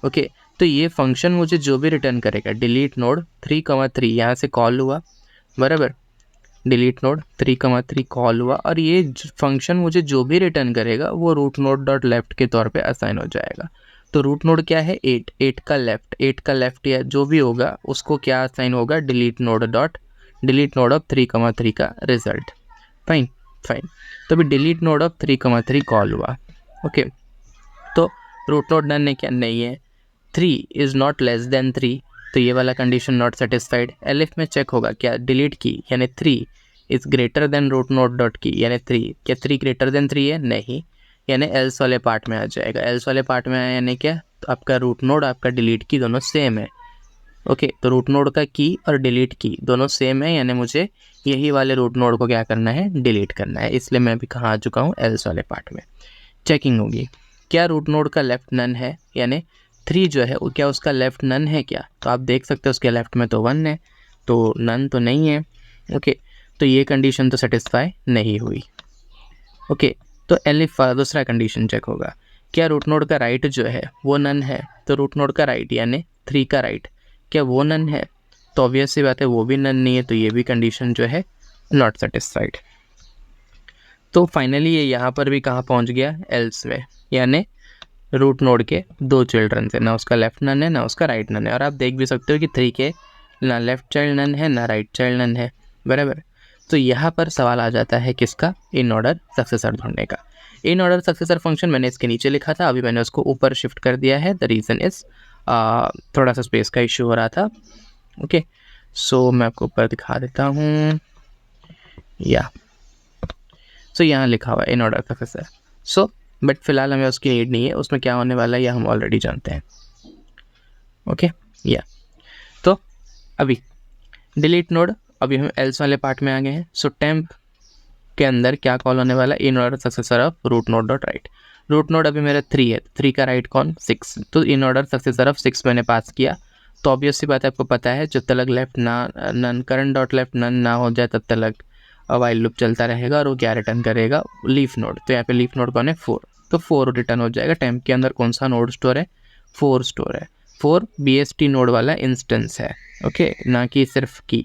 ओके। तो ये फंक्शन मुझे जो भी रिटर्न करेगा डिलीट नोड 3,3 यहाँ से कॉल हुआ, बराबर। डिलीट नोड 3,3 कॉल हुआ और ये फंक्शन मुझे जो भी रिटर्न करेगा वो रूट नोड डॉट लेफ्ट के तौर पे असाइन हो जाएगा। तो रूट नोड क्या है 8, 8 का लेफ्ट या जो भी होगा उसको क्या असाइन होगा डिलीट नोड ऑफ 3,3 का रिजल्ट। Fine fine. तो अभी डिलीट नोड ऑफ 3,3 कॉल हुआ। ओके, तो रूट नोड नन है क्या? नहीं है। 3 इज़ नॉट लेस देन 3, तो ये वाला कंडीशन नॉट सेटिस्फाइड। एलिफ में चेक होगा क्या डिलीट की यानी 3 is greater than root node dot key यानी 3, क्या 3 ग्रेटर देन 3 है? नहीं, यानी एल्स वाले पार्ट में आ जाएगा। एल्स वाले पार्ट में आया यानी क्या? तो आपका रूट नोड आपका डिलीट की दोनों सेम है। ओके, तो रूट नोड का की और डिलीट की दोनों सेम है, यानी मुझे यही वाले रूट नोड को क्या करना है? डिलीट करना है। इसलिए मैं अभी कहाँ आ चुका हूँ? एल्स वाले पार्ट में। चेकिंग होगी क्या रूट नोड का लेफ्ट नन है, यानी 3 जो है वो क्या उसका लेफ्ट नन है क्या? तो आप देख सकते हो उसके लेफ्ट में तो 1 है, तो नन तो नहीं है। ओके, तो ये कंडीशन तो सेटिस्फाई नहीं हुई। ओके, तो एलिफ दूसरा कंडीशन चेक होगा क्या रूट नोड का राइट जो है वो नन है? तो रूट नोड का राइट यानी 3 का राइट क्या वो नन है? तो ऑब्वियस सी बात है वो भी नन नहीं है, तो ये भी कंडीशन जो है नॉट सेटिस्फाइड। तो फाइनली ये यहाँ पर भी कहाँ पहुँच गया? एल्स में, यानी रूट नोड के 2 चिल्ड्रन है, ना उसका लेफ्ट नन है ना उसका राइट नन है। और आप देख भी सकते हो कि 3 के ना लेफ्ट चाइल्ड नन है ना राइट चाइल्ड नन है, बराबर। तो यहाँ पर सवाल आ जाता है किसका? इन ऑर्डर सक्सेसर ढूंढने का। इन ऑर्डर सक्सेसर फंक्शन मैंने इसके नीचे लिखा था, अभी मैंने उसको ऊपर शिफ्ट कर दिया है। द रीज़न इज़ थोड़ा सा स्पेस का इश्यू हो रहा था। ओके, सो मैं आपको ऊपर दिखा देता हूँ। या सो यहाँ लिखा हुआ है in order successor. So but फिलहाल हमें उसकी नीड नहीं है, उसमें क्या होने वाला है यह हम ऑलरेडी जानते हैं। ओके, या तो अभी डिलीट नोड, अभी हम एल्स वाले पार्ट में आ गए हैं। सो टेम्प के अंदर क्या कॉल होने वाला है? In order successor of root node dot right. Root node अभी मेरा 3 है, 3 का राइट कौन? 6, तो इन ऑर्डर सक्सेसर ऑफ 6 मैंने पास किया। तो ऑब्वियस सी बात है, आपको पता है जब तक लेफ्ट ना none current dot left none ना हो जाए तब तक वाइल लूप चलता रहेगा और वो क्या रिटर्न करेगा? Leaf node. तो यहाँ पे लीफ नोड कौन है? 4, तो 4 रिटर्न हो जाएगा। टेम्प के अंदर कौन सा नोड स्टोर है? 4 स्टोर है। 4 BST नोड वाला इंस्टेंस है, ओके, ना कि सिर्फ की।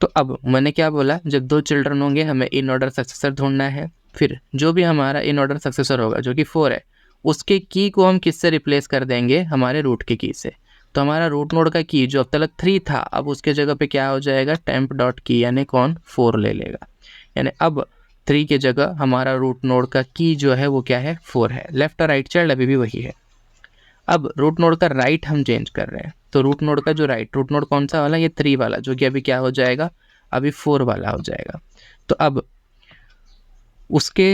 तो अब मैंने क्या बोला? जब 2 चिल्ड्रन होंगे हमें इन ऑर्डर सक्सेसर ढूंढना है। फिर जो भी हमारा इन ऑर्डर सक्सेसर होगा जो कि 4 है, उसके की को हम किससे रिप्लेस कर देंगे? हमारे रूट के की से। तो हमारा रूट नोड का की जो अब तक 3 था, अब उसके जगह पे क्या हो जाएगा? टेम्प डॉट की, यानी कौन? 4 ले लेगा। यानी अब 3 के जगह हमारा रूट नोड का की जो है वो क्या है? 4 है। लेफ्ट और राइट चाइल्ड अभी भी वही है। अब रूट नोड का राइट हम चेंज कर रहे हैं, तो रूट नोड का जो राइट रूट नोड कौन सा वाला? ये 3 वाला, जो कि अभी क्या हो जाएगा? अभी 4 वाला हो जाएगा। तो अब उसके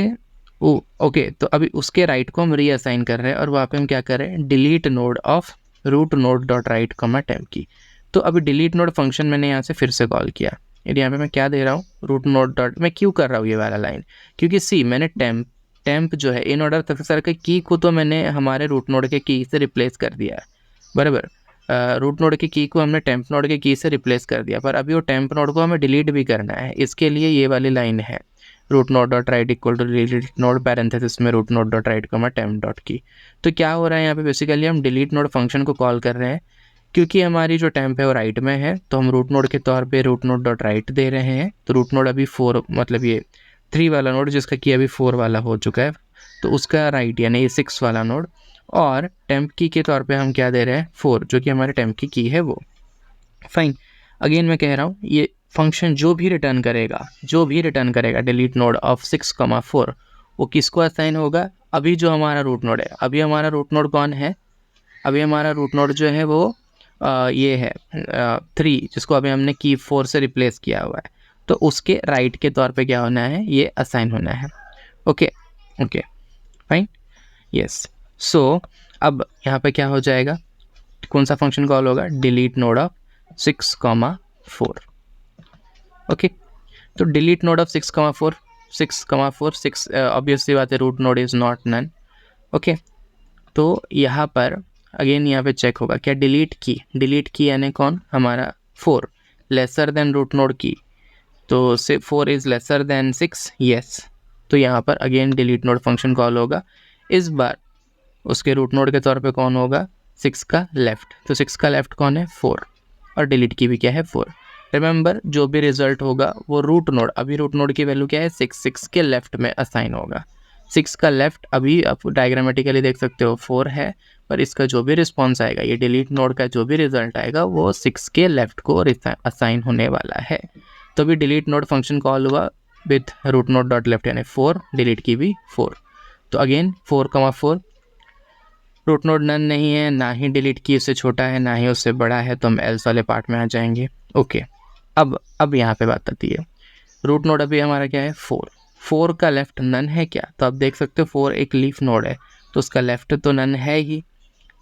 ओके, तो अभी उसके राइट को हम रीअसाइन कर रहे हैं और वहाँ पे हम क्या कर रहे हैं? Delete node of root node dot right comma temp key. तो अभी डिलीट नोड फंक्शन मैंने यहाँ से फिर से कॉल किया। यदि यहाँ पे मैं क्या दे रहा हूँ? रूट नोड डॉट, मैं क्यों कर रहा हूँ ये वाला लाइन? क्योंकि सी मैंने टेम्प जो है इन ऑर्डर सक्सेसर के की को तो मैंने हमारे रूट नोड के की से रिप्लेस कर दिया है, बराबर। रूट नोड की की को हमने टेम्प नोड के की से रिप्लेस कर दिया, पर अभी वो टेम्प नोड को हमें डिलीट भी करना है। इसके लिए ये वाली लाइन है, root node dot right equal to delete node parenthesis में root node dot right comma temp dot key. तो क्या हो रहा है यहाँ पे? बेसिकली हम डिलीट नोड फंक्शन को कॉल कर रहे हैं क्योंकि हमारी जो टेम्प है वो राइट में है, तो हम रूट नोड के तौर पे रूट नोड डॉट राइट दे रहे हैं। तो रूट नोड अभी 4, मतलब ये 3 वाला नोड जिसका की अभी 4 वाला हो चुका है, तो उसका राइट यानी ये 6 वाला नोड, और टेम्प की के तौर पे हम क्या दे रहे हैं? 4, जो कि हमारे टेम्प की है वो। फाइन, अगेन मैं कह रहा हूँ ये फंक्शन जो भी रिटर्न करेगा डिलीट नोड ऑफ 6,4, वो किसको असाइन होगा? अभी जो हमारा रूट नोड है, अभी हमारा रूट नोड कौन है? अभी हमारा रूट नोड जो है वो ये है 3, जिसको अभी हमने की 4 से रिप्लेस किया हुआ है। तो उसके राइट के तौर पे क्या होना है? ये असाइन होना है। Okay okay fine, yes. So अब यहाँ पे क्या हो जाएगा? कौन सा फंक्शन कॉल होगा? Delete node of 6,4। ओके, तो डिलीट नोड ऑफ 6,4, 6,4 ऑब्वियसली बात है root node is not none. Okay, तो यहाँ पर अगेन यहाँ पे चेक होगा क्या? डिलीट की यानी कौन? हमारा 4 लेसर देन रूट नोड की, तो से 4 इज़ लेसर देन 6, यस। तो यहाँ पर again delete node function call होगा। इस बार उसके रूट नोड के तौर पे कौन होगा? 6 का लेफ्ट, तो 6 का लेफ्ट कौन है? 4, और डिलीट की भी क्या है? 4। रिमेंबर जो भी रिजल्ट होगा वो रूट नोड, अभी रूट नोड की वैल्यू क्या है 6 के लेफ्ट में असाइन होगा। 6 का लेफ्ट अभी आप डायग्रामेटिकली देख सकते हो 4 है, पर इसका जो भी रिस्पॉन्स आएगा, ये डिलीट नोड का जो भी रिजल्ट आएगा वो 6 के लेफ्ट को असाइन होने वाला है। तो अभी डिलीट नोड फंक्शन कॉल हुआ with root node dot left, यानी 4 डिलीट की भी 4। तो अगेन 4, रूट नोड नन नहीं है, ना ही डिलीट की उससे छोटा है ना ही उससे बड़ा है, तो हम एल्स वाले पार्ट में आ जाएंगे। ओके, अब यहाँ पे बात आती है, रूट नोड अभी हमारा क्या है 4 का लेफ्ट नन है क्या? तो आप देख सकते हो 4 एक लीफ नोड है, तो उसका लेफ्ट तो नन है ही,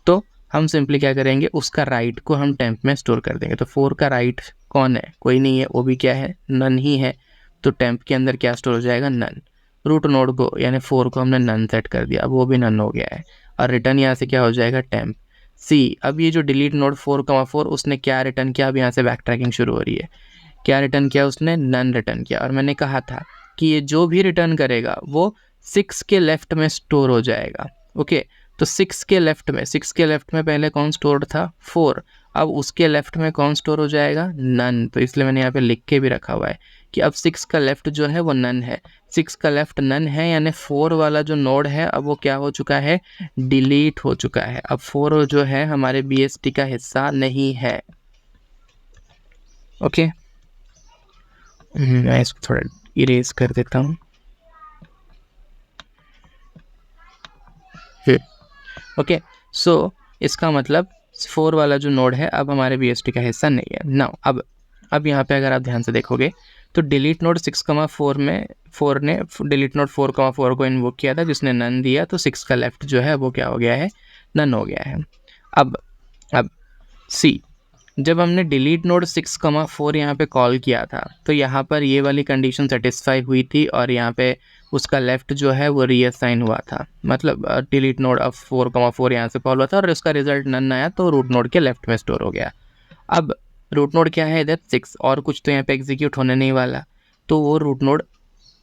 तो हम सिंपली क्या करेंगे, उसका राइट को हम टेम्प में स्टोर कर देंगे। तो 4 का राइट कौन है? कोई नहीं है, वो भी क्या है, नन ही है, तो टेम्प के अंदर क्या स्टोर हो जाएगा, नन। रूट नोड को यानी 4 को हमने नन सेट कर दिया, अब वो भी नन हो गया है, और रिटर्न यहाँ से क्या हो जाएगा, टेम्प सी। अब ये जो डिलीट नोड 4, उसने क्या रिटर्न किया, अब यहाँ से बैक ट्रैकिंग शुरू हो रही है। क्या रिटर्न किया उसने? नन रिटर्न किया, और मैंने कहा था कि ये जो भी रिटर्न करेगा वो 6 के लेफ्ट में स्टोर हो जाएगा। ओके, तो 6 के लेफ्ट में पहले कौन स्टोर था, 4, अब उसके लेफ्ट में कौन स्टोर हो जाएगा, नन। तो इसलिए मैंने यहाँ पे लिख के भी रखा हुआ है कि अब 6 का लेफ्ट जो है वो नन है। 6 का लेफ्ट नन है, यानी 4 वाला जो नोड है अब वो क्या हो चुका है, डिलीट हो चुका है। अब 4 जो है हमारे BST का हिस्सा नहीं है। ओके, मैं इसको थोड़ा इरेज कर देता हूँ। ओके, सो इसका मतलब 4 वाला जो नोड है अब हमारे BST का हिस्सा नहीं है। नाउ अब यहाँ पे अगर आप ध्यान से देखोगे तो डिलीट नोड 6,4 में 4 ने डिलीट नोड 4,4 को इन्वोक किया था, जिसने नन दिया, तो 6 का लेफ्ट जो है वो क्या हो गया है, नन हो गया है। अब सी, जब हमने डिलीट नोड 6,4 यहाँ पे कॉल किया था तो यहाँ पर ये वाली कंडीशन सेटिस्फाई हुई थी, और यहाँ पे उसका लेफ्ट जो है वो रीअसाइन हुआ था, मतलब डिलीट नोड अब 4,4 यहाँ से कॉल हुआ था और उसका रिजल्ट नन आया, तो रूट नोड के लेफ्ट में स्टोर हो गया। अब रूट नोड क्या है इधर 6, और कुछ तो यहाँ पे एग्जीक्यूट होने नहीं वाला, तो वो रूट नोड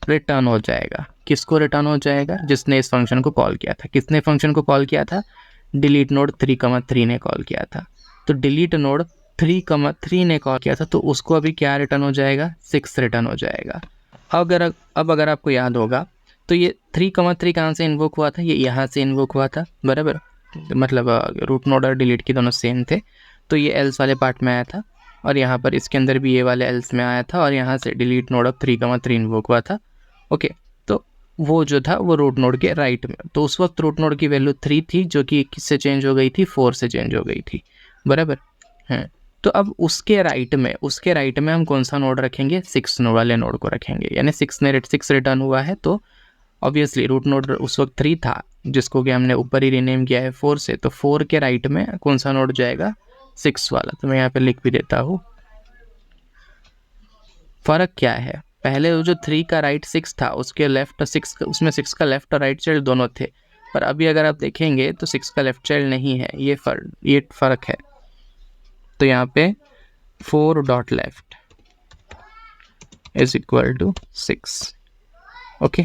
रिटर्न हो जाएगा। किसको रिटर्न हो जाएगा? जिसने इस फंक्शन को कॉल किया था। किसने फंक्शन को कॉल किया था? डिलीट नोड 3,3 ने कॉल किया था। तो डिलीट नोड 3,3 ने कॉल किया था, तो उसको अभी क्या रिटर्न हो जाएगा, 6 रिटर्न हो जाएगा। अगर आपको याद होगा तो ये 3,3 कहाँ से इन्वोक हुआ था, ये यहाँ से इन्वोक हुआ था, बराबर, मतलब रूट नोड और डिलीट की दोनों सेम थे, तो ये एल्स वाले पार्ट में आया था, और यहाँ पर इसके अंदर भी ये वाले एल्स में आया था, और यहाँ से डिलीट नोड अब 3,3 इन्वोक हुआ था। ओके, तो वो जो था वो रूट नोड के राइट में, तो उस वक्त रूट नोड की वैल्यू 3 थी, जो कि किससे चेंज हो गई थी, 4 से चेंज हो गई थी, बराबर है। तो अब उसके राइट में हम कौन सा नोड रखेंगे, 6 वाले नोड को रखेंगे, यानी 6 रिटर्न हुआ है, तो ऑब्वियसली रूट नोड उस वक्त 3 था, जिसको कि हमने ऊपर ही रीनेम किया है 4 से, तो 4 के राइट में कौन सा नोड जाएगा, 6 वाला। तो मैं यहाँ पे लिख भी देता हूँ। फर्क क्या है, पहले वो जो 3 का राइट 6 था, उसके लेफ्ट 6, उसमें 6 का लेफ्ट और राइट चाइल्ड दोनों थे, पर अभी अगर आप देखेंगे तो 6 का लेफ्ट चाइल्ड नहीं है, ये फर्क है। तो यहाँ पे 4 dot left is equal to 6। Okay,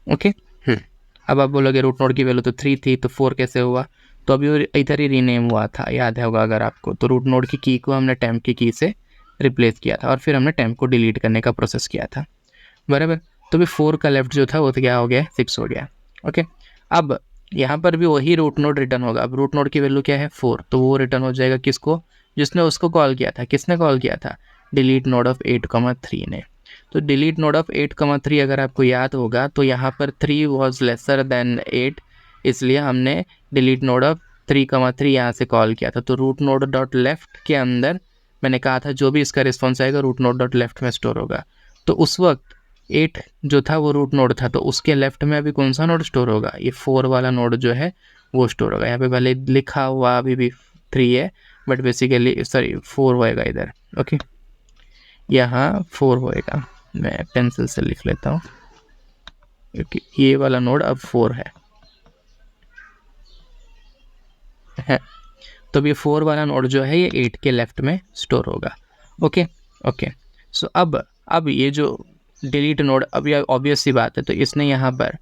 okay. अब आप बोलोगे रूट नोड की वैल्यू तो 3 थी, तो 4 कैसे हुआ? तो अभी इधर ही रीनेम हुआ था, याद होगा अगर आपको, तो रूट नोड की की को हमने टेम्प की की से रिप्लेस किया था, और फिर हमने टेम्प को डिलीट करने का प्रोसेस किया था, बराबर। तो भी 4 का लेफ्ट जो था वो तो क्या हो गया, 6 हो गया। ओके, अब यहाँ पर भी वही रूट नोड रिटर्न होगा। अब रूट नोड की वैल्यू क्या है, 4, तो वो रिटर्न हो जाएगा किसको, जिसने उसको कॉल किया था। किसने कॉल किया था, डिलीट नोड ऑफ 8,3 ने। तो डिलीट नोड ऑफ 8,3 अगर आपको याद होगा तो यहाँ पर 3 वॉज लेसर देन 8, इसलिए हमने डिलीट नोड ऑफ 3,3 यहाँ से कॉल किया था। तो रूट नोड डॉट लेफ्ट के अंदर मैंने कहा था जो भी इसका रिस्पॉन्स आएगा रूट नोड डॉट लेफ्ट में स्टोर होगा, तो उस वक्त 8 जो था वो रूट नोड था, तो उसके लेफ्ट में अभी कौन सा नोड स्टोर होगा, ये 4 वाला नोड जो है वो स्टोर होगा। यहाँ पे भले लिखा हुआ अभी भी 3 है, बट बेसिकली 4 होएगा इधर। ओके, यहाँ 4 होएगा, मैं पेंसिल से लिख लेता हूँ क्योंकि ये वाला नोड अब 4 है। तो ये 4 वाला नोड जो है ये 8 के लेफ्ट में स्टोर होगा। ओके, सो अब ये जो डिलीट नोड, अब ये ऑब्वियस सी बात है, तो इसने यहाँ पर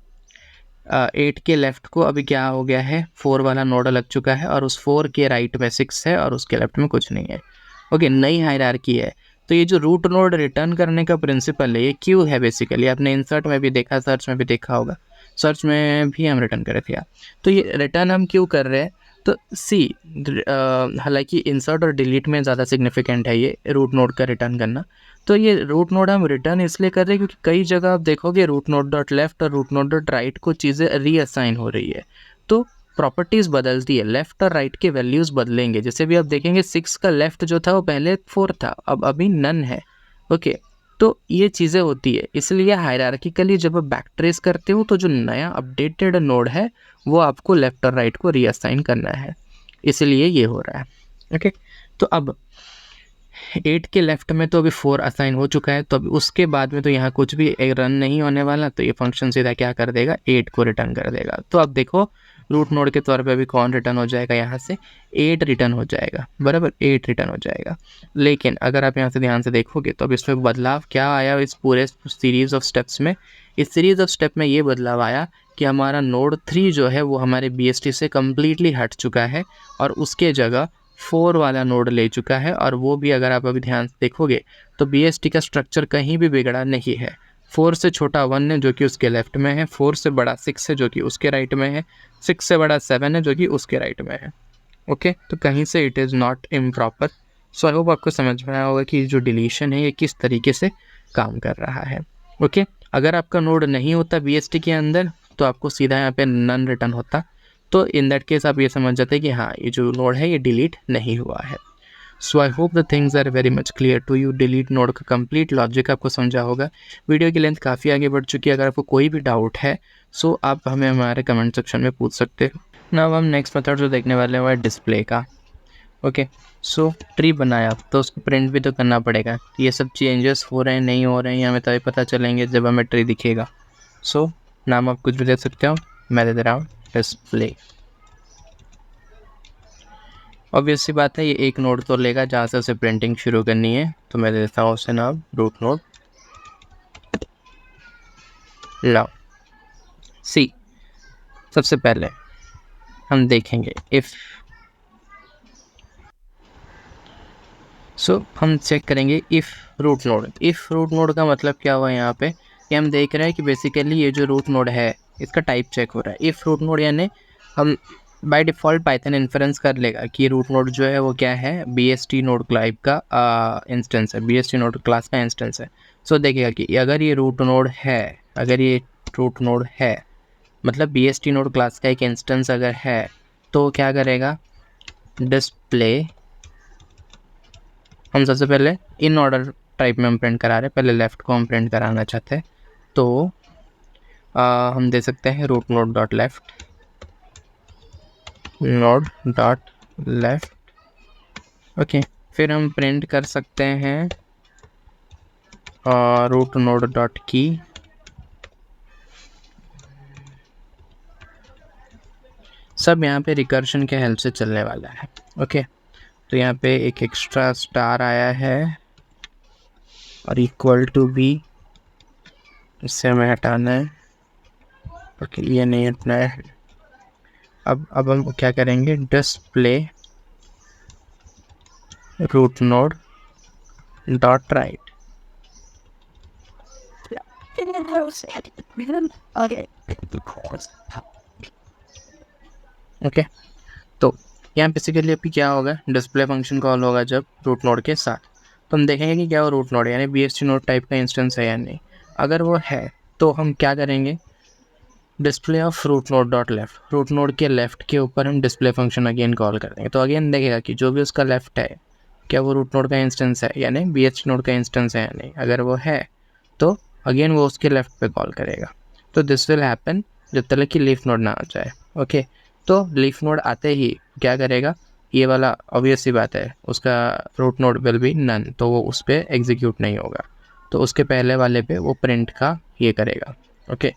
8 के लेफ्ट को अभी क्या हो गया है, 4 वाला नोड लग चुका है और उस 4 के राइट में 6 है और उसके लेफ्ट में कुछ नहीं है। ओके, नई हायरार्की है। तो ये जो रूट नोड रिटर्न करने का प्रिंसिपल है, ये क्यों है बेसिकली, आपने इंसर्ट में भी देखा, सर्च में भी देखा होगा, सर्च में भी हम रिटर्न करे थे यार। तो ये रिटर्न हम क्यों कर रहे हैं, तो सी हालांकि इंसर्ट और डिलीट में ज़्यादा सिग्निफिकेंट है ये रूट नोड का रिटर्न करना। तो ये रूट नोड हम रिटर्न इसलिए कर रहे हैं क्योंकि कई जगह आप देखोगे रूट नोड डॉट लेफ्ट और रूट नोड डॉट राइट को चीज़ें रीअसाइन हो रही है, तो प्रॉपर्टीज़ बदलती है, लेफ्ट और राइट के वैल्यूज़ बदलेंगे। जैसे भी आप देखेंगे 6 का लेफ्ट जो था वो पहले 4 था, अब अभी नन है। ओके, तो ये चीज़ें होती है, इसलिए हायरार्किकली जब आप बैक ट्रेस करते हो तो जो नया अपडेटेड नोड है वो आपको लेफ्ट और राइट को रीअसाइन करना है, इसलिए ये हो रहा है। ओके, तो अब 8 के लेफ्ट में तो अभी 4 असाइन हो चुका है, तो अभी उसके बाद में तो यहाँ कुछ भी रन नहीं होने वाला, तो ये फंक्शन सीधा क्या कर देगा, 8 को रिटर्न कर देगा। तो अब देखो रूट नोड के तौर पे अभी कौन रिटर्न हो जाएगा, यहाँ से 8 रिटर्न हो जाएगा, बराबर 8 रिटर्न हो जाएगा। लेकिन अगर आप यहाँ से ध्यान से देखोगे तो अब इसमें बदलाव क्या आया इस पूरे सीरीज़ ऑफ स्टेप्स में, इस सीरीज़ ऑफ स्टेप में ये बदलाव आया कि हमारा नोड 3 जो है वो हमारे BST से कम्प्लीटली हट चुका है और उसके जगह 4 वाला नोड ले चुका है। और वो भी अगर आप अभी ध्यान से देखोगे तो BST का स्ट्रक्चर कहीं भी बिगड़ा नहीं है। 4 से छोटा 1 है जो कि उसके लेफ्ट में है, 4 से बड़ा 6 है जो कि उसके राइट में है, 6 से बड़ा 7 है जो कि उसके राइट में है। ओके, तो कहीं से it is not improper. So I hope आपको समझ में आया होगा कि जो डिलीशन है ये किस तरीके से काम कर रहा है। ओके, अगर आपका नोड नहीं होता BST के अंदर तो आपको सीधा यहाँ पे नन रिटर्न होता, तो इन दैट केस आप ये समझ जाते हैं कि हाँ ये जो नोड है ये डिलीट नहीं हुआ है। So I hope the things are very much clear to you. Delete node का कंप्लीट लॉजिक आपको समझा होगा। वीडियो की लेंथ काफ़ी आगे बढ़ चुकी है, अगर आपको कोई भी डाउट है सो आप हमें हमारे कमेंट सेक्शन में पूछ सकते हो। नाउ हम नेक्स्ट मेथड जो देखने वाले हैं वो है डिस्प्ले का। ओके, सो ट्री बनाया तो उसको प्रिंट भी तो करना पड़ेगा, ये सब चेंजेस हो रहे हैं नहीं हो रहे हैं हमें तभी पता चलेंगे जब हमें ट्री दिखेगा। सो नाम आप कुछ भी दे सकते हो, मैं दे दे रहा हूँ डिस्प्ले। ऑब्वियस सी बात है ये एक नोड तो लेगा जहाँ से उसे प्रिंटिंग शुरू करनी है, तो मैं देता हूँ उसे नाम रूट नोड। लाओ सी, सबसे पहले हम देखेंगे इफ़, सो हम चेक करेंगे if root node. If root node का मतलब क्या हुआ यहाँ पे कि हम देख रहे हैं कि बेसिकली ये जो रूट नोड है इसका टाइप चेक हो रहा है। इफ़ रूट नोड यानी हम बाय डिफ़ॉल्ट पाइथन इन्फ्रेंस कर लेगा कि रूट नोड जो है वो क्या है, BST नोड टाइप का इंस्टेंस है, BST नोड क्लास का इंस्टेंस है। सो देखेगा कि अगर ये रूट नोड है, अगर ये रूट नोड है मतलब BST नोड क्लास का एक इंस्टेंस अगर है तो क्या करेगा, डिस्प्ले। हम सबसे पहले इन ऑर्डर टाइप में हम प्रिंट करा रहे हैं, पहले लेफ़्ट को हम प्रिंट कराना चाहते हैं, तो हम दे सकते हैं root node dot left, node dot left. Okay, फिर हम प्रिंट कर सकते हैं रूट नोड डॉट की, सब यहाँ पे रिकर्शन के हेल्प से चलने वाला है। ओके, तो यहाँ पे एक एक्स्ट्रा स्टार आया है और इक्वल टू बी, इससे हमें हटाना है। ओके, ये नहीं हटना है। अब हम क्या करेंगे, display root node dot right. Okay, तो यहाँ बेसिकली अभी क्या होगा, डिस्प्ले फंक्शन कॉल होगा जब रूट नोड के साथ, तो हम देखेंगे कि क्या वो रूट नोड यानी BST नोड टाइप का इंस्टेंस है या नहीं। अगर वो है तो हम क्या करेंगे, display of root node dot left, root node के लेफ्ट के ऊपर हम डिस्प्ले फंक्शन अगेन कॉल कर देंगे। तो अगेन देखेगा कि जो भी उसका लेफ्ट है क्या वो रूट नोड का इंस्टेंस है यानी BST नोड का इंस्टेंस है या नहीं। अगर वो है तो अगेन वो उसके लेफ्ट पे कॉल करेगा। तो दिस विल हैपन जब तक कि लीफ नोड ना आ जाए। ओके, तो लीफ नोड आते ही क्या करेगा, ये वाला ऑब्वियस सी बात है उसका root node will be none, तो वो उस पर एग्जीक्यूट नहीं होगा, तो उसके पहले वाले पे वो प्रिंट का ये करेगा। ओके,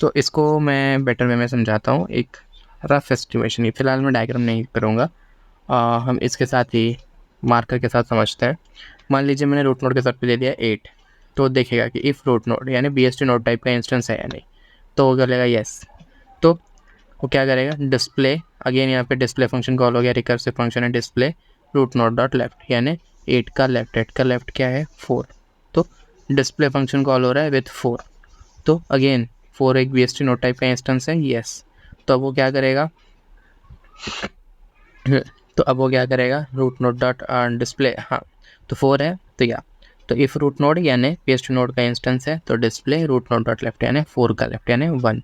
तो इसको मैं बेटर वे में समझाता हूँ, एक रफ एस्टिमेशन, ही फिलहाल मैं डायग्राम नहीं करूँगा, हम इसके साथ ही मार्कर के साथ समझते हैं। मान लीजिए मैंने रूट नोड के साथ पे दे दिया 8, तो देखेगा कि इफ़ रूट नोड यानी BST नोड टाइप का इंस्टेंस है या नहीं, तो वो करेगा येस। तो वो क्या करेगा, डिस्प्ले, अगेन यहाँ पे डिस्प्ले फंक्शन कॉल हो गया, रिकर्सिव फंक्शन है display root node dot left, यानी 8 का लेफ्ट क्या है 4, तो डिस्प्ले फंक्शन कॉल हो रहा है विथ 4। तो अगेन 4 एक BST नोड टाइप का इंस्टेंस है, यस। तो अब वो क्या करेगा रूट नोड डॉट डिस्प्ले, हाँ तो 4 है तो या तो इफ रूट नोड यानी BST नोड का इंस्टेंस है, तो display root node dot left यानी 4 का लेफ्ट यानी 1।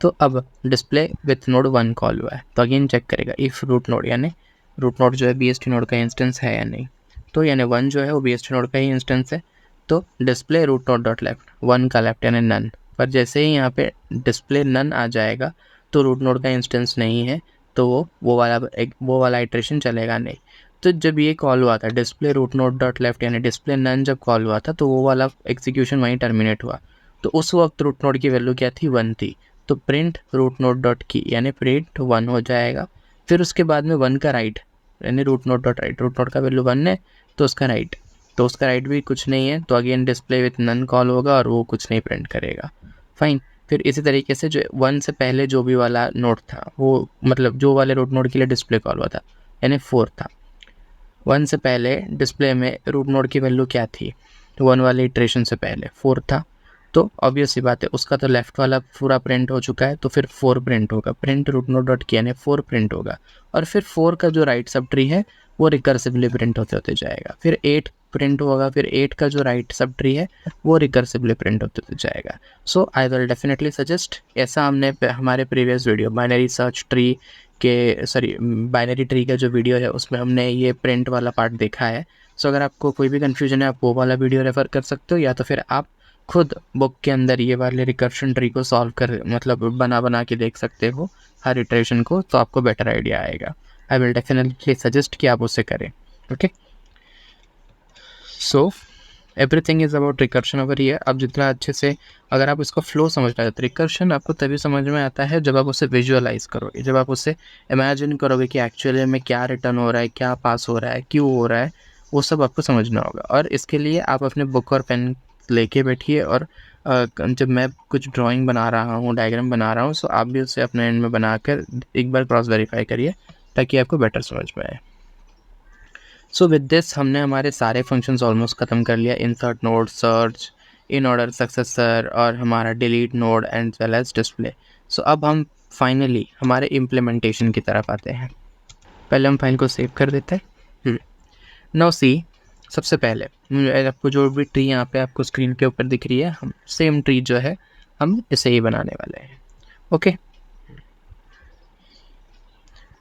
तो अब डिस्प्ले विथ नोड 1 कॉल हुआ है, तो अगेन चेक करेगा इफ रूट नोड यानी रूट नोड जो है BST नोड का इंस्टेंस है या नहीं, तो यानी 1 जो है वो BST नोड का ही इंस्टेंस है, तो display root node dot left 1 का लेफ्ट यानी नन। पर जैसे ही यहाँ पे डिस्प्ले नन आ जाएगा तो रूट नोड का इंस्टेंस नहीं है, तो वो वाला इटरेशन चलेगा नहीं। तो जब ये कॉल हुआ था display root node dot left यानी डिस्प्ले नन जब कॉल हुआ था, तो वो वाला एग्जीक्यूशन वहीं टर्मिनेट हुआ। तो उस वक्त रूट नोड की वैल्यू क्या थी 1 थी, तो print root node dot key यानी प्रिंट 1 हो जाएगा। फिर उसके बाद में 1 का राइट यानी root node dot right, root node का वैल्यू 1 है तो उसका राइट भी कुछ नहीं है, तो again display with none call होगा और वो कुछ नहीं प्रिंट करेगा। फाइन। फिर इसी तरीके से जो 1 से पहले जो भी वाला नोड था, वो मतलब जो वाले रूट नोड के लिए डिस्प्ले कॉल हुआ था यानी 4 था, 1 से पहले डिस्प्ले में रूट नोड की वैल्यू क्या थी, 1 वाले इटरेशन से पहले 4 था, तो ऑब्वियस सी बात है उसका तो लेफ्ट वाला पूरा प्रिंट हो चुका है, तो फिर 4 प्रिंट होगा, print root node dot key यानी 4 प्रिंट होगा। और फिर 4 का जो राइट सब ट्री है वो रिकर्सिवली प्रिंट होते होते जाएगा, फिर 8 प्रिंट होगा, फिर 8 का जो राइट सब ट्री है वो रिकर्सिवली प्रिंट होते होते जाएगा। सो आई विल डेफिनेटली सजेस्ट, ऐसा हमने हमारे previous video binary search tree के बाइनरी ट्री का जो वीडियो है उसमें हमने ये प्रिंट वाला पार्ट देखा है। सो अगर आपको कोई भी कन्फ्यूजन है आप वो वाला वीडियो रेफर कर सकते हो, या तो फिर आप खुद बुक के अंदर ये वाले रिकर्शन ट्री को सॉल्व कर मतलब बना के देख सकते हो हर इटरेशन को, तो आपको बेटर आइडिया आएगा। आई विल डेफिनेटली सजेस्ट कि आप उसे करें। Okay, so everything is about recursion over here. अब जितना अच्छे से अगर आप इसको फ्लो समझ रहे हो, तो रिकर्शन आपको तभी समझ में आता है जब आप उसे विजुअलाइज करोगे, जब आप उसे इमेजिन करोगे कि एक्चुअली में क्या रिटर्न हो रहा है, क्या पास हो रहा है, क्यों हो रहा है, वो सब आपको समझना होगा। और इसके लिए आप अपने बुक और पेन लेके बैठिए, और जब मैं कुछ ड्राइंग बना रहा हूँ, डायग्राम बना रहा हूँ, सो आप भी उसे अपने एंड में बनाकर एक बार क्रॉस वेरीफाई करिए ताकि आपको बेटर समझ में आए। सो विद दिस हमने हमारे सारे फंक्शंस ऑलमोस्ट ख़त्म कर लिया, insert node, search, in order successor, और हमारा delete node and well as display. So अब हम फाइनली हमारे इम्प्लीमेंटेशन की तरफ आते हैं। पहले हम फाइल को सेव कर देते हैं। नाउ सी, सबसे पहले आपको जो भी ट्री यहाँ पे आपको स्क्रीन के ऊपर दिख रही है, हम सेम ट्री जो है हम इसे ही बनाने वाले हैं। ओके,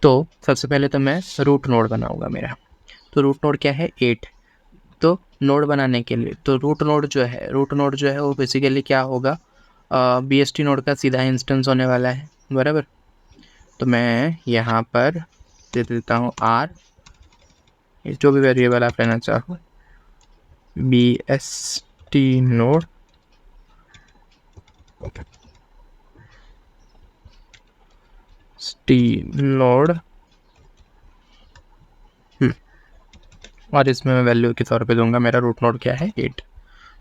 तो सबसे पहले तो मैं रूट नोड बनाऊंगा मेरा। तो रूट नोड क्या है 8। तो नोड बनाने के लिए तो रूट नोड जो है वो बेसिकली क्या होगा, BST नोड का सीधा इंस्टेंस होने वाला है, बराबर। तो मैं यहाँ पर दे देता हूँ R, जो भी वेरिएबल आप लेना चाहो, BST नोड और इसमें मैं वैल्यू के तौर पे दूंगा मेरा रूट नोड क्या है 8,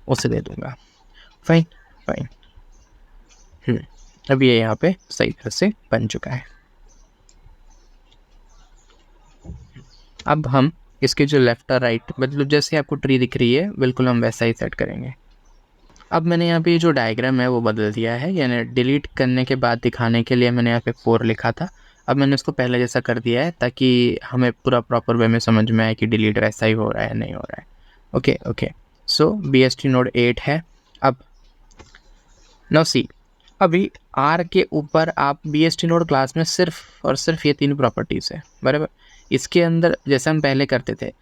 उसे दे दूंगा। Fine fine. अब ये यहाँ पे सही तरह से बन चुका है। अब हम इसके जो लेफ्ट और राइट, मतलब जैसे आपको ट्री दिख रही है बिल्कुल हम वैसा ही सेट करेंगे। अब मैंने यहाँ पे जो डायग्राम है वो बदल दिया है, यानी डिलीट करने के बाद दिखाने के लिए मैंने यहाँ पे 4 लिखा था, अब मैंने उसको पहले जैसा कर दिया है ताकि हमें पूरा प्रॉपर वे में समझ में आए कि डिलीट वैसा ही हो रहा है नहीं हो रहा है। ओके, सो BST नोड 8 है। अब नाउ सी, अभी R के ऊपर आप BST नोड क्लास में सिर्फ और सिर्फ ये 3 प्रॉपर्टीज़ है, बराबर। इसके अंदर जैसे हम पहले करते थे,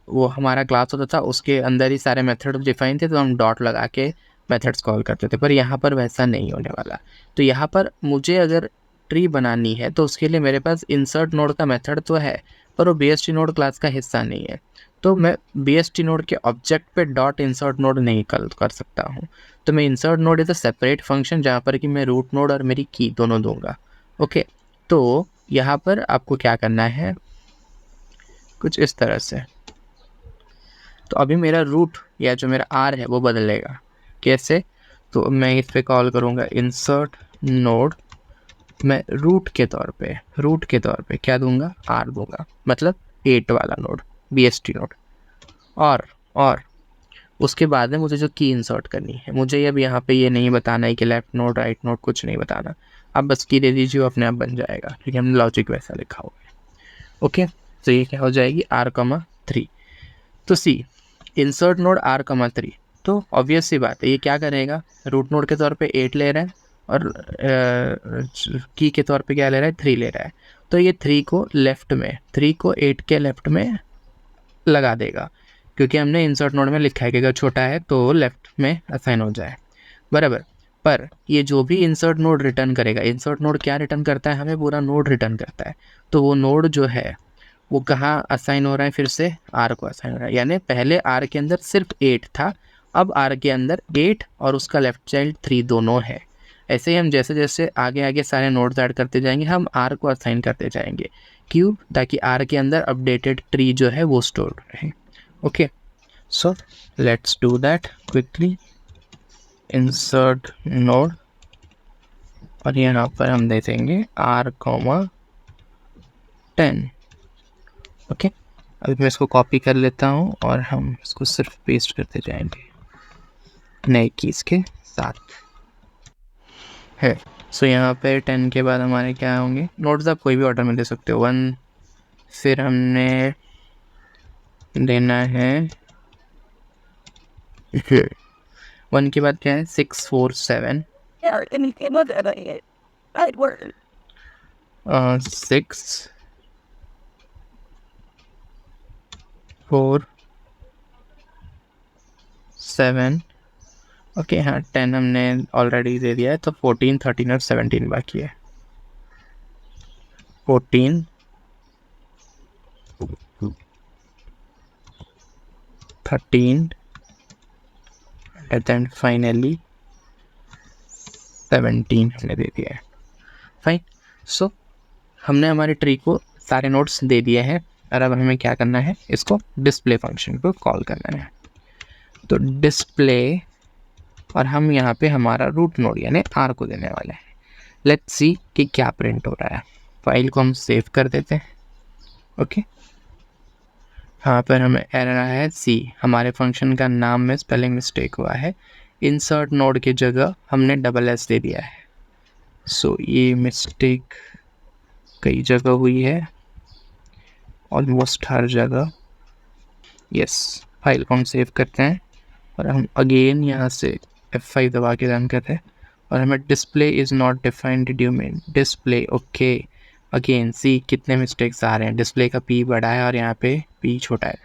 वो हमारा क्लास होता था, उसके अंदर ही सारे मेथड डिफाइन थे, तो हम डॉट लगा के मेथड्स कॉल करते थे, पर यहाँ पर वैसा नहीं होने वाला। तो यहाँ पर मुझे अगर ट्री बनानी है तो उसके लिए मेरे पास इंसर्ट नोड का मेथड तो है, पर वो BST नोड क्लास का हिस्सा नहीं है, तो मैं BST नोड के ऑब्जेक्ट पे डॉट इंसर्ट नोड नहीं कर सकता हूँ। तो मैं insert node is a separate function जहाँ पर कि मैं रूट नोड और मेरी की दोनों दूंगा। ओके, तो यहाँ पर आपको क्या करना है, कुछ इस तरह से। तो अभी मेरा रूट या जो मेरा R है वो बदलेगा, कैसे, तो मैं इस पर कॉल करूँगा इंसर्ट नोड मैं रूट के तौर पे क्या दूंगा, आर दूंगा, मतलब 8 वाला नोड, BST नोड। और उसके बाद में मुझे जो की इंसर्ट करनी है, मुझे अब यहाँ पे ये नहीं बताना है कि लेफ्ट नोड राइट नोड, कुछ नहीं बताना। अब बस की दे दीजिए, अपने आप बन जाएगा, क्योंकि हमने लॉजिक वैसा लिखा हुआ है। ओके, तो ये क्या हो जाएगी, R,3। तो सी इंसर्ट नोड R,3, तो ऑब्वियस सी बात है ये क्या करेगा, रूट नोड के तौर पे 8 ले रहा है और की के तौर पे क्या ले रहा है, 3 ले रहा है। तो ये 3 को 8 के लेफ्ट में लगा देगा, क्योंकि हमने इंसर्ट नोड में लिखा है कि अगर छोटा है तो लेफ्ट में असाइन हो जाए, बराबर। पर ये जो भी इंसर्ट नोड रिटर्न करेगा, इंसर्ट नोड क्या रिटर्न करता है, हमें पूरा नोड रिटर्न करता है। तो वो नोड जो है वो कहाँ असाइन हो रहा है, फिर से आर को असाइन हो रहा है। यानी पहले आर के अंदर सिर्फ 8 था, अब आर के अंदर 8 और उसका लेफ्ट चाइल्ड 3 दोनों है। ऐसे ही हम जैसे जैसे आगे आगे सारे नोड्स ऐड करते जाएंगे, हम आर को असाइन करते जाएंगे। क्यों, ताकि आर के अंदर अपडेटेड ट्री जो है वो स्टोर रहे। Okay, so let's do that quickly. Insert node, और यहाँ पर हम दे देंगे R,10। ओके, अभी मैं इसको कॉपी कर लेता हूँ और हम इसको सिर्फ पेस्ट करते जाएंगे नए कीज़ के साथ है। सो यहाँ पे 10 के बाद हमारे क्या होंगे नोड्स, आप कोई भी ऑर्डर में दे सकते हो। 1, फिर हमने देना है 1 के बाद क्या है, 6, 4, 7, 6, 4, 7। ओके, हाँ 10 हमने ऑलरेडी दे दिया है, तो 14, 13 और 17 बाकी है। 14, 13 एंड देन फाइनली 17 हमने दे दिया है। फाइन, सो हमने हमारे ट्री को सारे नोड्स दे दिए हैं, और अब हमें क्या करना है, इसको डिस्प्ले फंक्शन को कॉल करना है। तो डिस्प्ले, और हम यहाँ पे हमारा रूट नोड यानी आर को देने वाले हैं। लेट्स सी कि क्या प्रिंट हो रहा है। फाइल को हम सेव कर देते हैं। ओके, यहाँ पर हमें एरर आया है सी, हमारे फंक्शन का नाम में स्पेलिंग मिस्टेक हुआ है। इंसर्ट नोड की जगह हमने SS दे दिया है। सो ये मिस्टेक कई जगह हुई है, ऑलमोस्ट हर जगह। यस, फाइल को हम सेव करते हैं और हम अगेन यहाँ से F5 दबा के रन करते हैं, और हमें display is not defined, did you mean display. Okay, again see कितने मिस्टेक्स आ रहे हैं, डिस्प्ले का P बड़ा है और यहाँ पे P छोटा है।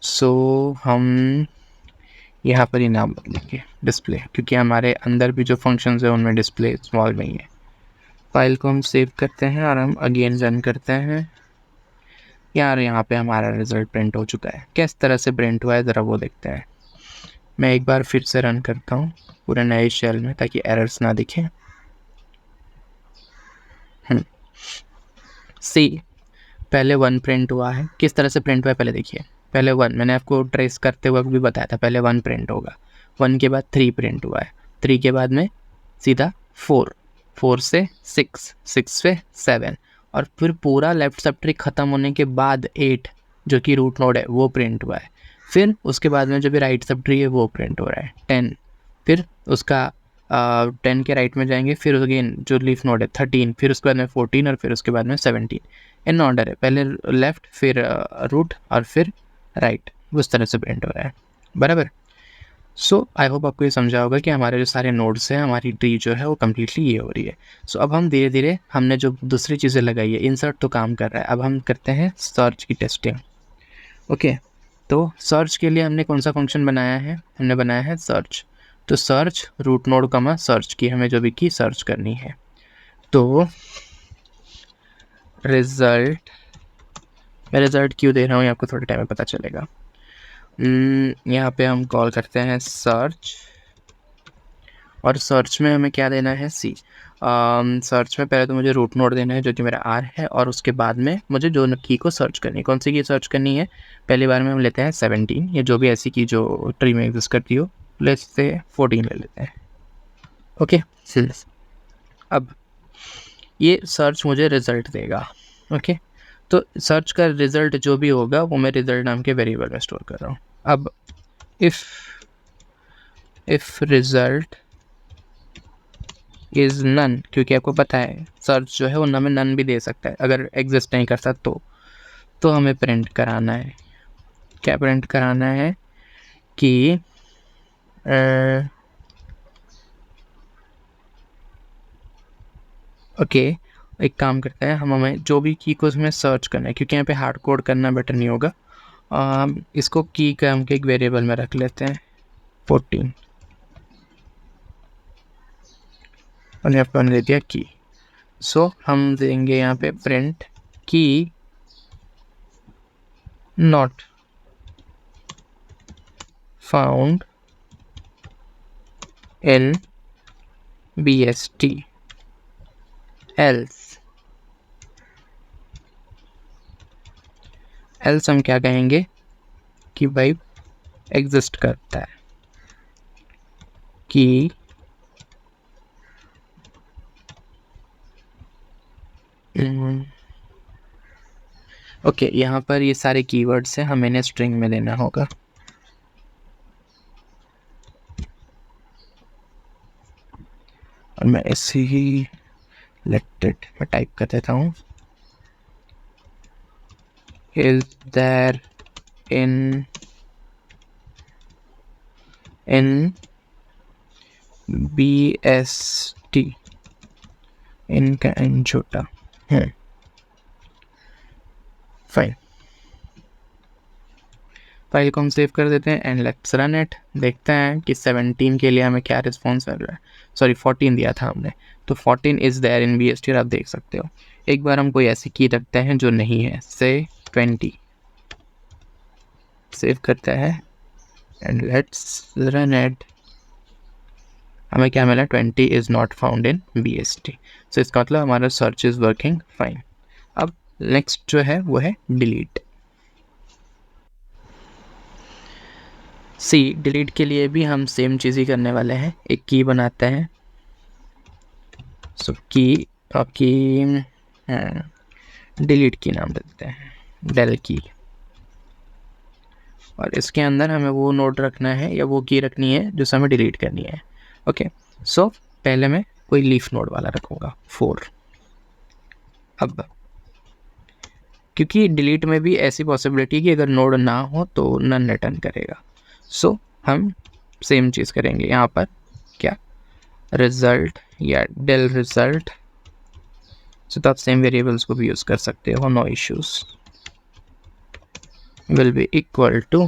सो हम यहाँ पर ही नाम बदलेंगे डिस्प्ले, क्योंकि हमारे अंदर भी जो फंक्शंस है उनमें डिस्प्ले स्मॉल में ही है। फाइल को हम सेव करते हैं और हम अगेन रन करते हैं। यार यहाँ पे हमारा रिजल्ट प्रिंट हो चुका है। किस तरह से प्रिंट हुआ है ज़रा वो देखते हैं। मैं एक बार फिर से रन करता हूँ पूरे नए शेल में, ताकि एरर्स ना दिखें। सी पहले 1 प्रिंट हुआ है। किस तरह से प्रिंट हुआ है पहले देखिए। पहले 1, मैंने आपको ट्रेस करते हुए भी बताया था, पहले 1 प्रिंट होगा। 1 के बाद 3 प्रिंट हुआ है। 3 के बाद में सीधा 4, 4 से 6, 6 से 7, और फिर पूरा लेफ्ट सब ट्री ख़त्म होने के बाद 8 जो कि रूट नोड है वो प्रिंट हुआ है। फिर उसके बाद में जो भी राइट सब ट्री है वो प्रिंट हो रहा है 10, फिर उसका 10 के राइट में जाएंगे, फिर अगेन जो लीफ नोड है 13, फिर उसके बाद में 14 और फिर उसके बाद में 17। इन ऑर्डर है, पहले लेफ्ट फिर रूट और फिर राइट, उस तरह से प्रिंट हो रहा है, बराबर। सो आई होप आपको ये समझा होगा कि हमारे जो सारे नोड्स हैं, हमारी ट्री जो है वो कम्प्लीटली ये हो रही है। सो अब हम धीरे धीरे हमने जो दूसरी चीज़ें लगाई है, इंसर्ट तो काम कर रहा है, अब हम करते हैं सर्च की टेस्टिंग। ओके, तो सर्च के लिए हमने कौन सा फंक्शन बनाया है, हमने बनाया है सर्च। तो सर्च रूट नोड कमा सर्च की हमें जो भी की सर्च करनी है। तो रिज़ल्ट, मैं रिज़ल्ट क्यों दे रहा हूँ ये आपको थोड़े टाइम में पता चलेगा। यहाँ पे हम कॉल करते हैं सर्च, और सर्च में हमें क्या देना है सी। सर्च में पहले तो मुझे रूट नोड देना है जो कि मेरा आर है, और उसके बाद में मुझे जो की को सर्च करनी है। कौन सी की सर्च करनी है, पहली बार में हम लेते हैं 17, या जो भी ऐसी की जो ट्री में एग्जिस्ट करती हो, लेते 14 ले लेते हैं। ओके, अब ये सर्च मुझे रिजल्ट देगा। ओके, तो सर्च का रिजल्ट जो भी होगा वो मैं रिजल्ट नाम के वेरिएबल में स्टोर कर रहा हूँ। अब इफ रिजल्ट इज नन, क्योंकि आपको पता है सर्च जो है वो हमें नन भी दे सकता है अगर एग्जिस्ट नहीं करता तो हमें प्रिंट कराना है, क्या प्रिंट कराना है कि ओके, एक काम करते हैं, हमें जो भी की को उसमें सर्च करना है, क्योंकि यहाँ पे हार्ड कोड करना बेटर नहीं होगा। इसको की का हम एक वेरिएबल में रख लेते हैं 14 और यहाँ पे हमने दे दिया की। सो हम देंगे यहाँ पे प्रिंट की not found in BST else हम क्या कहेंगे कि भाई एग्जिस्ट करता है कि ओके, यहाँ पर ये सारे कीवर्ड्स हैं, हमें इन्हें स्ट्रिंग में देना होगा। और मैं ऐसे ही लेट इट मैं टाइप कर देता हूँ, इज देयर इन BST, इनका इन छोटा है, फाइन। फाइल को हम सेव कर देते हैं एंड लेट्स रन इट। देखते हैं कि 17 के लिए हमें क्या रिस्पॉन्स मिल रहा है। सॉरी 14 दिया था हमने, तो 14 इज देयर इन BST और आप देख सकते हो। एक बार हम कोई ऐसी की रखते हैं जो नहीं है, से 20, सेव करता है एंड लेट्स रन इट। हमें क्या मिला, 20 is not found in BST। सो इसका मतलब हमारा सर्च इज वर्किंग फाइन। अब नेक्स्ट जो है वो है डिलीट। डिलीट के लिए भी हम सेम चीज़ ही करने वाले हैं, एक की बनाते हैं। सो की आपकी डिलीट की नाम देते हैं, डेल की, और इसके अंदर हमें वो नोड रखना है या वो की रखनी है जो हमें डिलीट करनी है। ओके, सो पहले मैं कोई लीफ नोड वाला रखूँगा 4। अब क्योंकि डिलीट में भी ऐसी पॉसिबिलिटी कि अगर नोड ना हो तो नन रिटर्न करेगा, सो हम सेम चीज़ करेंगे यहाँ पर, क्या रिजल्ट या डेल रिजल्ट। सो तो आप सेम वेरिएबल्स को भी यूज़ कर सकते हो, no issues, will be equal to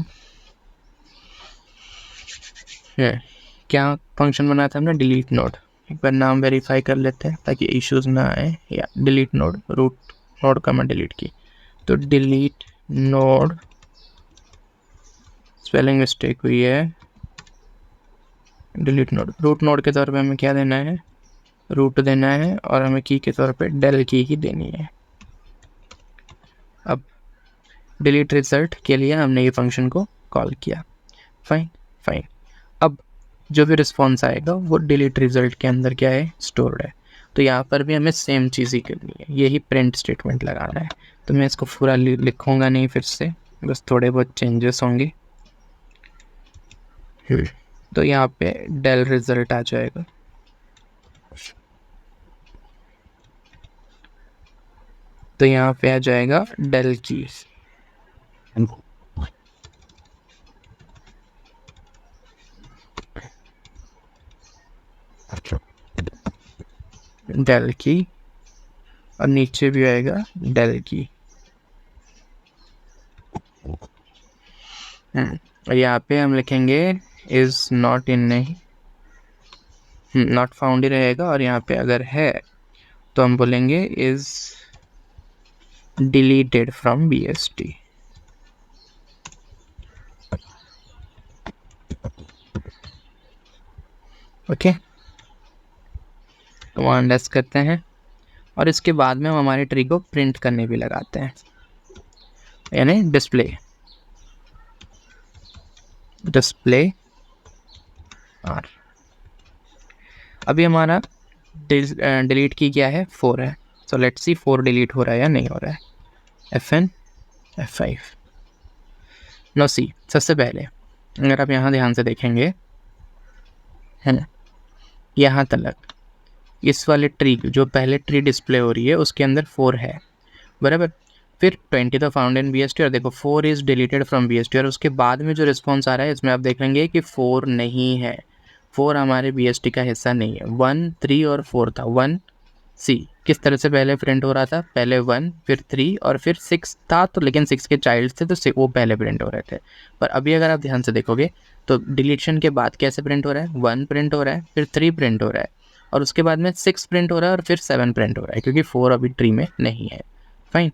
क्या फंक्शन बनाया था हमने, डिलीट नोड। एक बार नाम वेरीफाई कर लेते हैं ताकि इश्यूज ना आए। या डिलीट नोड, रूट नोड का मैं डिलीट की, तो डिलीट नोड, स्पेलिंग मिस्टेक हुई है, डिलीट नोड। रूट नोड के तौर पे हमें क्या देना है, रूट देना है, और हमें की के तौर पे डेल की ही देनी है। अब डिलीट रिजल्ट के लिए हमने ये फंक्शन को कॉल किया, फाइन फाइन। अब जो भी रिस्पॉन्स आएगा वो डिलीट रिजल्ट के अंदर क्या है, स्टोर्ड है। तो यहाँ पर भी हमें सेम चीज़ ही करनी है, यही प्रिंट स्टेटमेंट लगाना है। तो मैं इसको पूरा लिखूँगा नहीं फिर से, बस थोड़े बहुत चेंजेस होंगे। तो यहाँ पे डेल रिजल्ट आ जाएगा, तो यहाँ पे आ जाएगा डेल की, डेल की, और नीचे भी आएगा डेल की। और यहाँ पे हम लिखेंगे इज नॉट इन, नहीं नॉट फाउंड ही रहेगा, और यहाँ पे अगर है तो हम बोलेंगे is deleted from BST। Okay, command S करते हैं, और इसके बाद में हम हमारे ट्री को प्रिंट करने भी लगाते हैं, यानी डिस्प्ले R। अभी हमारा डिलीट की क्या है, 4 है, सो लेट्स सी 4 डिलीट हो रहा है या नहीं हो रहा है। F10 F5 नो सी। सबसे पहले अगर आप यहाँ ध्यान से देखेंगे है ना, यहाँ तक इस वाले ट्री जो पहले ट्री डिस्प्ले हो रही है उसके अंदर 4 है बराबर। फिर 20 तो फाउंड इन BST और देखो 4 इज डिलीटेड फ्रॉम BST और उसके बाद में जो रिस्पॉन्स आ रहा है इसमें आप देखेंगे कि 4 नहीं है, 4 हमारे BST का हिस्सा नहीं है। 1 3 और 4 था। 1 सी किस तरह से पहले प्रिंट हो रहा था, पहले 1 फिर 3 और फिर 6 था, तो लेकिन 6 के चाइल्ड थे तो वो पहले प्रिंट हो रहे थे। पर अभी अगर आप ध्यान से देखोगे तो डिलीशन के बाद कैसे प्रिंट हो रहा है, 1 प्रिंट हो रहा है, फिर 3 प्रिंट हो रहा है और उसके बाद में 6 प्रिंट हो रहा है और फिर 7 प्रिंट हो रहा है, क्योंकि 4 अभी ट्री में नहीं है। Fine,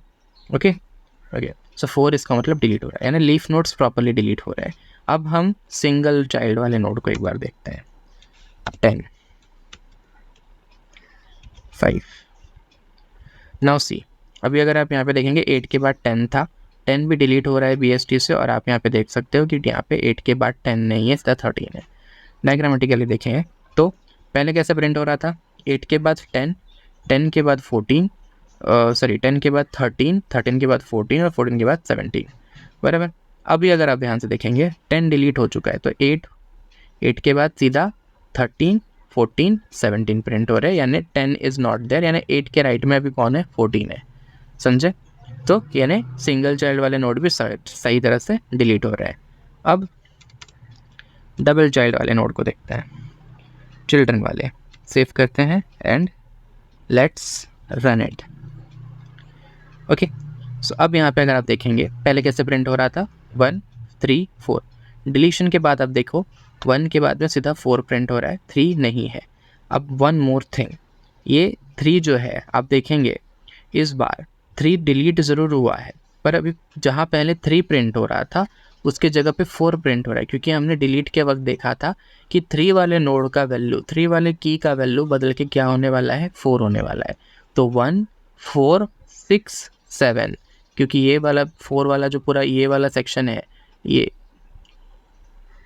okay okay. सो 4 इसका मतलब डिलीट हो रहा है, यानी लीफ नोड्स प्रॉपरली डिलीट हो रहा है। अब हम सिंगल चाइल्ड वाले नोड को एक बार देखते हैं। 10 5 नाउ सी। अभी अगर आप यहाँ पे देखेंगे 8 के बाद 10 था, 10 भी डिलीट हो रहा है BST से और आप यहाँ पे देख सकते हो कि यहाँ पे 8 के बाद 10 नहीं है, सीधा 13 है। डायग्रामेटिकली देखें तो पहले कैसे प्रिंट हो रहा था, 8 के बाद 10, 10 के बाद 14 सॉरी 10 के बाद 13, 13 के बाद 14 और 14 के बाद 17 बराबर। अभी अगर आप ध्यान से देखेंगे 10 डिलीट हो चुका है तो 8 के बाद सीधा 13 14 17 प्रिंट हो रहे हैं, यानी 10 इज़ नॉट देयर, यानी 8 के राइट में अभी कौन है, 14 है। समझे? तो यानी सिंगल चाइल्ड वाले नोड भी सही तरह से डिलीट हो रहा है। अब डबल चाइल्ड वाले नोड को देखते हैं, चिल्ड्रन वाले। सेव करते हैं and let's run it. Okay, so अब यहाँ पे अगर आप देखेंगे पहले कैसे प्रिंट हो रहा था, 1 3 4। डिलीशन के बाद आप देखो 1 के बाद में सीधा 4 प्रिंट हो रहा है, 3 नहीं है। अब वन मोर थिंग, ये 3 जो है आप देखेंगे इस बार 3 डिलीट ज़रूर हुआ है, पर अभी जहाँ पहले 3 प्रिंट हो रहा था उसके जगह पे 4 प्रिंट हो रहा है, क्योंकि हमने डिलीट के वक्त देखा था कि 3 वाले नोड का वैल्यू, 3 वाले की का वैल्यू बदल के क्या होने वाला है, 4 होने वाला है। तो 1 4 6 7, क्योंकि ये वाला 4 वाला जो पूरा ये वाला सेक्शन है,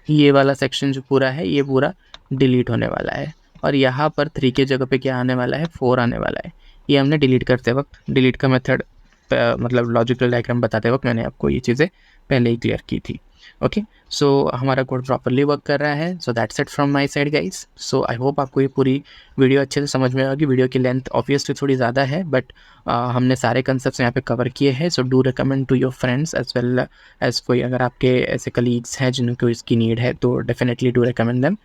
ये वाला सेक्शन जो पूरा है ये पूरा डिलीट होने वाला है और यहाँ पर 3 के जगह पे क्या आने वाला है, 4 आने वाला है। ये हमने डिलीट करते वक्त, डिलीट का मेथड मतलब लॉजिकल डायग्राम बताते वक्त मैंने आपको ये चीज़ें पहले ही क्लियर की थी। ओके, सो हमारा कोड प्रॉपरली वर्क कर रहा है। So that's it from my side guys. So I hope आपको ये पूरी वीडियो अच्छे से समझ में आएगी। वीडियो की लेंथ ऑब्वियसली थोड़ी ज़्यादा है, बट हमने सारे कंसेप्ट यहाँ पे कवर किए हैं। So do recommend to your friends as well as, कोई अगर आपके ऐसे कलीग्स हैं जिनको इसकी नीड है तो definitely do recommend them.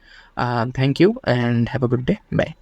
Thank you and have a good day, bye.